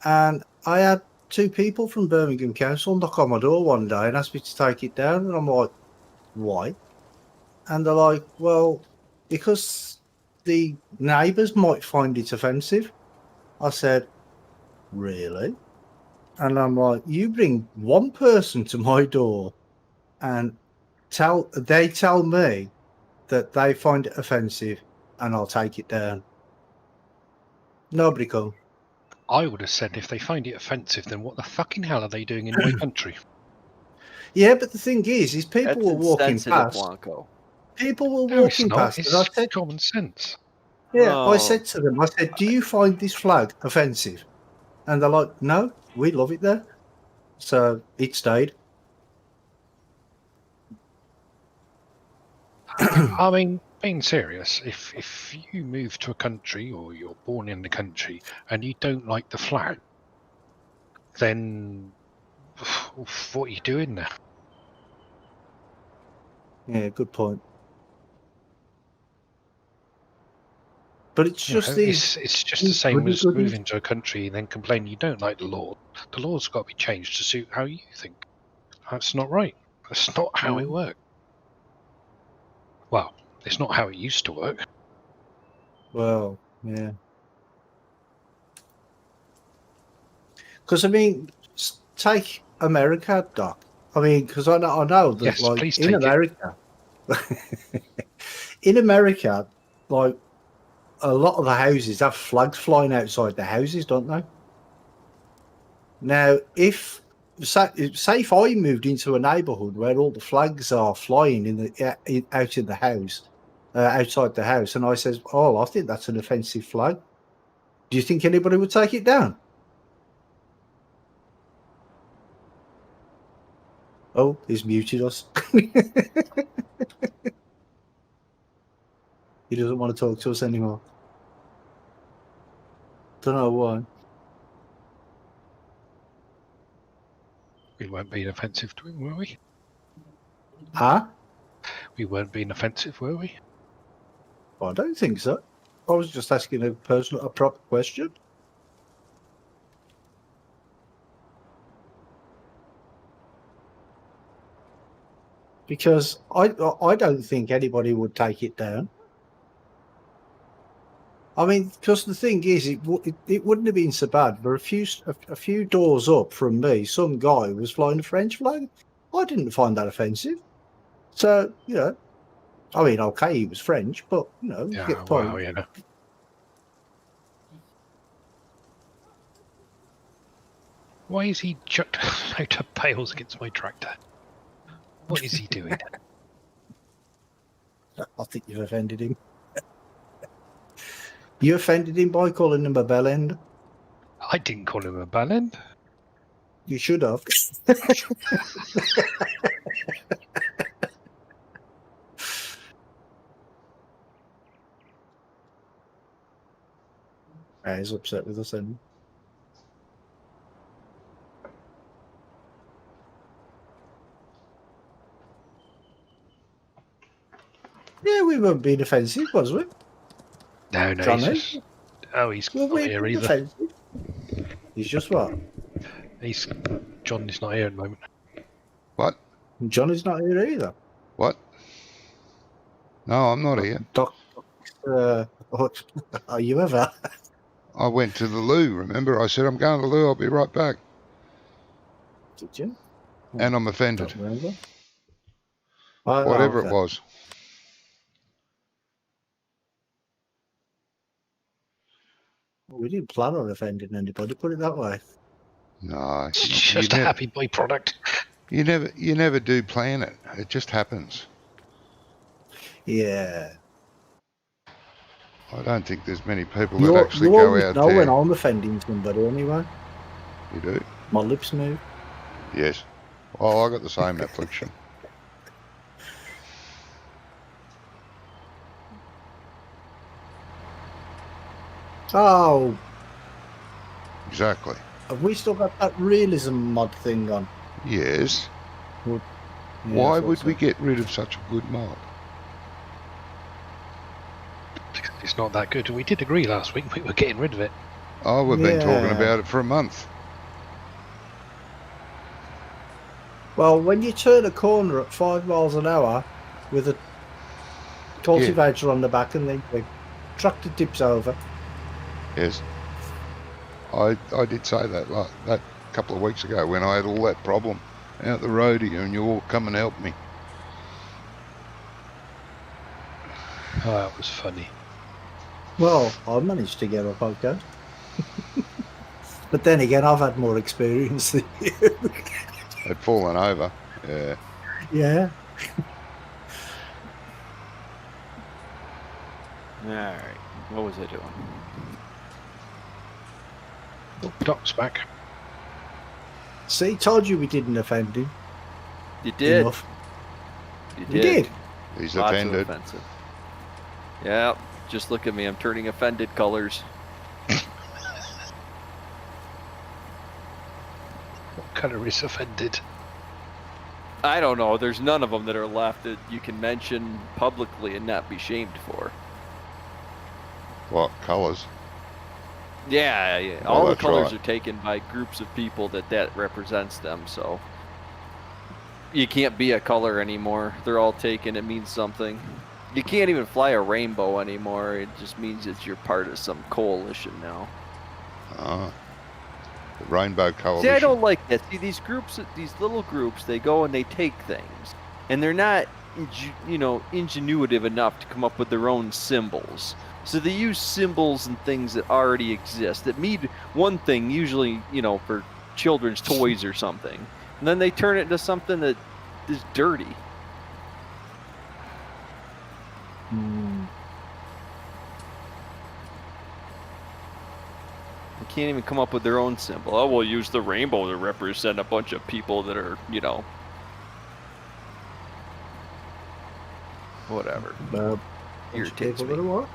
And I had two people from Birmingham Council knock on my door one day and ask me to take it down. And I'm like, why? And they're like, well, because the neighbours might find it offensive. I said, really? And I'm like, you bring one person to my door and they tell me that they find it offensive and I'll take it down. Nobody come. I would have said if they find it offensive, then what the fucking hell are they doing in my country? Yeah, but the thing is people That's were walking insensitive, past. Blanco. People were No, it's walking not. past. It's And I said, common sense. yeah, I No. said to them, I said, do you find this flag offensive? And they're like, no, we love it there. So it stayed. I mean, being serious, if you move to a country or you're born in the country and you don't like the flag, then what are you doing there? Yeah, good point. But it's You know, just these. it's just the same as goody-goodies. moving to a country and then complaining you don't like the law. The law's got to be changed to suit how you think. That's not right. That's not how it works. Well, it's not how it used to work. Well, yeah. Because I mean, take America, Doc. I mean, because I know that, Yes, like please in take it. America, like a lot of the houses have flags flying outside the houses, don't they? Now, if say if I moved into a neighbourhood where all the flags are flying out in the house, outside the house, and I says, "Oh, I think that's an offensive flag." Do you think anybody would take it down? Oh, he's muted us. He doesn't want to talk to us anymore. Don't know why. We weren't being offensive to him, were we? Huh? We weren't being offensive, were we? I don't think so. I was just asking a proper question. Because I don't think anybody would take it down. I mean, because the thing is, it wouldn't have been so bad. But a few doors up from me, some guy was flying a French flag. I didn't find that offensive. So, you know, I mean, okay, he was French, but, you know, you get the point. Well, you know. Why is he chucked a load of pails against my tractor? What is he doing? I think you've offended him. You offended him by calling him a bell end. I didn't call him a bellend. You should have. He's upset with us then. Yeah, we weren't being offensive, was we? No, Johnny? he's just, Well, not we're here being either. offensive. He's just what? John is not here at the moment. What? Johnny's not here either. What? No, I'm not here. Are you ever? I went to the loo, remember? I said, I'm going to the loo, I'll be right back. Did you? And I'm offended. Don't remember. Whatever okay. it was. We didn't plan on offending anybody, put it that way. No. It's just a happy byproduct. You never do plan it. It just happens. Yeah. I don't think there's many people that actually go always out know there. when I'm offending somebody anyway. You do? My lips move. Yes. Oh, I got the same affliction. Oh, Exactly. have we still got that realism mod thing on? Yes. Yeah, Why I thought would so. we get rid of such a good mod? It's not that good. We did agree last week we were getting rid of it. Oh, we've been talking Yeah. about it for a month. Well, when you turn a corner at 5 miles an hour with a cultivator on the back and then the tractor tips over. Yes. I did say that that couple of weeks ago when I had all that problem out the road here and you all come and help me. Oh, that was funny. Well, I managed to get up okay. But then again, I've had more experience than you. I'd fallen over. Yeah. Yeah. All right. What was I doing? Oh, Doc's back. See, told you we didn't offend him. You did. Enough. You We did. He's Lots of offended. offensive. Yeah. Just look at me. I'm turning offended colors. What colour is offended? I don't know. There's none of them that are left that you can mention publicly and not be shamed for. What colours? Yeah, yeah. Well, All the that's colors right. are taken by groups of people that represents them, so you can't be a color anymore. They're all taken. It means something. You can't even fly a rainbow anymore. It just means that you're part of some coalition now. The Rainbow Coalition. See, I don't like that. See, these groups, these little groups, they go and they take things, and they're not, ingenuitive enough to come up with their own symbols. So they use symbols and things that already exist that mean one thing, usually, for children's toys or something. And then they turn it into something that is dirty. They can't even come up with their own symbol. Oh, we'll use the rainbow to represent a bunch of people that are, you know, whatever. Irritates me. What?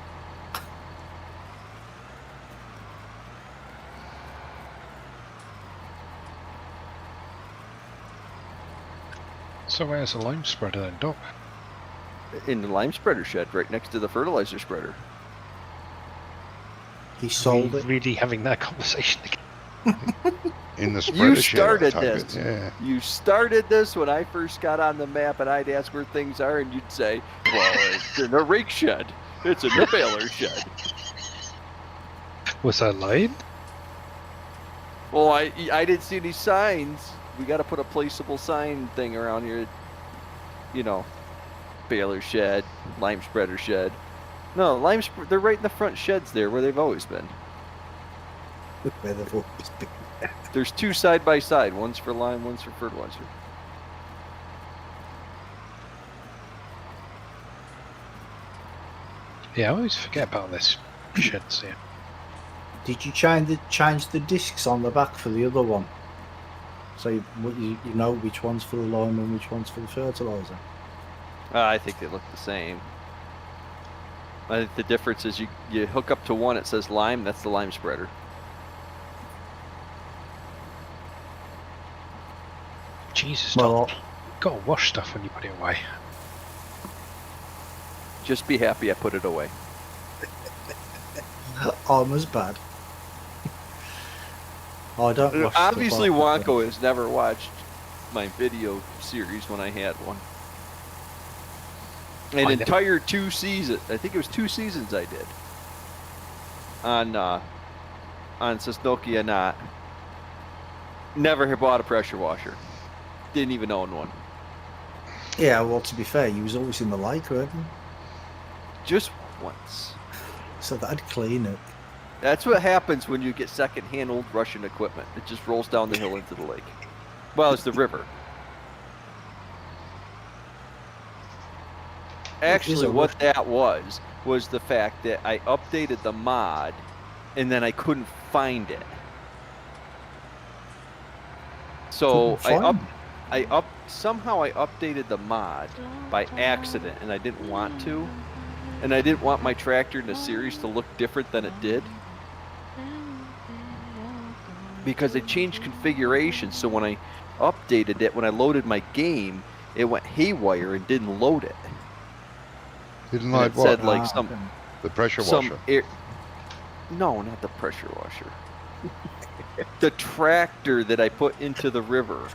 So where's the lime spreader then, Doc? In the lime spreader shed, right next to the fertilizer spreader. He sold it. Really having that conversation again. In the spreader You shed, started I take this. it, yeah. You started this when I first got on the map, and I'd ask where things are, and you'd say, well, it's in a rake shed. It's in the baler shed. Was I lying? Well, I didn't see any signs. We got to put a placeable sign thing around here. You know, baler shed, lime spreader shed. No, they're right in the front sheds there where they've always been. Where they've always been. There's two side by side. One's for lime, one's for fertilizer. Yeah, I always forget about this sheds here. Did you change the discs on the back for the other one? So you know which one's for the lime and which one's for the fertilizer? I think they look the same. I think the difference is you hook up to one, it says lime, that's the lime spreader. Jesus, Well, Doc. Gotta wash stuff when you put it away. Just be happy I put it away. I'm as bad. I don't wash stuff Obviously, after that. Wonko has never watched my video series when I had one. An entire 2 seasons. I think it was 2 seasons I did. On Sosnokia Knot. Never had bought a pressure washer. Didn't even own one. Yeah, well, to be fair, you was always in the lake, weren't you? Just once. So that'd clean it. That's what happens when you get second-hand old Russian equipment. It just rolls down the hill into the lake. Well, it's the river. Actually, what that was the fact that I updated the mod, and then I couldn't find it. So somehow I updated the mod by accident, and I didn't want to. And I didn't want my tractor in the series to look different than it did. Because they changed configuration, so when I updated it, when I loaded my game, it went haywire and didn't load it. Didn't And like it what? said like The pressure washer. No, not the pressure washer. The tractor that I put into the river.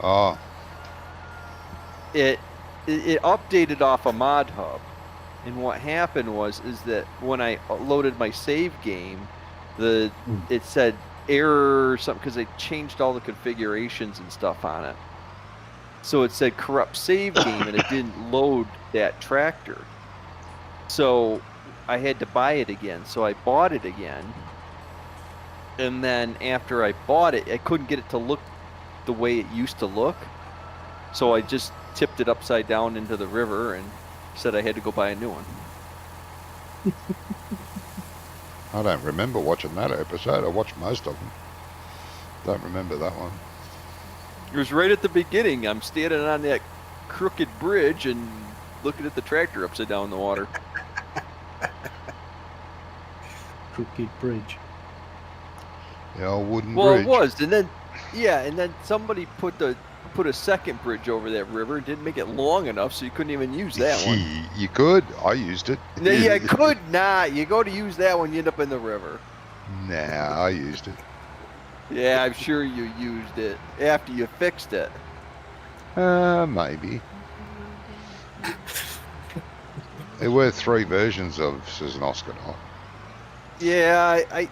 Oh, It updated off a mod hub. And what happened is that when I loaded my save game, it said error or something because they changed all the configurations and stuff on it. So it said corrupt save game, and it didn't load that tractor. So I had to buy it again. So I bought it again. And then after I bought it, I couldn't get it to look the way it used to look. So I just tipped it upside down into the river and said I had to go buy a new one. I don't remember watching that episode. I watched most of them. Don't remember that one. It was right at the beginning. I'm standing on that crooked bridge and looking at the tractor upside down in the water. Crooked bridge. The old wooden Well, bridge. it was, and then somebody put a second bridge over that river and didn't make it long enough, so you couldn't even use that one. You could. I used it. No, you could not. You go to use that one, you end up in the river. Nah, I used it. Yeah, I'm sure you used it after you fixed it. Maybe. There were 3 versions of Sosnoska. Yeah,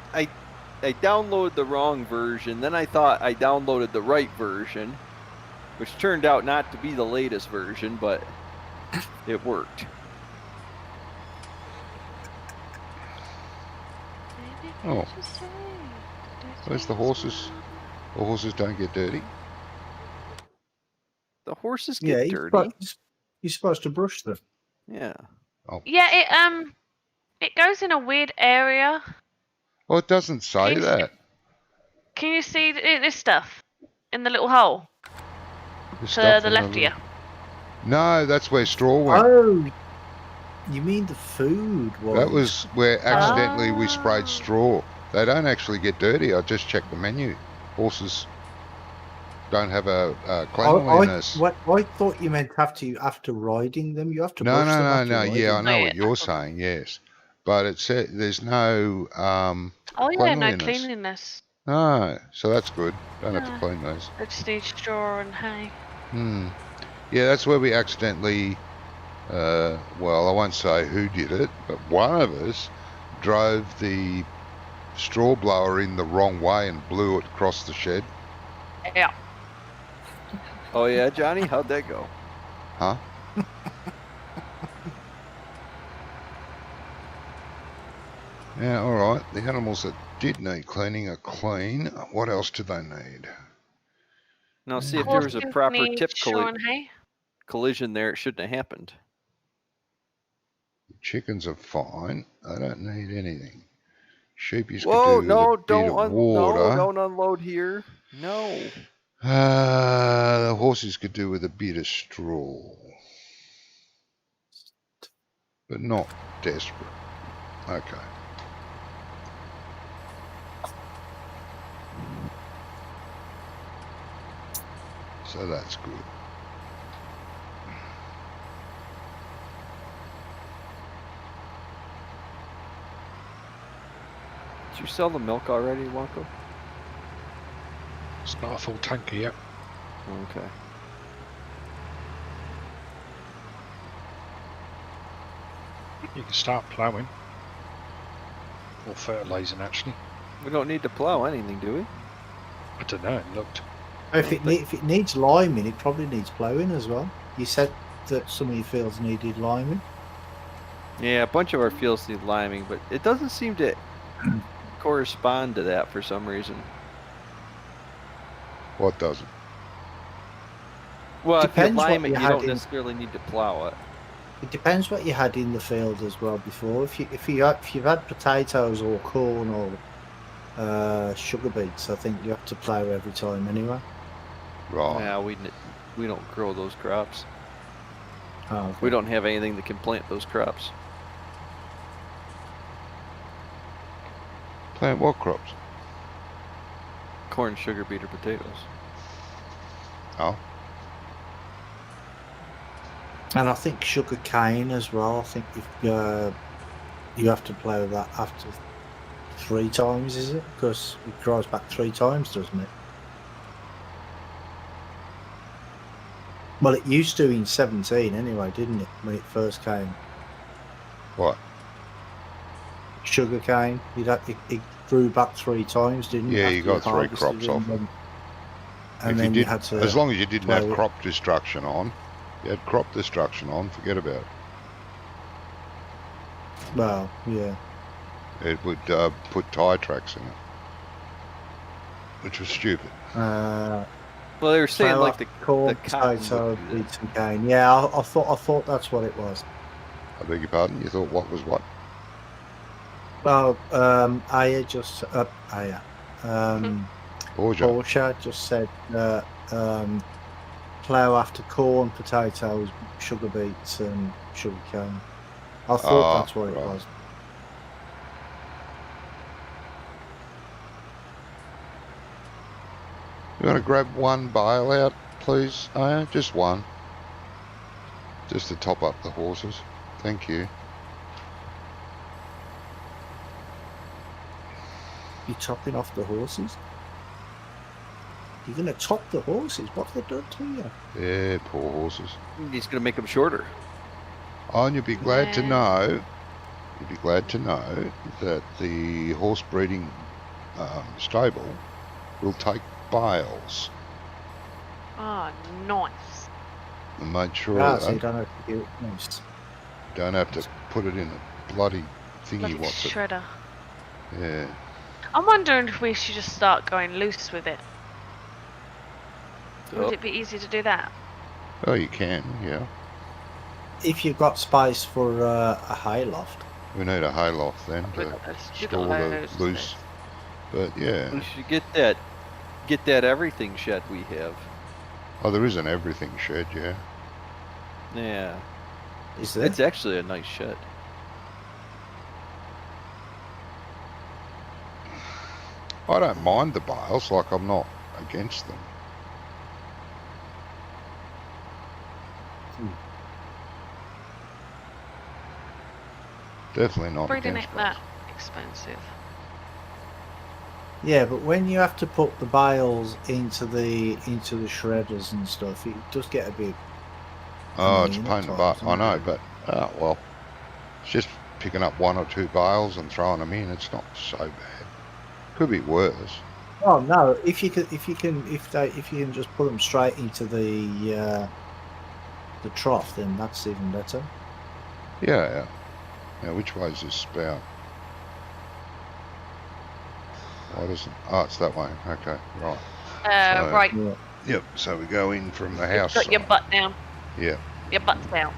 I downloaded the wrong version. Then I thought I downloaded the right version, which turned out not to be the latest version, but it worked. Oh. Where's the horses? The horses don't get dirty. The horses Yeah, get dirty. you're supposed to brush them. Yeah. Oh, Yeah, it goes in a weird area. well, it doesn't say Can you- that. Can you see this stuff in the little hole The to stuff the in left of you? No, that's where straw went. Oh, you mean the food was? That was where accidentally we sprayed Oh. straw. They don't actually get dirty. I just checked the menu. Horses don't have a cleanliness. I thought you meant after riding them. You have to No. brush them after riding Yeah, I them. know Oh, what yeah. you're saying. Yes, but it said there's no Oh yeah, no cleanliness. cleanliness. No, so that's good. Don't have to No. clean those. They just need straw and hay. Yeah, that's where we accidentally. Well, I won't say who did it, but one of us drove the straw blower in the wrong way and blew it across the shed. Yeah. Oh yeah, Johnny, how'd that go? Huh? Yeah, all right. The animals that did need cleaning are clean. What else do they need? Now, see if there was a Horses proper need tip straw and hay. collision there, it shouldn't have happened. The chickens are fine. They don't need anything. Sheepies Whoa, could do no, with a bit of water. no, don't unload here. No. The horses could do with a bit of straw. But not desperate. Okay. So that's good. Did you sell the milk already, Wonko? It's not a full tanker yet. Okay. You can start ploughing. Or fertilising, actually. We don't need to plow anything, do we? I don't know, it looked. If it needs liming, it probably needs ploughing as well. You said that some of your fields needed liming. Yeah, a bunch of our fields need liming, but it doesn't seem to correspond to that for some reason. What doesn't? Well, if you Depends what lime it, you you had don't in- necessarily need to plow it. It depends what you had in the field as well before. If you've had potatoes or corn or sugar beets, I think you have to plough every time anyway. Right. Yeah, we don't grow those crops. Oh, We don't have anything that can plant those crops. Plant what crops? Corn, sugar beet, or potatoes. Oh. And I think sugar cane as well. I think if you have to plough that after 3 times, is it? Because it grows back 3 times, doesn't it? Well, it used to in 17 anyway, didn't it? When it first came, What? sugar cane. It grew back 3 times, didn't it? Yeah, after you got 3 harvested crops it, off it. And If then you you did, had to. as long as you didn't have plough it. crop destruction on, you had crop destruction on, forget about it. Well, yeah. It would put tyre tracks in it, which was stupid. Well, they were saying plough like up the corn, cotton potato, would do that. beets and cane. Yeah, I thought that's what it was. I beg your pardon? You thought what was what? Well, Aya just Aya. Borgia. Porsche just said plough after corn, potatoes, sugar beets, and sugar cane. I thought Ah, that's what it right. was. You want to grab one bale out, please, Aya? Just one. Just to top up the horses. Thank you. You're topping off the horses. You're going to top the horses. What have they done to you? Yeah, poor horses. He's going to make them shorter. Oh, and you'll be glad to Yeah. know. You'll be glad to know that the horse breeding stable will take bales. Oh, nice. And make sure Ah, that so you they don't have to do it nice. don't have to put it in a bloody thingy. Bloody What's it? shredder. Yeah. I'm wondering if we should just start going loose with it. Would it be easy to do that? Oh, you can, yeah. If you've got space for a hay loft. We need a hayloft then We've to got those. We've store got the loads of loose. But yeah. We should get that everything shed we have. Oh, there is an everything shed, yeah. Yeah. Is there? It's actually a nice shed. I don't mind the bales, like I'm not against them. Definitely not Breeding against ain't bales. that expensive. Yeah, but when you have to put the bales into the shredders and stuff, it does get a bit. Oh, it's a annoying pain at in the butt. times, I isn't know, it? but well, it's just picking up 1 or 2 bales and throwing them in. It's not so bad. Could be worse. Oh no! If you can just put them straight into the trough, then that's even better. Yeah. Now, which way is this spout? Why doesn't? Oh, it's that way. Okay, right. So- Right. Yeah. Yep. So we go in from the You've house got your side. butt down. Yeah, Your butt's down.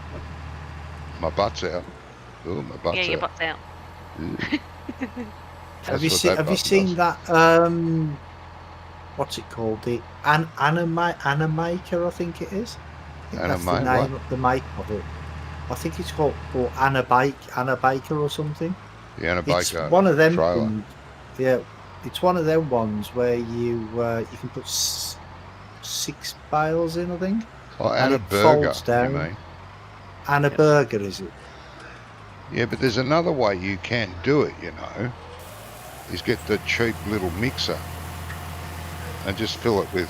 my butt's out. Oh, my butt's Yeah, your out. butt's out. Ooh. Have you That's what seen? that Have you button seen does. that? What's it called? The Animaker, I think it is. I think that's the Animate what? name of the make of it. I think it's called Anna Baker or something. The Anna It's Baker one of them. trailer. Yeah, it's one of them ones where you can put 6 bales in, I think. Oh, and Anna it Burger, folds you down. mean? And a Yes. burger, is it? Yeah, but there's another way you can do it, you know, is get the cheap little mixer and just fill it with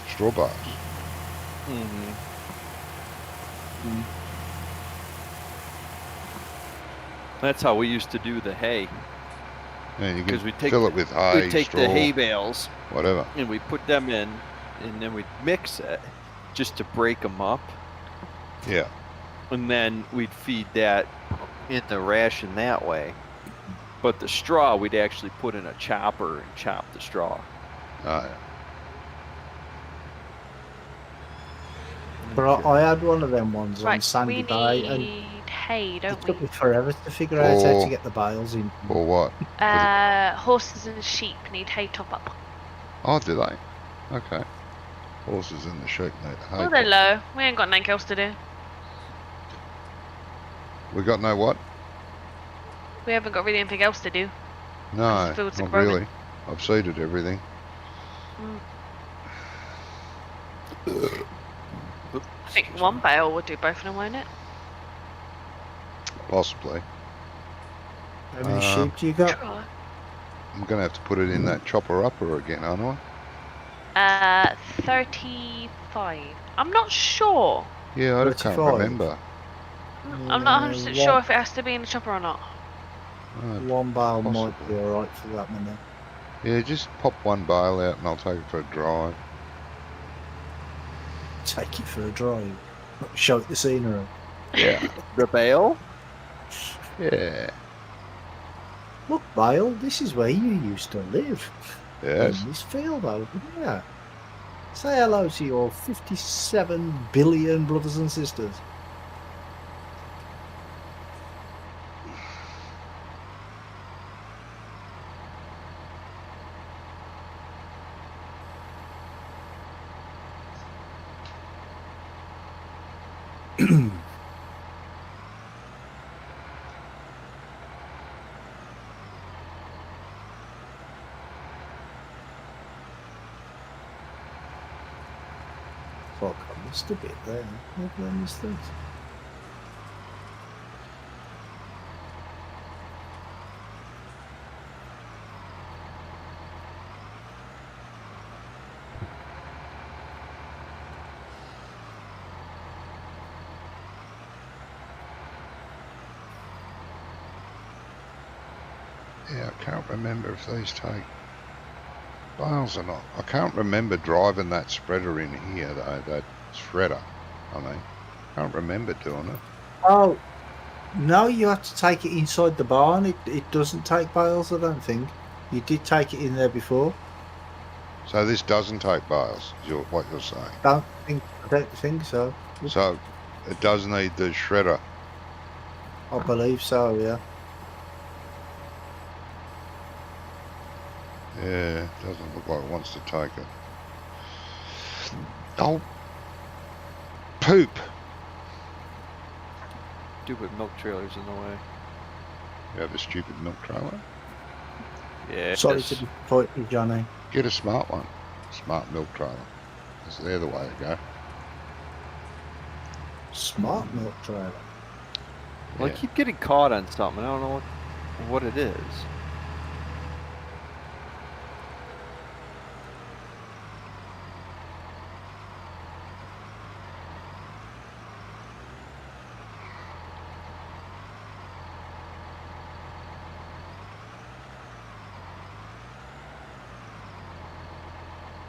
straw bars. Mm-hmm. That's how we used to do the hay. And you Because can we take fill it with hay, we take straw, the hay bales whatever. and we put them in, and then we'd mix it just to break them up, Yeah. and then we'd feed that in the ration that way. But the straw we'd actually put in a chopper and chop the straw. Oh, yeah. But I had one of them ones on Right, Sandy we Bay, and need hay, it don't took we? me forever to figure out how Oh. to get the bales in. Or what? Horses and sheep need hay top up. Oh, do they? Okay. Horses in the sheep need hay. Oh, they're low. We ain't got nothing else to do. We got no what? We haven't got really anything else to do. No, fields are not growing. really. I've seeded everything. I think one bale would do both of them, won't it? Possibly. How many sheep do you got? Try. I'm going to have to put it in that chopper upper again, aren't I? 35. I'm not sure. Yeah, I can't 35. remember. I'm not 100% sure if it has to be in the chopper or not. Oh, One bale might be possibly. alright for that many. Yeah, just pop one bale out and I'll take it for a drive. Take it for a drive. Show it the scenery. Yeah. The bale? Yeah. Look, Bale, this is where you used to live. Yes. In this field over here. Say hello to your 57 billion brothers and sisters. Fuck, I missed a bit there. Where did I miss this? Yeah, I can't remember if these take bales or not. I can't remember driving that spreader in here though, that shredder. I mean, can't remember doing it. Oh, no, you have to take it inside the barn. It doesn't take bales, I don't think. You did take it in there before. So this doesn't take bales, is what you're saying. I don't think so. So it does need the shredder. I believe so, yeah. Yeah, doesn't look like it wants to take it. Oh, poop. Stupid milk trailer's in the way. You have a stupid milk trailer? Yeah. Sorry to disappoint you, Johnny. Get a smart one. Smart milk trailer. They're the way to go. Smart milk trailer. Well, I Yeah. keep getting caught on something. I don't know what it is.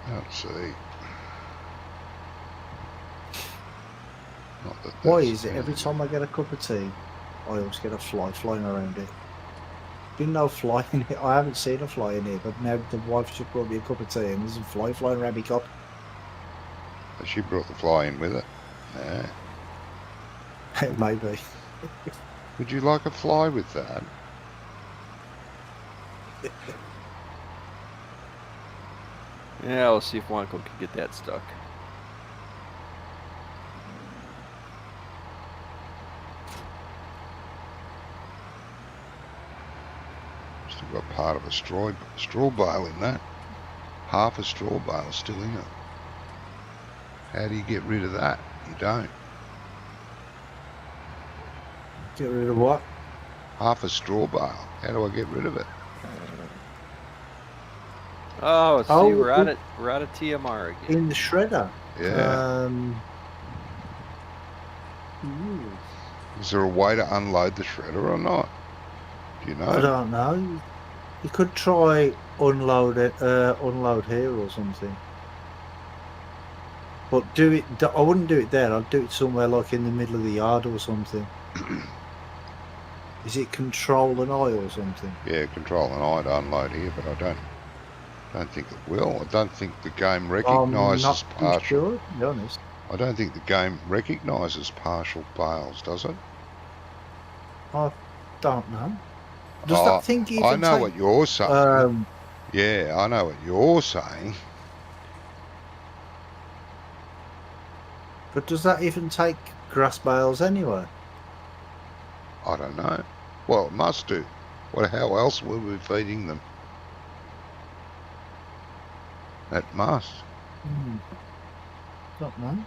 Let's see. Not that Why that's is it every time I get a cup of tea, I always get a fly flying around it? Didn't know fly in it. I haven't seen a fly in it, but now the wife just brought me a cup of tea and there's a fly flying around my cup. She brought the fly in with it. Yeah. Maybe. Would you like a fly with that? Yeah, we'll see if one can get that stuck. Still got part of a straw bale in that. Half a straw bale still in it. How do you get rid of that? You don't. Get rid of what? Half a straw bale. How do I get rid of it? Oh, see, Oh, we're out of TMR again. In the shredder. Yeah. Ooh, Is there a way to unload the shredder or not? Do you know? I don't know. You could try unload here or something. But I wouldn't do it there. I'd do it somewhere like in the middle of the yard or something. Is it control and I or something? Yeah, control and I to unload here, but I don't think it will. I don't think the game I'm recognises not too partial. sure, to be honest. I don't think the game recognises partial bales, does it? I don't know. Does that thing even I know take, what you're saying. Yeah, I know what you're saying. But does that even take grass bales anyway? I don't know. Well, it must do. How else were we feeding them? It must. Don't know.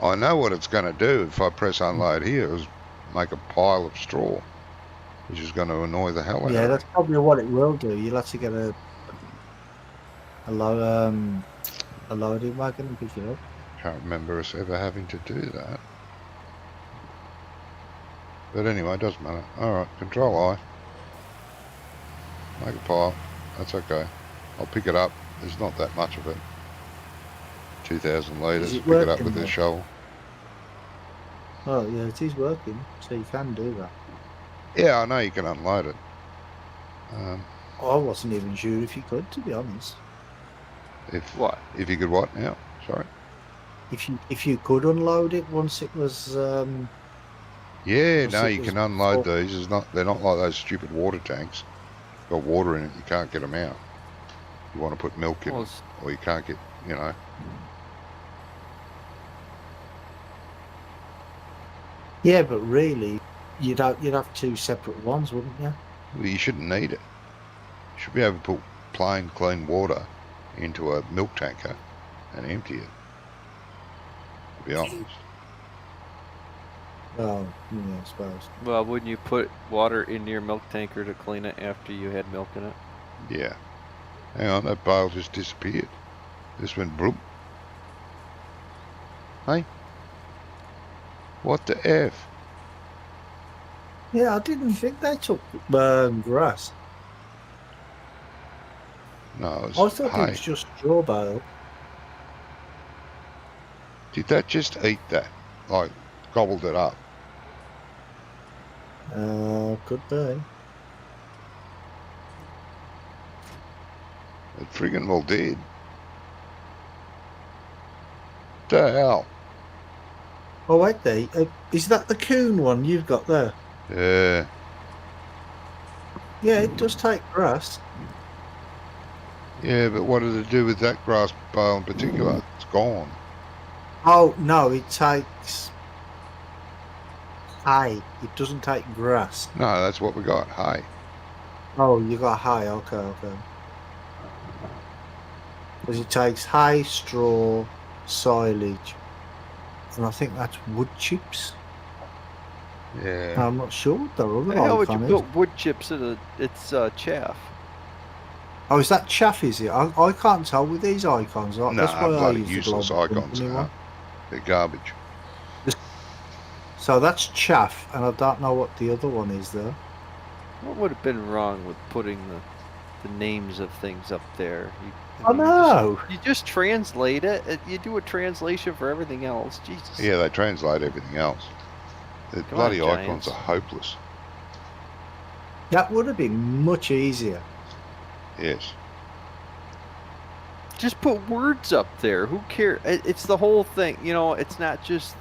I know what it's going to do if I press unload here is make a pile of straw, which is going to annoy the hell out of Yeah, me. that's probably what it will do. You'll have to get a loading wagon and pick it up. Can't remember us ever having to do that. But anyway, it doesn't matter. Alright, control I. Make a pile. That's okay. I'll pick it up. There's not that much of it. 2,000 litres. it Pick it up working with a though? shovel. Oh, yeah, it is working, so you can do that. Yeah, I know you can unload it. I wasn't even sure if you could, to be honest. If you could what now? Sorry. If you could unload it once it was Yeah, Once no, it you was can unload full. these. They're not like those stupid water tanks. Got water in it, you can't get them out. You want to put milk in Well, it, or you can't get, you know. Yeah, but really, you'd have two separate ones, wouldn't you? Well, you shouldn't need it. You should be able to put plain, clean water into a milk tanker and empty it, to be honest. Oh, yeah, I suppose. well, wouldn't you put water in your milk tanker to clean it after you had milk in it? Yeah. Hang on, that bale just disappeared. This went broom. Hey? What the F? Yeah, I didn't think they took grass. No, it's I thought it hay. was just straw bale. Did that just eat that? Like, gobbled it up? Could be. friggin' well did. The hell? Oh, wait there. Is that the coon one you've got there? Yeah. Yeah, it does take grass. Yeah, but what did it do with that grass bale in particular? It's gone. Oh, no, it takes hay. It doesn't take grass. No, that's what we got. Hay. Oh, you got hay. Okay. Because it takes hay, straw, silage, and I think that's wood chips. Yeah. I'm not sure what the The other hell would you icon is. put wood chips in it's chaff? Oh, is that chaff, is it? I can't tell with these icons. That's Nah, why I bloody use the useless global icons. company one. They're garbage. So that's chaff, and I don't know what the other one is there. What would have been wrong with putting the names of things up there? I know. You just translate it. You do a translation for everything else. Jesus. Yeah, they translate everything else. The Come bloody on, icons Giants. are hopeless. That would have been much easier. Yes. Just put words up there. Who cares? It's the whole thing. You know, it's not just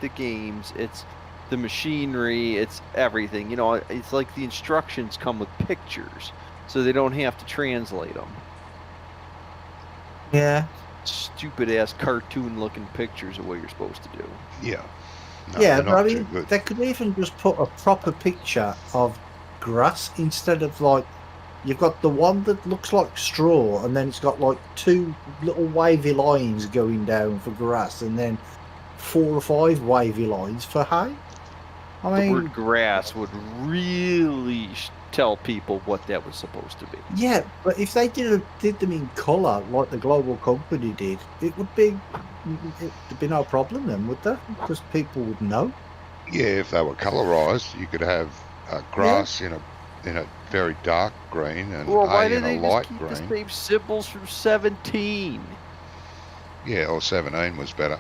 the games. It's the machinery. It's everything. You know, it's like the instructions come with pictures, so they don't have to translate them. Yeah. Stupid ass cartoon looking pictures of what you're supposed to do. Yeah. No, Yeah, they're but I not too mean, good. they could even just put a proper picture of grass instead of like, you've got the one that looks like straw, and then it's got like two little wavy lines going down for grass, and then 4 or 5 wavy lines for hay. I The mean, word grass would really tell people what that was supposed to be. yeah, but if they did them in colour like the global company did, it'd be no problem then, would there? Because people would know. Yeah, if they were colorized, you could have grass in a very dark green and Well, why hay did in they a just light keep the green. same symbols from 17? Yeah, or 17 was better.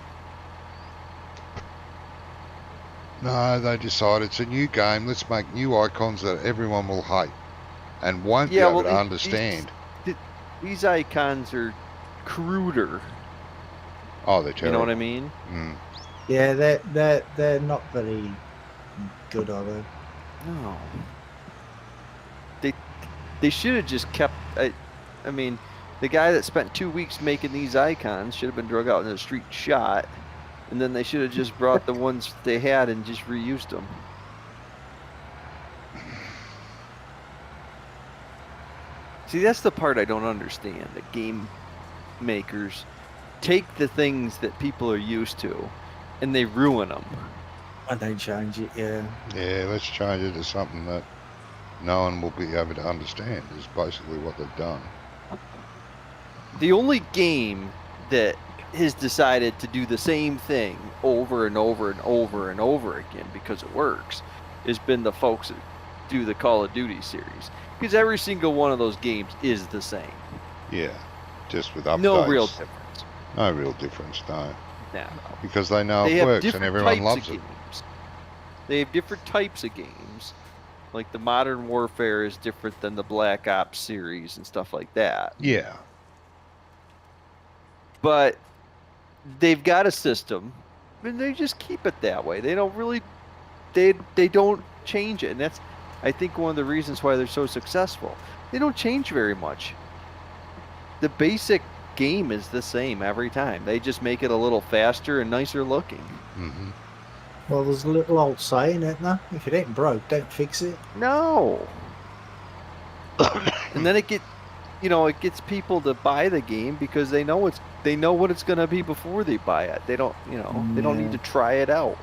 No, they decided it's a new game. Let's make new icons that everyone will hate and won't be able to understand. These icons are cruder. Oh, they're You terrible. know what I mean? Mm. Yeah, they're not very good, are they? No. They should have just kept. I mean, the guy that spent 2 weeks making these icons should have been drug out in the street and shot, and then they should have just brought the ones they had and just reused them. See, that's the part I don't understand. The game makers take the things that people are used to, and they ruin them. And they change it, yeah. Yeah, let's change it to something that no one will be able to understand is basically what they've done. The only game that has decided to do the same thing over and over and over and over again because it works has been the folks that do the Call of Duty series. Because every single one of those games is the same. Yeah, just with updates. No real difference. No real difference, no. No. Because they know They it have works and different everyone types loves of it. games. They have different types of games. Like the Modern Warfare is different than the Black Ops series and stuff like that. Yeah. But they've got a system, and they just keep it that way. They don't really, they don't change it, and that's, I think, one of the reasons why they're so successful. They don't change very much. The basic game is the same every time. They just make it a little faster and nicer looking. Mm-hmm. Well, there's a little old saying, isn't there? If it ain't broke, don't fix it. No. And then it gets people to buy the game because they know what it's going to be before they buy it. They don't need to try it out.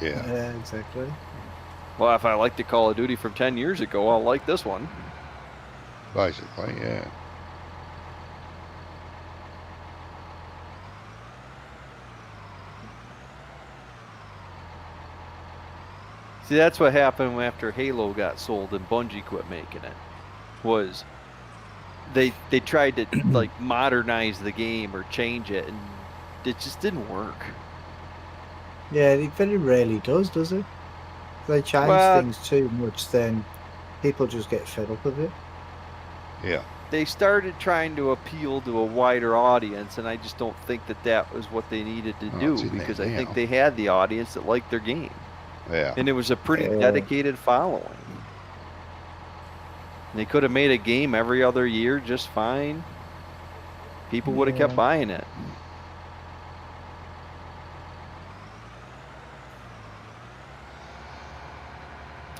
Yeah. Yeah, exactly. Well, if I liked the Call of Duty from 10 years ago, I'll like this one. Basically, yeah. See, that's what happened after Halo got sold and Bungie quit making it. Was they tried to like modernize the game or change it, and it just didn't work. Yeah, it very rarely does it? If they change Well- things too much, then people just get fed up with it. Yeah. they started trying to appeal to a wider audience, and I just don't think that was what they needed to Oh, do, it's in there because I think now. they had the audience that liked their game, Yeah. and it was a pretty Yeah. dedicated following. They could have made a game every other year just fine. People would have kept Yeah. buying it.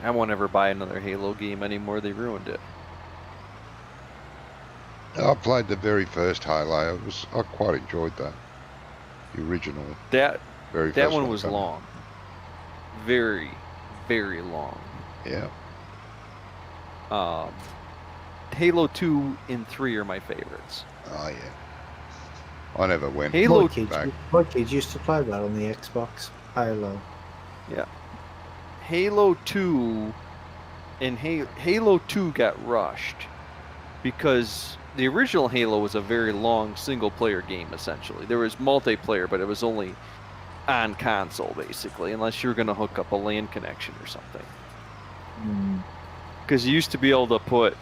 I won't ever buy another Halo game anymore. They ruined it. I played the very first Halo. I quite enjoyed that. The original. That Very that first one was came out. long. Very, very long. Yeah. Halo 2 and 3 are my favorites. Oh, yeah. I never went Halo back. My kids used to play that on the Xbox. Halo. Halo 2 and Halo 2 got rushed because the original Halo was a very long single player game, essentially. There was multiplayer, but it was only on console, basically, unless you were going to hook up a LAN connection or something. Because you used to be able to put,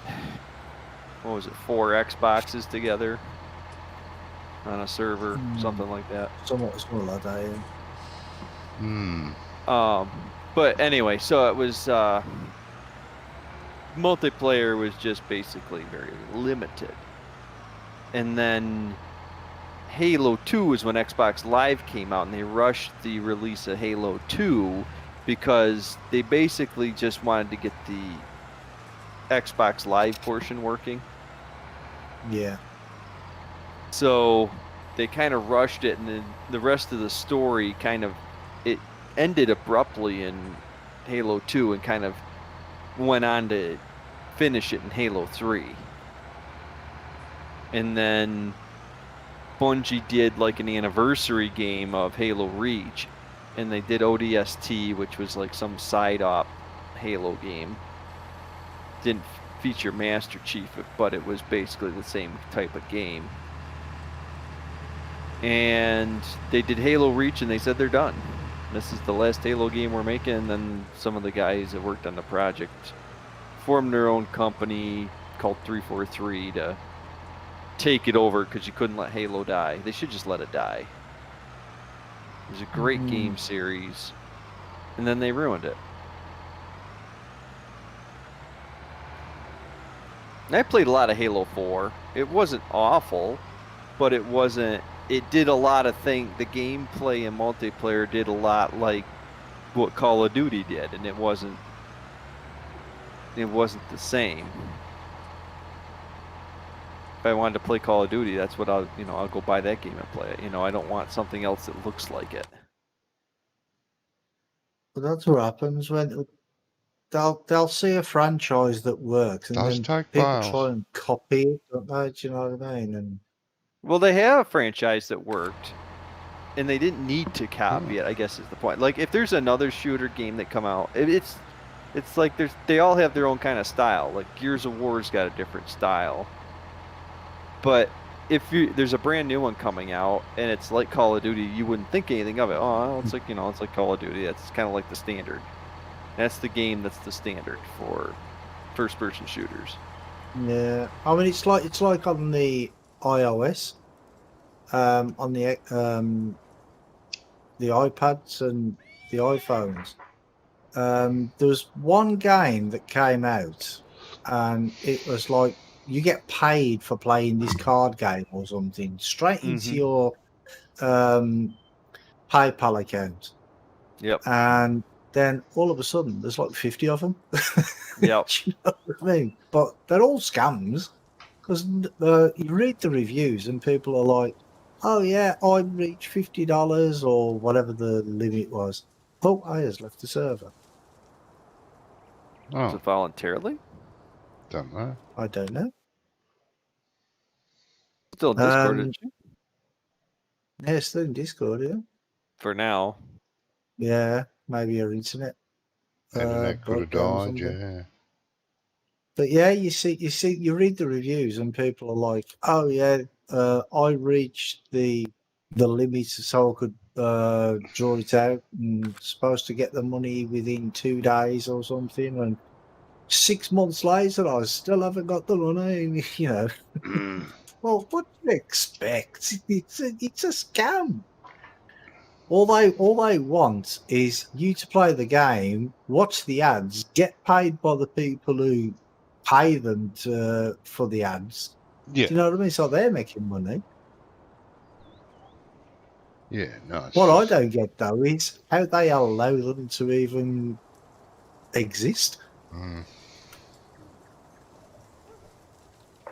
what was it, 4 Xboxes together on a server, something like that. Somewhat like that, yeah. But anyway, so it was multiplayer was just basically very limited. And then Halo 2 was when Xbox Live came out, and they rushed the release of Halo 2 because they basically just wanted to get the Xbox Live portion working. Yeah. So they kind of rushed it, and then the rest of the story it ended abruptly in Halo 2 and kind of went on to finish it in Halo 3. And then Bungie did like an anniversary game of Halo Reach, and they did ODST, which was like some side op Halo game. Didn't feature Master Chief, but it was basically the same type of game. And they did Halo Reach, and they said they're done. This is the last Halo game we're making. And then some of the guys that worked on the project formed their own company called 343 to take it over, because you couldn't let Halo die. They should just let it die. It was a great game series, and then they ruined it. And I played a lot of Halo 4. It wasn't awful, but it wasn't. It did a lot of things. The gameplay and multiplayer did a lot like what Call of Duty did, and it wasn't the same. If I wanted to play Call of Duty, that's what I'll go buy that game and play it. I don't want something else that looks like it. But that's what happens when they'll see a franchise that works, and Does then take people files. try and copy it, don't they? Do you know what I mean? And Well, they have a franchise that worked, and they didn't need to copy it, I guess is the point. Like, if there's another shooter game that come out, it's like they all have their own kind of style. Like, Gears of War's got a different style. But if there's a brand new one coming out, and it's like Call of Duty, you wouldn't think anything of it. Oh, it's like, it's like Call of Duty. That's kind of like the standard. That's the game that's the standard for first-person shooters. yeah, I mean, it's like on the iOS, on the iPads and the iPhones. There was one game that came out, and it was like you get paid for playing this card game or something straight into your PayPal account. Yep. And then all of a sudden, there's like 50 of them. Yep. Do you know what I mean? But they're all scams, because you read the reviews and people are like, oh yeah, I reached $50 or whatever the limit was. Oh, I has left the server. Is Oh, it voluntarily? don't know. I don't know. Still in Discord, isn't you? Yeah, still in Discord, yeah. For now. Yeah, maybe your internet. Internet could have broke down or died, something. yeah. But yeah, you read the reviews and people are like, oh yeah, I reached the limit so I could draw it out and supposed to get the money within 2 days or something. And 6 months later, I still haven't got the money. You know, well, what do you expect? It's a scam. All they want is you to play the game, watch the ads, get paid by the people who pay them for the ads. Yeah, Do you know what I mean? So they're making money. yeah, no. It's What I just, don't get though is how they allow them to even exist.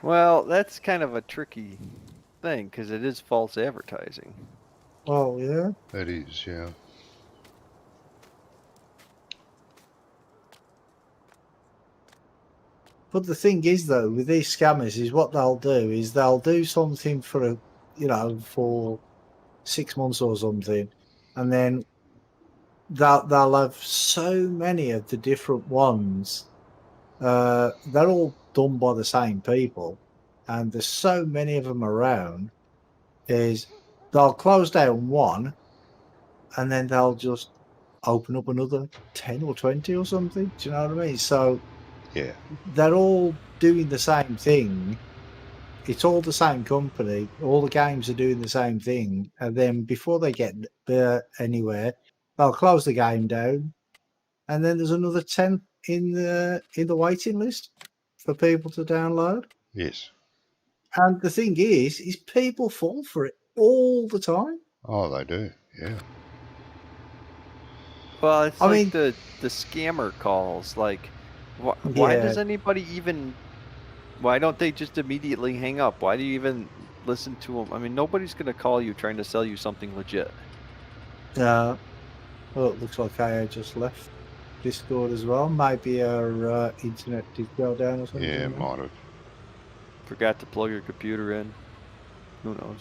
Well, that's kind of a tricky thing because it is false advertising. Oh yeah. that is, yeah. But the thing is, though, with these scammers, is what they'll do is they'll do something for for 6 months or something, and then they'll have so many of the different ones. They're all done by the same people, and there's so many of them around. Is they'll close down one, and then they'll just open up another 10 or 20 or something. Do you know what I mean? So Yeah, they're all doing the same thing. It's all the same company. All the games are doing the same thing, and then before they get anywhere, they'll close the game down, and then there's another 10 in the waiting list for people to download. yes. And the thing is people fall for it all the time. Oh, they do, yeah. Well, it's I like mean- the scammer calls. Like, why does Yeah. anybody even? Why don't they just immediately hang up? Why do you even listen to them? I mean, nobody's gonna call you trying to sell you something legit. Well, it looks like I just left Discord as well. Maybe our internet did go down or something. Yeah, might have. Forgot to plug your computer in. Who knows?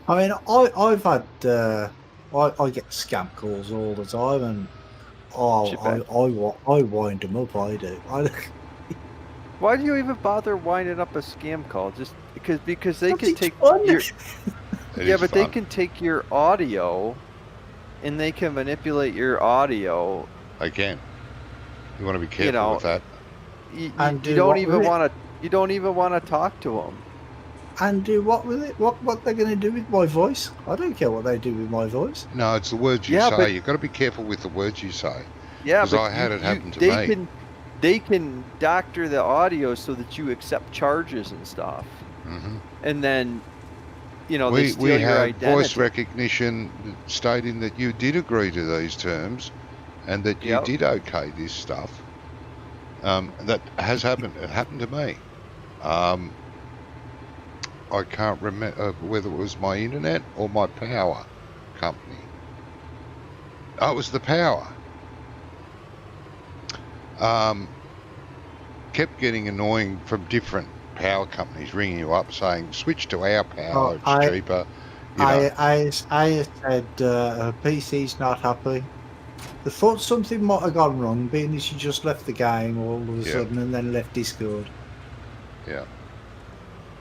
I mean, I've had I get scam calls all the time, and I wind them up. I do. Why do you even bother winding up a scam call? Just because they can It's take fun. your It yeah, is but they fun. can take your audio, and they can manipulate your audio. They can. You want to be careful know, with that. You And do don't what even with it? want to. You don't even want to talk to them. And do what with it? What they're going to do with my voice? I don't care what they do with my voice. No, it's the words you Yeah, say. but- You've got to be careful with the words you say. Yeah, 'Cause but I had it happen to they me. they can doctor the audio so that you accept charges and stuff, Hmm and then they we steal your have identity. voice recognition stating that you did agree to these terms and that you Yep. did okay this stuff. That has happened. It happened to me. I can't remember whether it was my internet or my power company. Oh, it was the power. Kept getting annoying from different power companies ringing you up saying switch to our power, Oh, it's cheaper. You know. I said PC's not happy. They thought something might have gone wrong, being as you just left the game all of a Yeah. sudden and then left Discord. Yeah.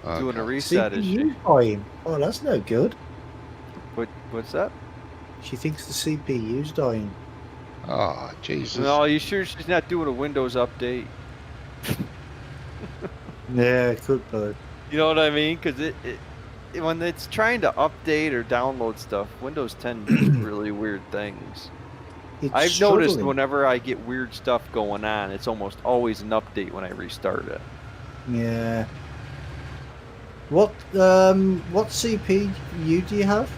Doing a Okay. reset, is she? CPU dying. Oh, that's no good. What's that? She thinks the CPU's dying. Oh, Jesus. No, you sure she's not doing a Windows update? Yeah, it could be. You know what I mean? Because it when it's trying to update or download stuff, Windows 10 does really weird things. It's I've noticed struggling. whenever I get weird stuff going on, it's almost always an update when I restart it. Yeah. What CPU do you have?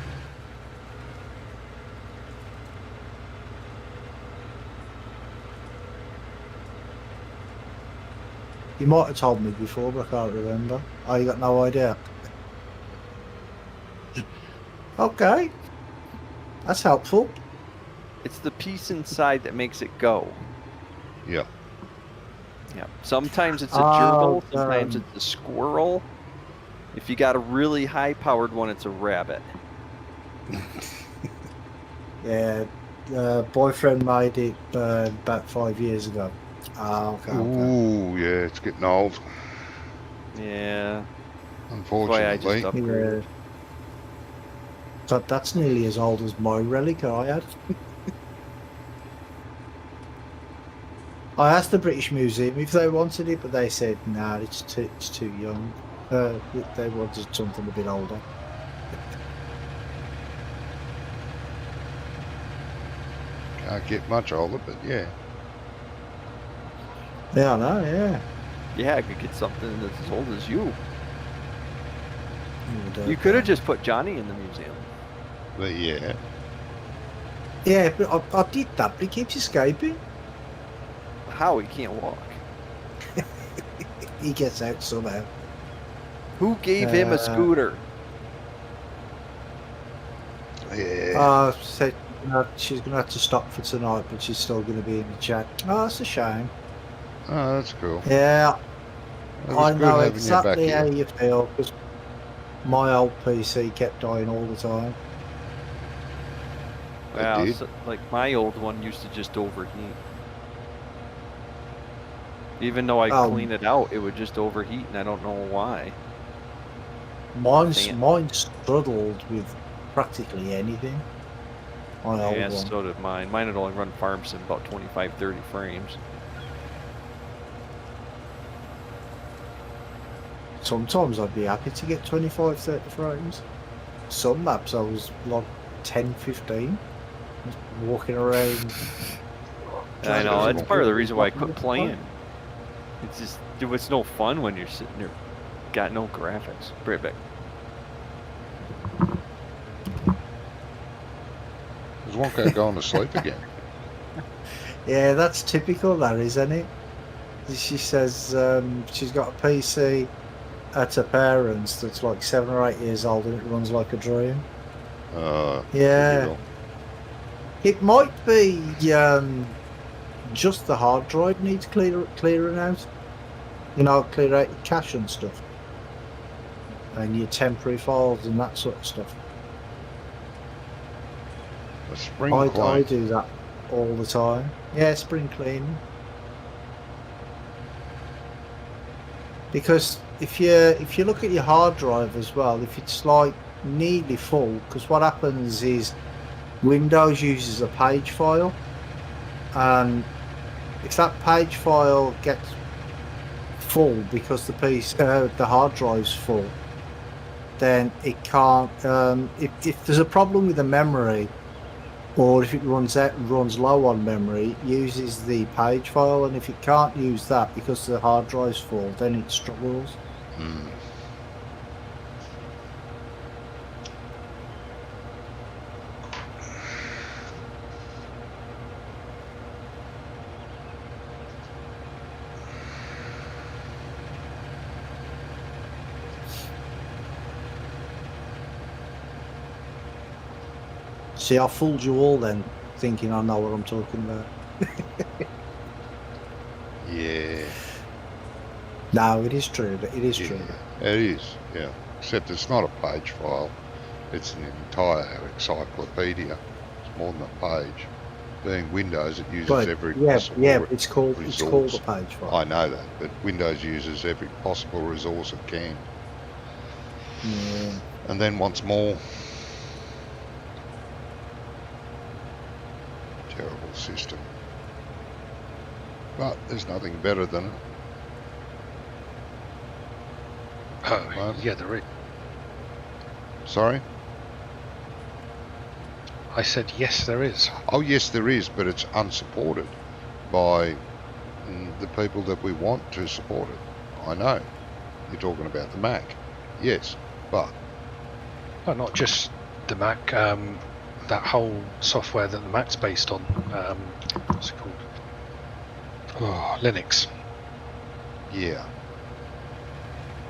You might have told me before, but I can't remember. Oh, you got no idea. Okay, that's helpful. It's the piece inside that makes it go. Yeah. Yeah. Sometimes it's a Oh, gerbil, sometimes it's a squirrel. If you got a really high-powered one, it's a rabbit. Yeah, boyfriend made it about 5 years ago. Oh, okay. Ooh, yeah, it's getting old, Yeah. That's why I just unfortunately. upgraded. Yeah. But that's nearly as old as my relic I had. I asked the British Museum if they wanted it, but they said no, it's too young. They wanted something a bit older. Can't get much older, but yeah. Yeah, I know. Yeah. Yeah, I could get something that's as old as you. don't You could have know. just put Johnny in the museum. But yeah. Yeah, but I did that, but he keeps escaping. How? He can't walk. He gets out somehow. Who gave him a scooter? Yeah. Said she's going to have to stop for tonight, but she's still going to be in the chat. Oh, that's a shame. Oh, that's cool. Yeah, It was I good know having exactly you how back here. you feel, because my old PC kept dying all the time. Well, did? so, like my old one used to just overheat. Even though I clean it out, it would just overheat, and I don't know why. Mine Fan. struggled with practically anything. My old Yeah, one. so did mine. Mine would only run farm sim about 25, 30 frames. Sometimes I'd be happy to get 25, 30 frames. Some maps I was like 10, 15. Just walking around. I know, That's that's part of the reason why I quit playing. It's just, it's no fun when you're sitting there, got no graphics. Bring it back. There's one guy going to sleep again. Yeah, that's typical, that isn't it? She says she's got a PC at her parents that's like 7 or 8 years old and it runs like a dream. Yeah. Typical. It might be just the hard drive needs clearing out. You know, clear out your cache and stuff. And your temporary files and that sort of stuff. A spring I clean. do that all the time. Yeah, spring cleaning. Because if you look at your hard drive as well, if it's like nearly full, because what happens is Windows uses a page file, and if that page file gets full because the hard drive's full, then it can't. If there's a problem with the memory, or if it runs low on memory, it uses the page file, and if it can't use that because the hard drive's full, then it struggles. Mm. See, I fooled you all then, thinking I know what I'm talking about. Yeah. No, it is true. It is Yeah, true. it is, yeah. Except it's not a page file. It's an entire encyclopedia. It's more than a page. Being Windows, it uses But every yeah, possible yeah, it's called resource. a page file. I know that, but Windows uses every possible resource it can. Yeah. And then once more, terrible system. But there's nothing better than it. Oh, yeah, there is. Sorry? I said yes, there is. Oh yes, there is, but it's unsupported by the people that we want to support it. I know. You're talking about the Mac. Yes, but... Well, not just the Mac, that whole software that the Mac's based on. What's it called? Oh, Linux. Yeah.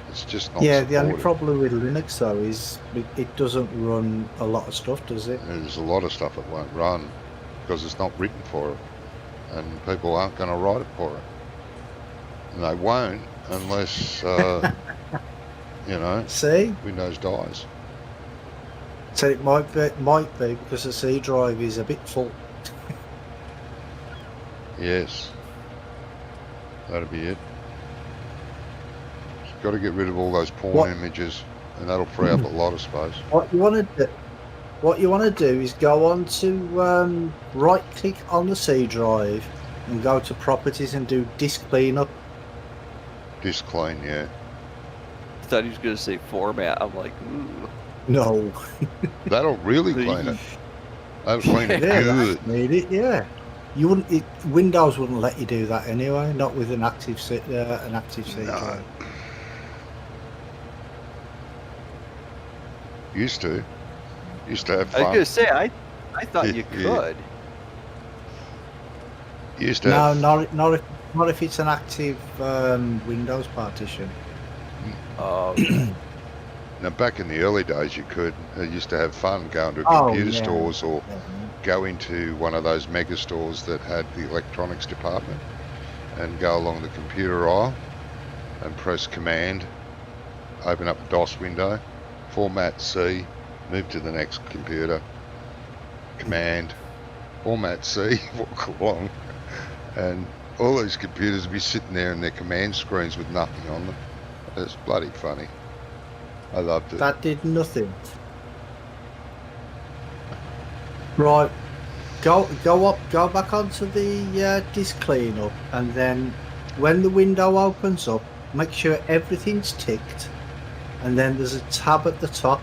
It's just not Yeah, supported. the only problem with Linux though is it doesn't run a lot of stuff, does it? There's a lot of stuff that won't run because it's not written for it, and people aren't going to write it for it, and they won't unless you know, See, Windows dies. so it might be because the C drive is a bit full. Yes, that'll be it. Got to get rid of all those porn images, and that'll free up a lot of space. What you want to do is go on to right click on the C drive and go to properties and do disk cleanup. Disk clean, yeah. I thought he was going to say format. I'm like, ooh. No. That'll really clean it. That'll clean it Yeah, good. that's needed, yeah. You wouldn't. Windows wouldn't let you do that anyway. Not with an active C No. drive. Used to have I was fun. going to say, I thought you Yeah. could. Used to No, have, not if it's an active Windows partition. Oh, now back in the early days you could. I used to have fun going to Oh, computer yeah. stores or Yeah. go into one of those mega stores that had the electronics department and go along the computer aisle and press command, open up a DOS window, format C, move to the next computer, command, format C, walk along, and all these computers would be sitting there in their command screens with nothing on them. It's bloody funny. I loved it. That did nothing. Right, go back onto the disk cleanup, and then when the window opens up, make sure everything's ticked, and then there's a tab at the top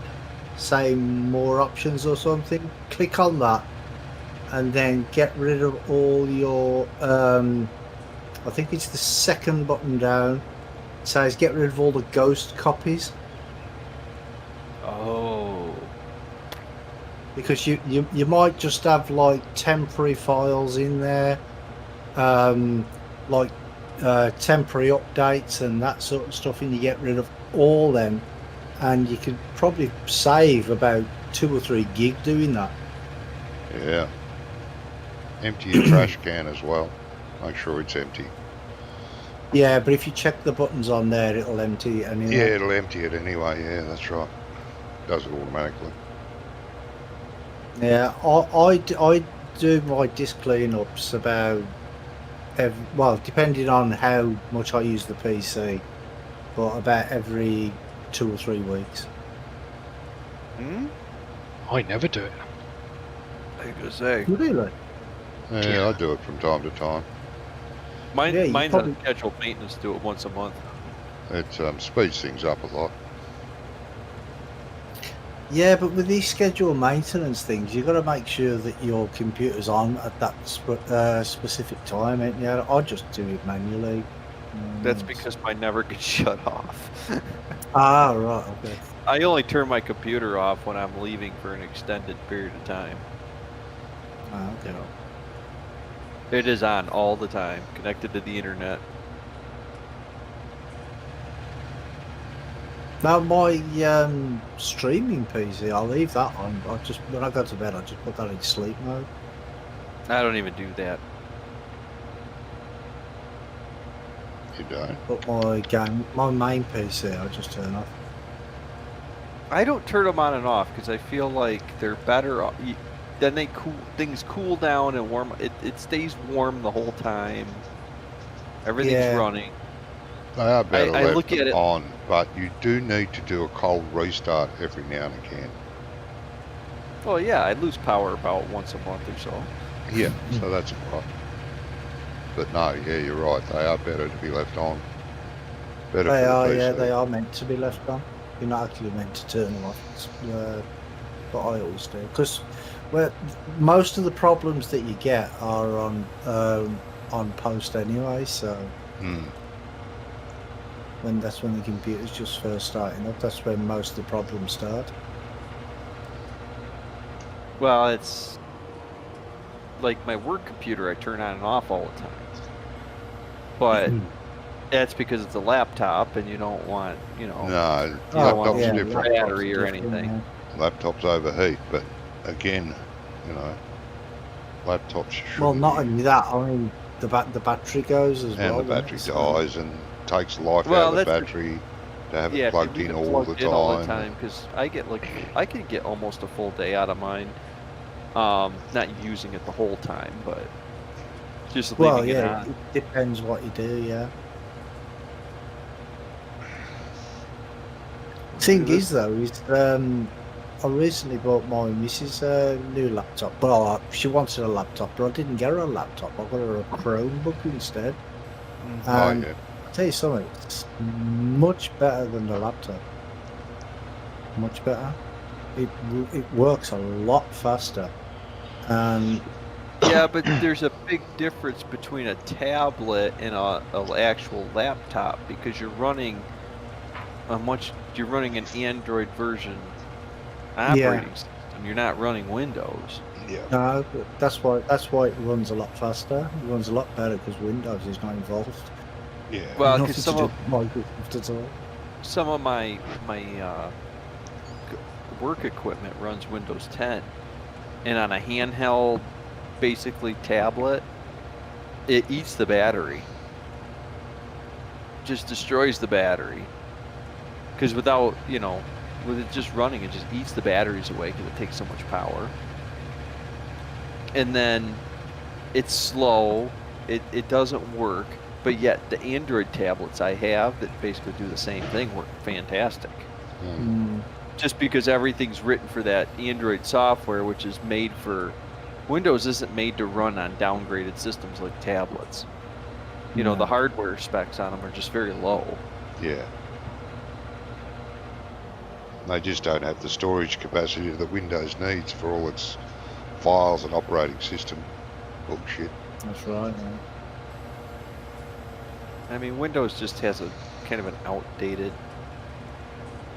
saying more options or something. Click on that, and then get rid of all your. I think it's the second button down. It says get rid of all the ghost copies. oh. Because you might just have like temporary files in there, like temporary updates and that sort of stuff, and you get rid of all them, and you could probably save about 2 or 3 gig doing that. Yeah. Empty your trash can as well. Make sure it's empty. Yeah, but if you check the buttons on there, it'll empty it anyway. Yeah, it'll empty it anyway. Yeah, that's right. Does it automatically. Yeah, I do my disk cleanups about well, depending on how much I use the PC, but about every 2 or 3 weeks. Hmm? I never do it. I was going to say. Really? Yeah, I do it from time to time. Mine, Yeah, you mine's probably- on scheduled maintenance, do it once a month. It speeds things up a lot. Yeah, but with these scheduled maintenance things, you've got to make sure that your computer's on at that specific time, ain't you? I just do it manually. That's because mine never gets shut off. Ah, right, okay. I only turn my computer off when I'm leaving for an extended period of time. Ah, okay. You know, it is on all the time, connected to the internet. Now my streaming PC, I'll leave that on. I just when I go to bed, I just put that in sleep mode. I don't even do that. You don't. But my main PC, I just turn off. I don't turn them on and off because I feel like they're better. Then things cool down and warm. It stays warm the whole time. Everything's Yeah. running. They are better I left look at it- on, but you do need to do a cold restart every now and again. Well, yeah, I lose power about once a month or so. Yeah, so that's all right. But no, yeah, you're right. They are better to be left on. Better They for are, the yeah, PC. they are meant to be left on. You're not actually meant to turn them off. It's, but I always do because most of the problems that you get are on post anyway. So Hmm. that's when the computer's just first starting up. That's when most of the problems start. Well, it's like my work computer. I turn on and off all the time. But that's because it's a laptop, and you don't want, No, laptop's laptop's yeah, different. laptop. Battery or laptops are different, anything. Laptops overheat, but again, laptops should. Well, not only that. I mean, the battery goes as well. And the doesn't battery it? So- dies and takes life Well, out of the that's the- battery to have Yeah, it if you plugged leave in it all the plugged in all the time. time, because I could get almost a full day out of mine. Not using it the whole time, but just leaving Well, it yeah, on. it depends what you do. Yeah. Thing is, though, is I recently bought my missus a new laptop. Well, she wanted a laptop, but I didn't get her a laptop. I got her a Chromebook instead. Oh, And yeah. I'll tell you something, it's much better than the laptop. Much better. It works a lot faster. And Yeah, but there's a big difference between a tablet and a actual laptop because you're running an Android version operating system. You're not running Windows. Yeah. no, that's why it runs a lot faster. It runs a lot better because Windows is not involved. Yeah. Well, Nothing because to do with Microsoft at all. some of my work equipment runs Windows 10, and on a handheld, basically tablet, it eats the battery. Just destroys the battery. Because with it just running, it just eats the batteries away because it takes so much power. And then it's slow. It doesn't work. But yet the Android tablets I have that basically do the same thing work fantastic. Just because everything's written for that Android software, which is made for Windows, isn't made to run on downgraded systems like tablets. You know, the hardware specs on them are just very low. Yeah. They just don't have the storage capacity that Windows needs for all its files and operating system bullshit. That's right, man. I mean, Windows just has a kind of an outdated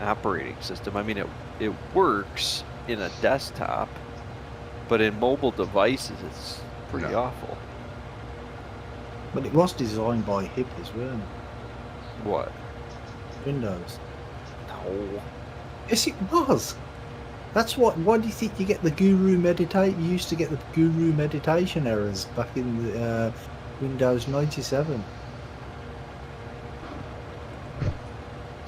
operating system. I mean, it works in a desktop, but in mobile devices, it's pretty No. awful. But it was designed by hippies, weren't it? What? Windows. No. Yes, it was. That's what. Why do you think you get the Guru meditate? You used to get the Guru meditation errors back in the Windows 97.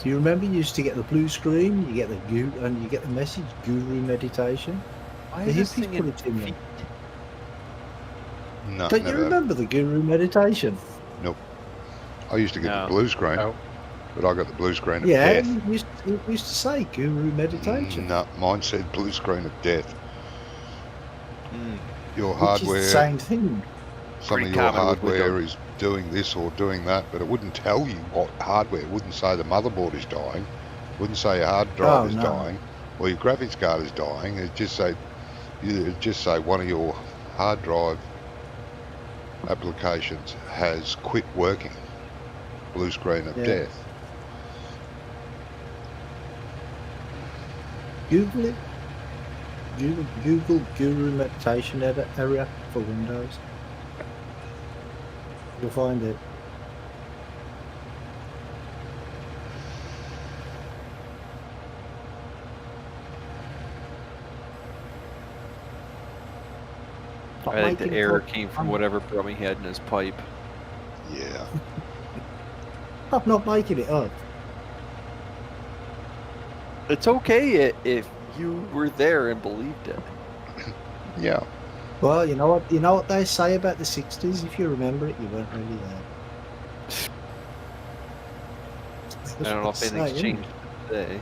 Do you remember? You used to get the blue screen. You get the and you get the message Guru meditation. Why The is this hippies thing put in it in there. feet? No, Don't you never. remember the Guru meditation? I used to get No. the blue screen, Oh. but I got the blue screen of Yeah, death. it used to say Guru meditation. No, mine said blue screen of death. Mm. Your Which hardware, is the same thing. some Pretty of your common with hardware Windows. is doing this or doing that, but it wouldn't tell you what hardware. It wouldn't say the motherboard is dying. It wouldn't say your hard drive Oh, is no. dying, or your graphics card is dying. It'd just say one of your hard drive applications has quit working. Blue screen of Yeah. death. Google it. Google Guru meditation area for Windows. You'll find it. Stop I think the making error cock- came from I'm- whatever Brummie had in his pipe. Yeah. I'm not making it up. It's okay if you were there and believed it. Yeah. Well, you know what they say about the 60s. If you remember it, you weren't really there. I don't know if That's what they anything's say, changed today.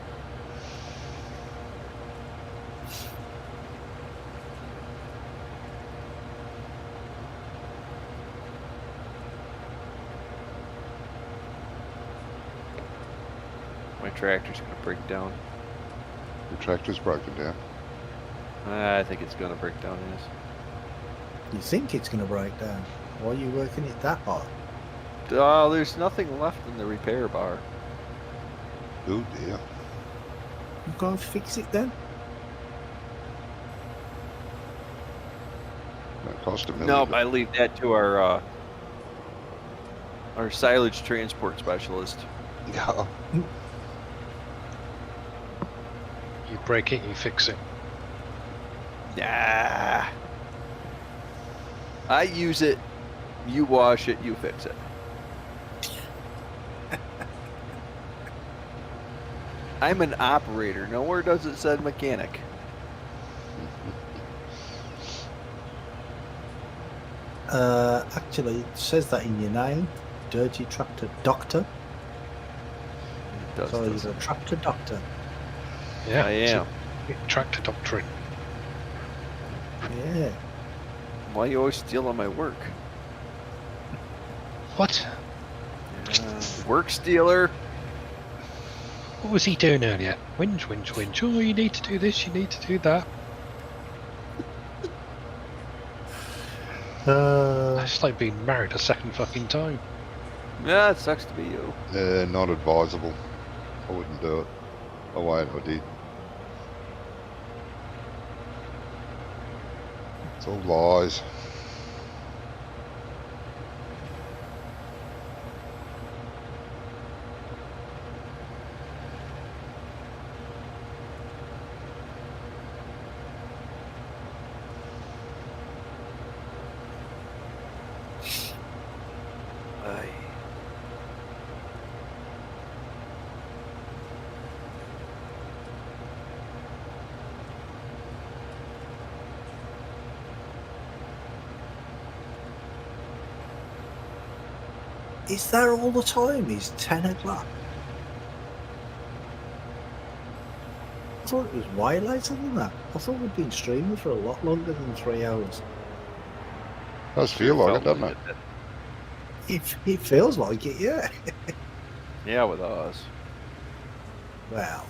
My tractor's gonna break down. The tractor's broken down. I think it's gonna break down, yes. You think it's going to break down? Why are you working it that hard? Oh, there's nothing left in the repair bar. Oh dear. You can't fix it then? That cost $1 million. No, I leave that to our silage transport specialist. Yeah. You break it, you fix it. Nah. I use it, you wash it, you fix it. I'm an operator. Nowhere does it say mechanic. Actually, it says that in your name. Dirty Tractor Doctor. It does, So he's doesn't a it? tractor doctor. Yeah, I it's am. Tractor doctrine. Yeah. Why you always stealing my work? What? Work stealer. What was he doing earlier? Whinge, whinge, whinge. Oh, you need to do this, you need to do that. It's like being married a second fucking time. Yeah, it sucks to be you. Not advisable. I wouldn't do it. Oh wait, I did. It's all lies. Aye. Is that all the time? It's 10 o'clock. I thought it was way later than that. I thought we'd been streaming for a lot longer than 3 hours. Does feel like it, doesn't it? It feels like it, yeah. Yeah, with us. Well,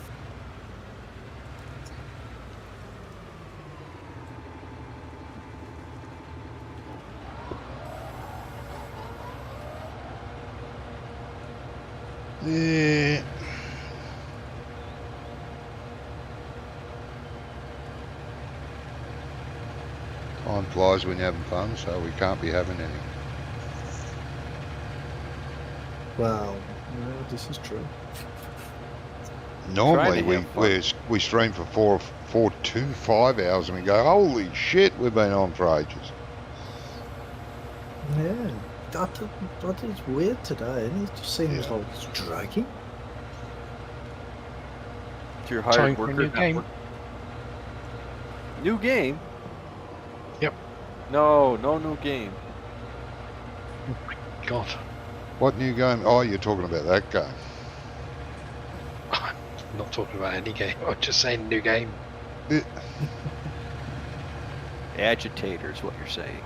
Yeah. Time flies when you're having fun, so we can't be having any. well, no, this is true. Normally Trying to have fun. we stream for 5 hours and we go, holy shit, we've been on for ages. Yeah, that is weird today, and it just seems Yeah. like it's dragging. It's your Time hard for a worker new game. network. New game? Yep. No new game. God. What new game? Oh, you're talking about that game. I'm not talking about any game. I'm just saying new game. Agitator is what you're saying.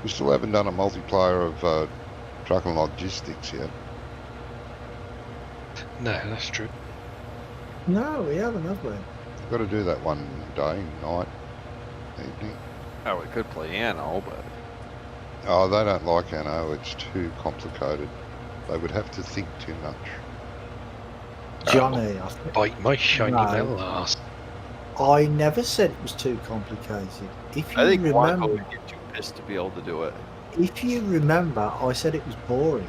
We still haven't done a multiplayer of truck and logistics yet. No, that's true. No, we haven't, have we? We've got to do that one day, night, evening. Oh, we could play Anno, but Oh, they don't like Anno. It's too complicated. They would have to think too much. Johnny, I think. Bite my shiny No. little ass. I never said it was too complicated. If you I think Wonko remember, would get too pissed to be able to do it. if you remember, I said it was boring.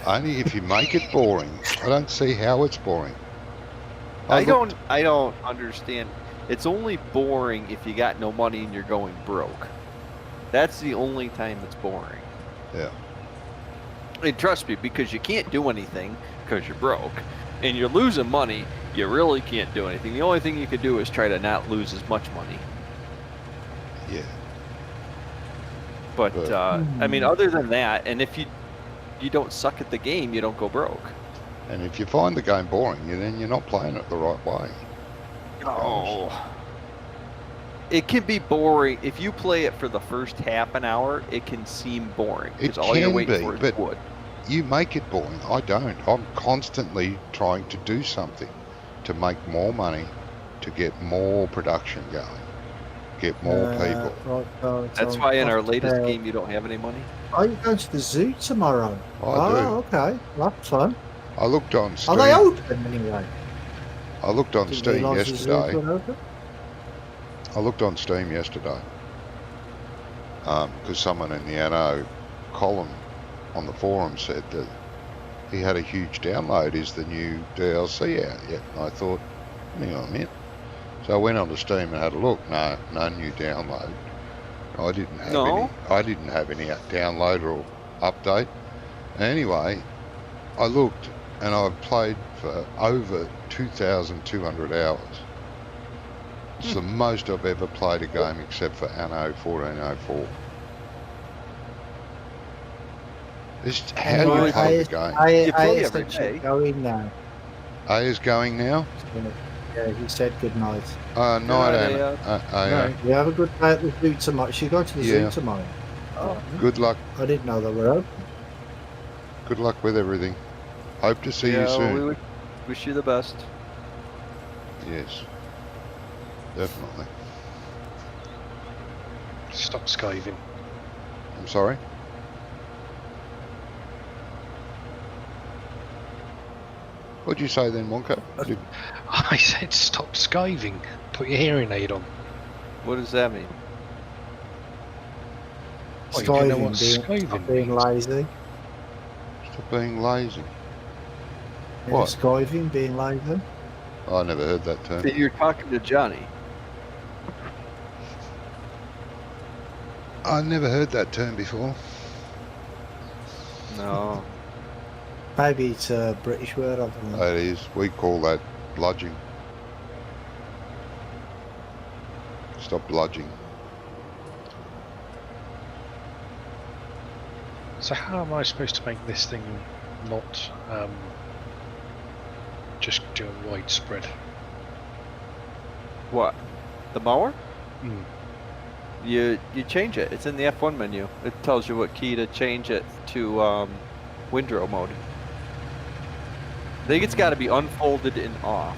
Only if you make it boring. I don't see how it's boring. I don't understand. It's only boring if you got no money and you're going broke. That's the only time it's boring. Yeah. And trust me, because you can't do anything because you're broke and you're losing money, you really can't do anything. The only thing you could do is try to not lose as much money. Yeah. But But- I mean, other than that, and if you don't suck at the game, you don't go broke. And if you find the game boring, then you're not playing it the right way. Oh. It can be boring. If you play it for the first half an hour, it can seem boring. It Because all you're can waiting be, for is but- wood. You make it boring. I don't. I'm constantly trying to do something to make more money, to get more production going, get more people. Right, That's why in our latest game you don't have any money. Are you going to the zoo tomorrow? I do. Okay. That's fun. I looked on Are Steam. they open anyway? I looked on Didn't Steam realise the zoos yesterday. were open? I looked on Steam yesterday because someone in the NO column on the forum said that he had a huge download. Is the new DLC out yet? And I thought, hang on a minute. So I went onto Steam and had a look. No new download. I didn't have No? any. I didn't have any download or update. Anyway, I looked and I've played for over 2,200 hours. It's the most I've ever played a game except for Anno 1404. It's how you Anyway, play the game. You play every said day. she'd go in now. A is going now. So, yeah, he said good night. Night, night, Anna. No, you have a good day at the zoo tomorrow. She's going to the Yeah. zoo tomorrow. Oh, Good luck. I didn't know they were open. Good luck with everything. Hope to see you yeah, soon. we would wish you the best. Yes, definitely. Stop skiving. I'm sorry. What'd you say then, Wonka? I said stop skiving. Put your hearing aid on. What does that mean? Oh, you don't know what Skiving, skiving being means? lazy. Stop being lazy. Yeah, What? skiving, being lazy. I never heard that term. You're talking to Johnny. I never heard that term before. No. Maybe it's a British word, I don't know. That is, we call that bludging. Stop bludging. So how am I supposed to make this thing not just do a widespread? What? The mower? Mm. You change it. It's in the F1 menu. It tells you what key to change it to windrow mode. I think it's got to be unfolded and off.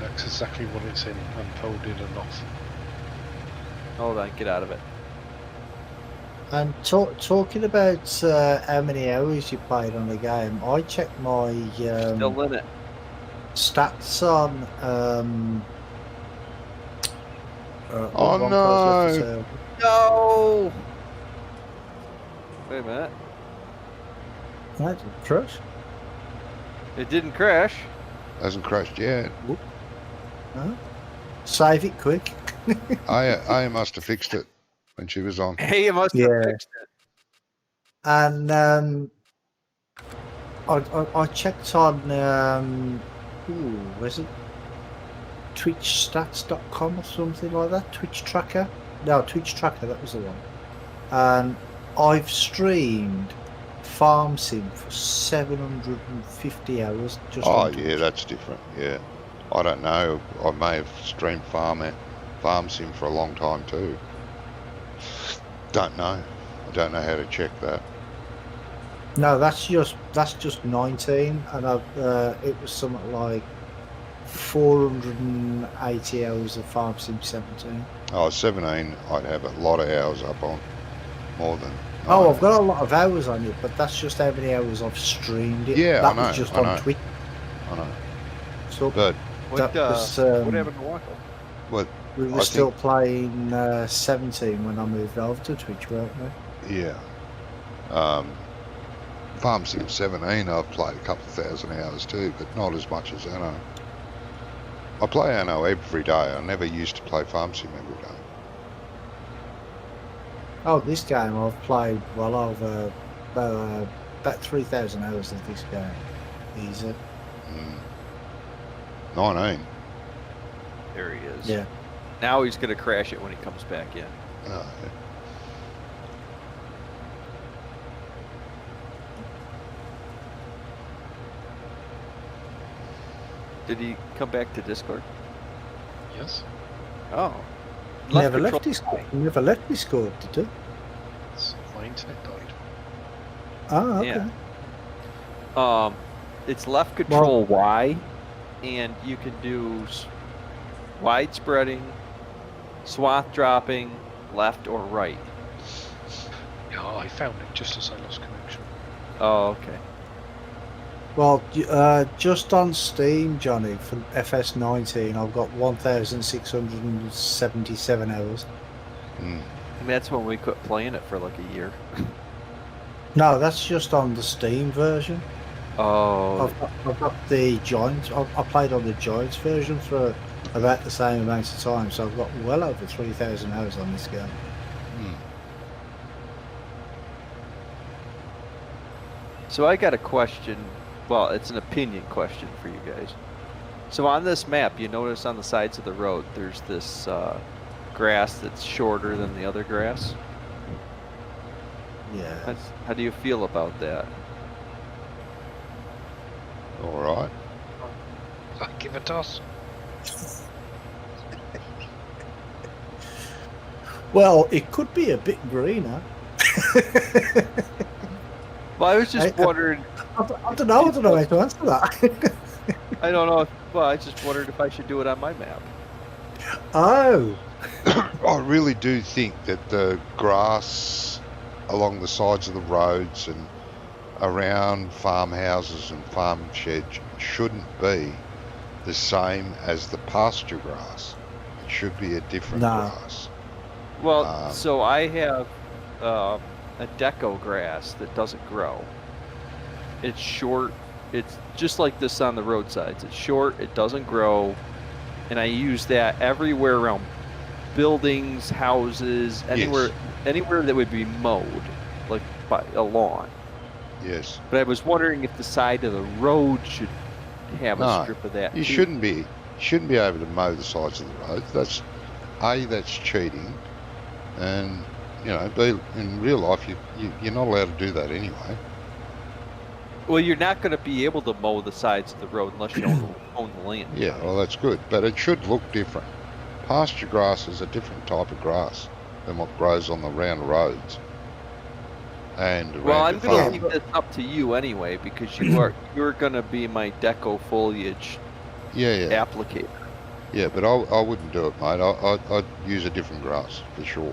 That's exactly what it's in, unfolded and off. Hold on, get out of it. And talking about how many hours you played on the game, I checked my Still in it. stats on. Oh, one no. cause left to serve. No! Wait a minute. That didn't crash. It didn't crash. Hasn't crashed yet. No. Save it quick. I must have fixed it when she was on. Hey, you must have Yeah. fixed it. And I checked on where's it? Twitchstats.com or something like that. Twitch Tracker. No, Twitch Tracker. That was the one. And I've streamed Farm Sim for 750 hours. Just Oh on yeah, Twitch. that's different. Yeah, I don't know. I may have streamed Farm Sim for a long time too. Don't know. I don't know how to check that. No, that's just 19, and it was something like 480 hours of Farm Sim 17. Oh, 17, I'd have a lot of hours up on. More than. Oh, 9. I've got a lot of hours on it, but that's just how many hours I've streamed it. Yeah, that I know, was just I on know. Twitch. I know. So But What, that was, what happened to Wacko? what? we were I still playing 17 when I moved over to Twitch, weren't we? Yeah. Farm Sim 17, I've played a couple of thousand hours too, but not as much as Anno. I play Anno every day. I never used to play Farm Sim every day. Oh, this game I've played well over about 3,000 hours of this game. Easy. 19. There he is. Yeah. Now he's going to crash it when he comes back in. Oh, Did he come back to Discord? Yes. Oh. Never control- left Discord. Never left Discord, did you? My internet died. Oh, okay. Yeah. It's left control Y, and you can do wide spreading, swath dropping, left or right. Yeah, I found it just as I lost connection. Oh, okay. Well, just on Steam, Johnny, for FS19, I've got 1,677 hours. And that's when we quit playing it for like a year. No, that's just on the Steam version. Oh. I've got the Giants. I played on the Giants version for about the same amount of time, so I've got well over 3,000 hours on this game. So I got a question. Well, it's an opinion question for you guys. So on this map, you notice on the sides of the road, there's this grass that's shorter than the other grass. Yeah. How do you feel about that? All right. I give a toss. Well, it could be a bit greener. Well, I was just I- wondering. I don't know. I don't know how to answer that. I don't know. Well, I just wondered if I should do it on my map. Oh, I really do think that the grass along the sides of the roads and around farmhouses and farm sheds shouldn't be the same as the pasture grass. It should be a different No. grass. Well, so I have a deco grass that doesn't grow. It's short. It's just like this on the roadsides. It's short. It doesn't grow, and I use that everywhere around buildings, houses, anywhere, anywhere that would be mowed, like by a lawn. Yes. But I was wondering if the side of the road should have a No, strip of that. You too. shouldn't be able to mow the sides of the roads. That's cheating, and in real life you're not allowed to do that anyway. Well, you're not going to be able to mow the sides of the road unless you own the land. Yeah, well that's good, but it should look different. Pasture grass is a different type of grass than what grows on the round roads. And Well, around I'm your going farm. to leave this up to you anyway because you're going to be my deco foliage Yeah. applicator. Yeah, but I wouldn't do it, mate. I'd use a different grass for sure.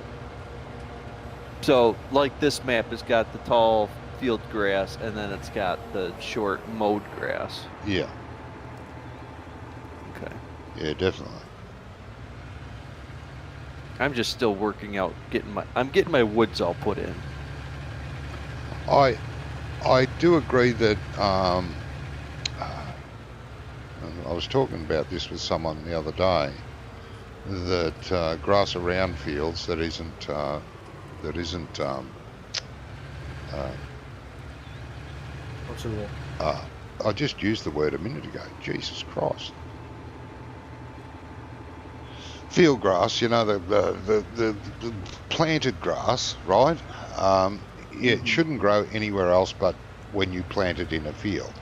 So, like this map has got the tall field grass and then it's got the short mowed grass. Yeah, Okay. yeah, definitely. I'm just still working out I'm getting my woods all put in. I do agree that and I was talking about this with someone the other day, that grass around fields that isn't what's it called? I just used the word a minute ago. Jesus Christ. Field grass, the planted grass, right? It shouldn't grow anywhere else but when you plant it in a field.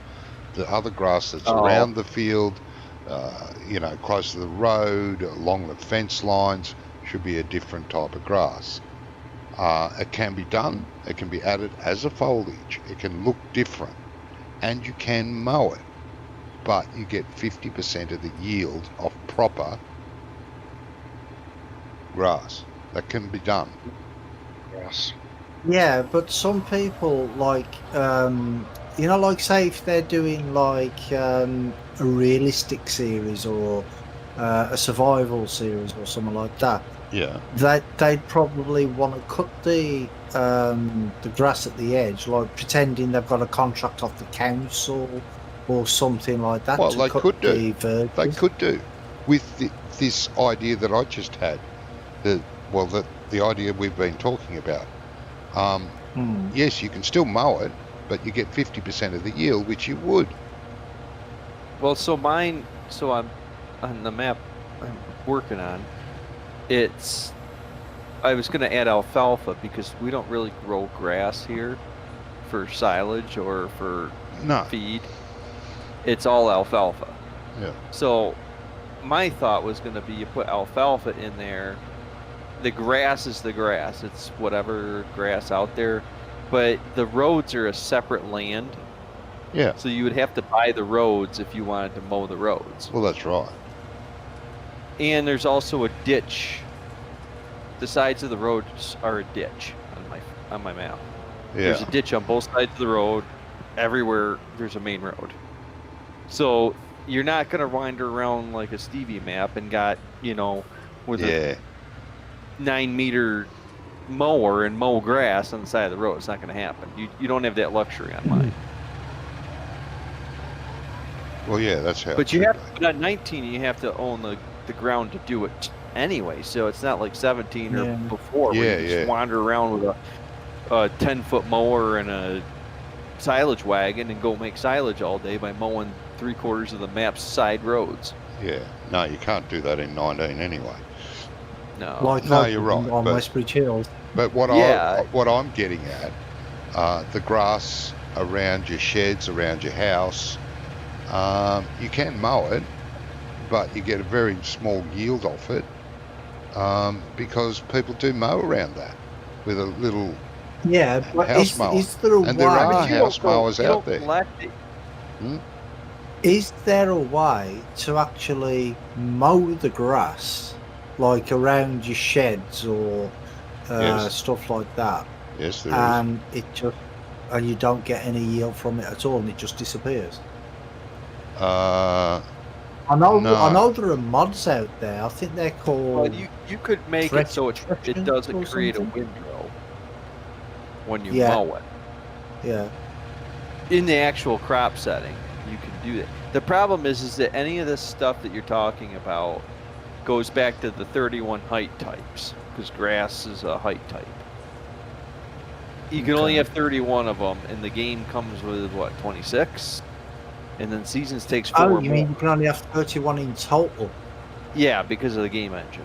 The other grass that's around the field, close to the road, along the fence lines, should be a different type of grass. It can be done. It can be added as a foliage. It can look different, and you can mow it, but you get 50% of the yield of proper grass. That can be done. Grass. Yeah, but some people like say if they're doing like a realistic series or a survival series or something like that, Yeah. they'd probably want to cut the grass at the edge, like pretending they've got a contract off the council or something like that. Well, to they cut could do. the verges. They could do with this idea that I just had. The idea we've been talking about. Yes, you can still mow it, but you get 50% of the yield, which you would. Well, I'm on the map I'm working on. I was going to add alfalfa because we don't really grow grass here for silage or for No. feed. It's all alfalfa. Yeah. So my thought was going to be you put alfalfa in there. The grass is the grass. It's whatever grass out there. But the roads are a separate land. Yeah. So you would have to buy the roads if you wanted to mow the roads. Well, that's right. And there's also a ditch. The sides of the roads are a ditch on my map. Yeah. There's a ditch on both sides of the road. Everywhere there's a main road. So you're not going to wander around like a Stevie map and got, with a 9-meter mower and mow grass on the side of the road. It's not going to happen. You don't have that luxury on mine. Well, yeah, that's how. But you have, but on 19, you have to own the ground to do it anyway. So it's not like 17 or before where you just wander around with a 10-foot mower and a silage wagon and go make silage all day by mowing 3/4 of the map's side roads. Yeah. No, you can't do that in 19 anyway. No. Like No, you're right, on but- Westbridge Hills. But what Yeah. I'm getting at the grass around your sheds, around your house. You can mow it, but you get a very small yield off it because people do mow around that with a little Yeah, but house mower. is there a And there way? are You house don't go- mowers you out don't there. collect it. Is there a way to actually mow the grass, like around your sheds or Yes. stuff like that, Yes, there is. and you don't get any yield from it at all, and it just disappears? I know No. there are mods out there. I think they're called. Well, you could make it so it Traction doesn't or create a something? windrow when you Yeah. mow it. Yeah. In the actual crop setting, you can do that. The problem is that any of this stuff that you're talking about goes back to the 31 height types, because grass is a height type. You can only Okay. have 31 of them, and the game comes with, what, 26? And then Seasons takes 4 Oh, more. you mean you can only have 31 in total? Yeah, because of the game engine.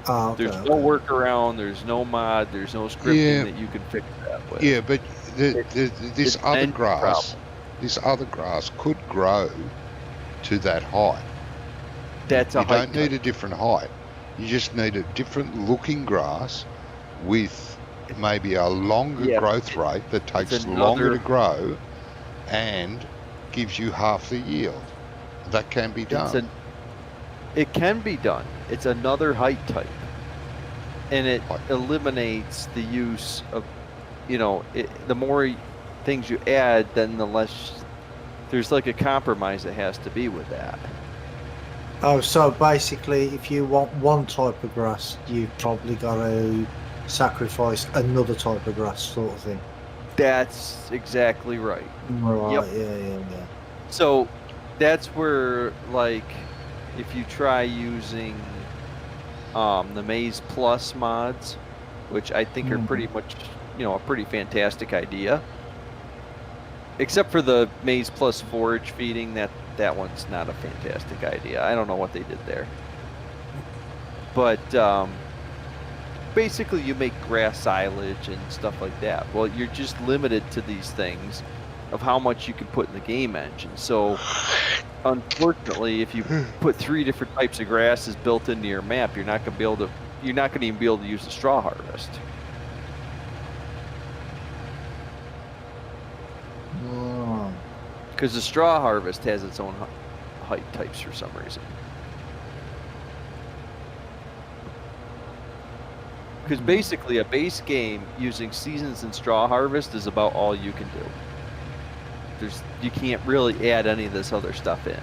Oh, okay, There's no workaround, there's no mod, there's no scripting Yeah. that you can fix that with. Yeah, but this it's an other engine grass, could grow to that height. That's a You height don't need type. a different height. You just need a different looking grass with maybe a longer Yeah, growth rate that takes it's longer another- to grow and gives you half the yield. That can be done. It can be done. It's another height type. And it Height. eliminates the use of, the more things you add, then the less, there's like a compromise that has to be with that. Oh, so basically, if you want one type of grass, you've probably got to sacrifice another type of grass, sort of thing. That's exactly right. Right. Yep. Yeah. So that's where, like, if you try using the Maize Plus mods, which I think are pretty much, a pretty fantastic idea. Except for the Maize Plus forage feeding, that one's not a fantastic idea. I don't know what they did there. But basically you make grass silage and stuff like that. Well, you're just limited to these things of how much you can put in the game engine. So unfortunately, if you put 3 different types of grasses built into your map, you're not going to even be able to use the straw harvest. Oh. Because the straw harvest has its own height types for some reason. Because basically a base game using seasons and straw harvest is about all you can do. You can't really add any of this other stuff in.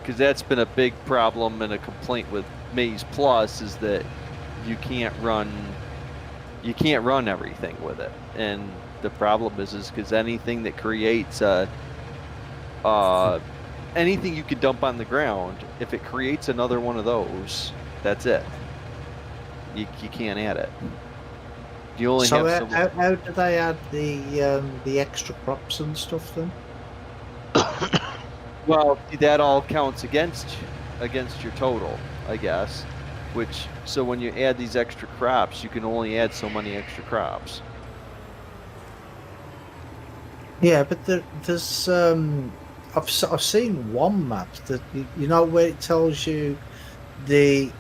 Because that's been a big problem and a complaint with Maize Plus is that you can't run everything with it. And the problem is because anything that creates anything you can dump on the ground, if it creates another one of those, that's it. You can't add it. You only So have how do they add the extra crops and stuff then? Well, that all counts against your total, I guess. So when you add these extra crops, you can only add so many extra crops. Yeah, but there's I've seen one map that where it tells you the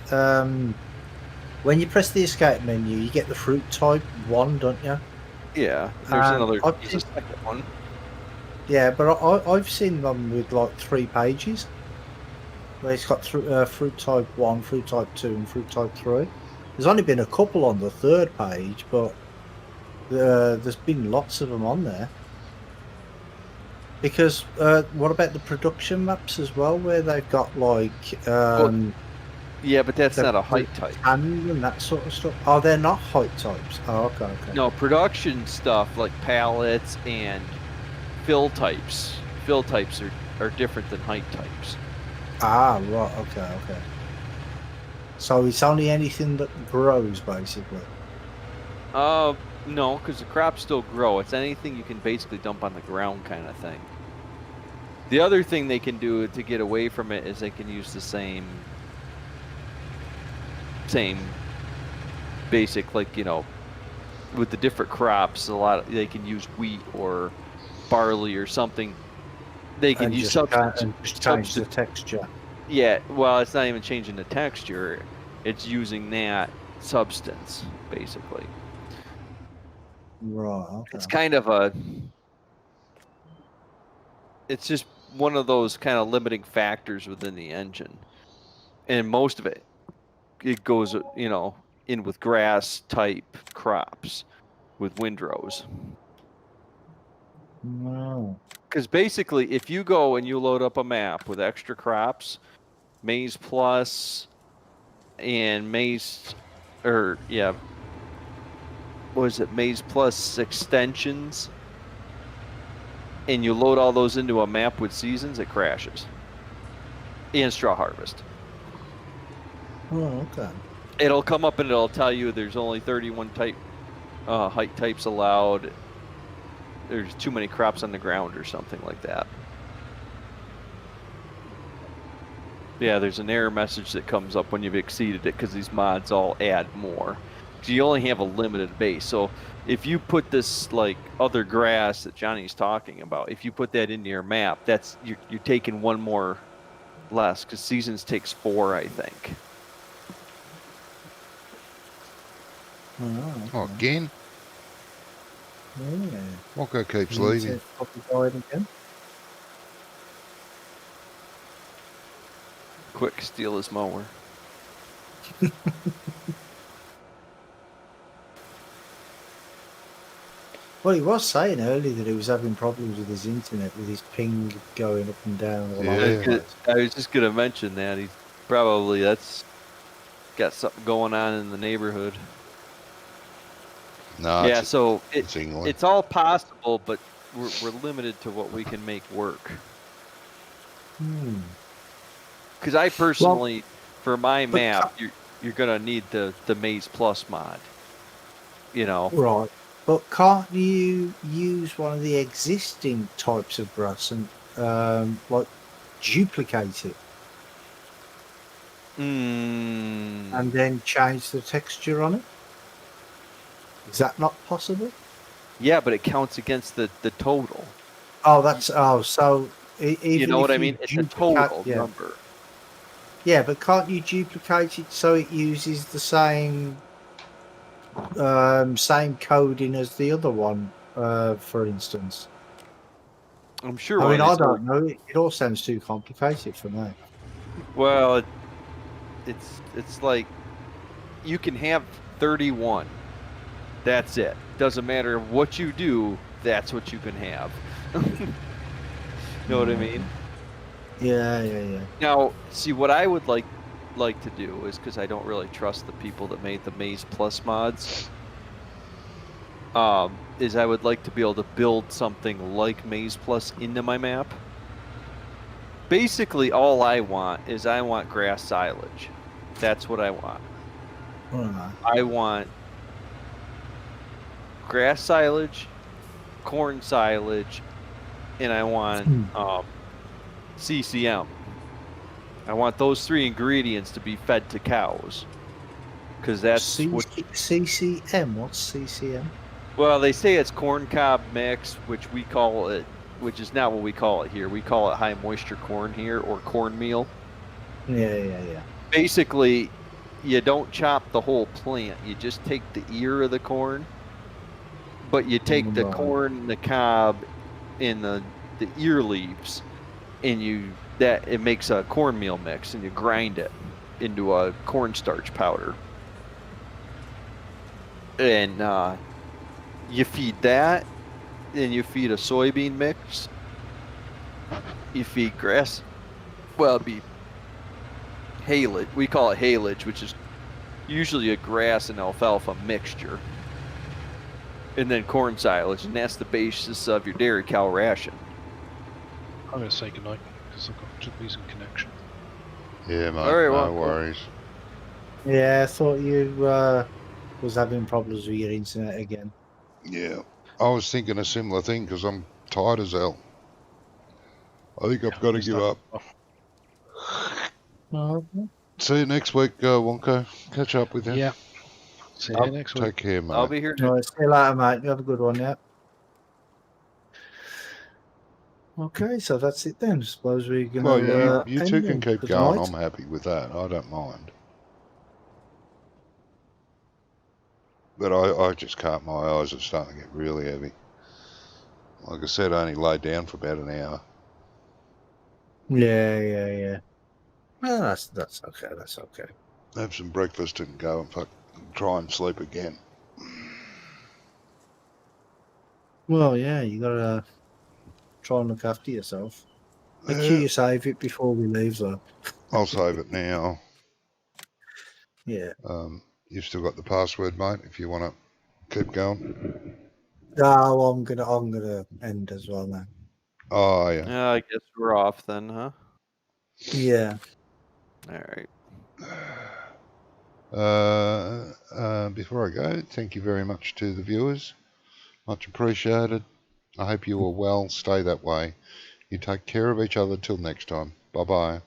when you press the escape menu, you get the fruit type 1, don't you? Yeah, there's I've a seen- second one. Yeah, but I've seen them with like 3 pages. Where it's got fruit type 1, fruit type 2, and fruit type 3. There's only been a couple on the 3rd page, but there's been lots of them on there. Because what about the production maps as well, where they've got like Yeah, but that's not a height type. and that sort of stuff? Oh, they're not height types. Oh, okay. No, production stuff like pallets and fill types. Fill types are different than height types. Ah, right. Okay. So it's only anything that grows, basically. No, because the crops still grow. It's anything you can basically dump on the ground kind of thing. The other thing they can do to get away from it is they can use the same same basic, like, you know, with the different crops, they can use wheat or barley or something. They can And use just change the substitute. texture. Yeah, well, it's not even changing the texture. It's using that substance, basically. Right. Okay. It's kind of it's just one of those kind of limiting factors within the engine. And most of it goes, you know, in with grass type crops with windrows. No. Because basically, if you go and you load up a map with extra crops, Maize Plus and Maize, or yeah, what is it, Maize Plus extensions, and you load all those into a map with seasons, it crashes. And straw harvest. Oh, okay. It'll come up and it'll tell you there's only 31 height types allowed. There's too many crops on the ground or something like that. Yeah, there's an error message that comes up when you've exceeded it because these mods all add more. So you only have a limited base. So if you put this like other grass that Johnny's talking about, if you put that into your map, that's you're taking one more less because seasons takes 4, I think. Oh, Oh, okay. again? Yeah. Walker keeps You need leaving. to copy guide again. Quick, steal his mower. Well, he was saying earlier that he was having problems with his internet, with his ping going up and down all Yeah. over the place. I was just gonna mention that that's got something going on in the neighborhood. No, Yeah, so it's England. it's all possible, but we're limited to what we can make work. Because I personally, for my but map, you're gonna need the Maize Plus mod. You know, Right. But can't you use one of the existing types of grass and like duplicate it and then change the texture on it? Is that not possible? yeah, but it counts against the total. Oh, so even You know if what I you mean? It's a duplicate- total yeah. number. Yeah, but can't you duplicate it so it uses the same coding as the other one, for instance? I'm sure. I mean, one I is don't know. It all sounds too complicated for me. Well, it's like you can have 31. That's it. Doesn't matter what you do. That's what you can have. Know what I mean? Yeah. Now, see what I would like to do is because I don't really trust the people that made the Maize Plus mods. Is I would like to be able to build something like Maize Plus into my map. Basically, all I want is grass silage. That's what I want. Right. I want grass silage, corn silage, and I want CCM. I want those 3 ingredients to be fed to cows. Because that's what CCM. What's CCM? Well, they say it's corn cob mix, which is not what we call it here. We call it high moisture corn here, or cornmeal. Yeah. Basically, you don't chop the whole plant. You just take the ear of the corn, but you take the Right. corn, the cob, and the ear leaves, and it makes a cornmeal mix, and you grind it into a cornstarch powder. And you feed that, then you feed a soybean mix. You feed grass. Well, it'd be haylage. We call it haylage, which is usually a grass and alfalfa mixture. And then corn silage, and that's the basis of your dairy cow ration. I'm going to say goodnight because I've got losing connection. Yeah, mate. All right, no well, worries. Yeah, I thought you was having problems with your internet again. Yeah. I was thinking a similar thing because I'm tired as hell. I think I've got to give up. Oh, See you next week, Wonko. Catch up with you. Yeah. See you next week. Take care, mate. I'll be here. All right, see you later, mate. You have a good one, yeah. Okay, so that's it then. Suppose we're gonna. Well, you two can end keep for going. tonight. I'm happy with that. I don't mind. But I just can't. My eyes are starting to get really heavy. Like I said, I only laid down for about an hour. Yeah. Well, that's okay. That's okay. Have some breakfast and go and try and sleep again. Well, yeah, you gotta try and look after yourself. Make sure you save it before we leave, though. I'll save it now. Yeah. You've still got the password, mate, if you want to keep going. No, I'm gonna end as well now. Oh, yeah. Yeah, I guess we're off then, huh? Yeah. All right. Before I go, thank you very much to the viewers. Much appreciated. I hope you are well. Stay that way. You take care of each other till next time. Bye-bye.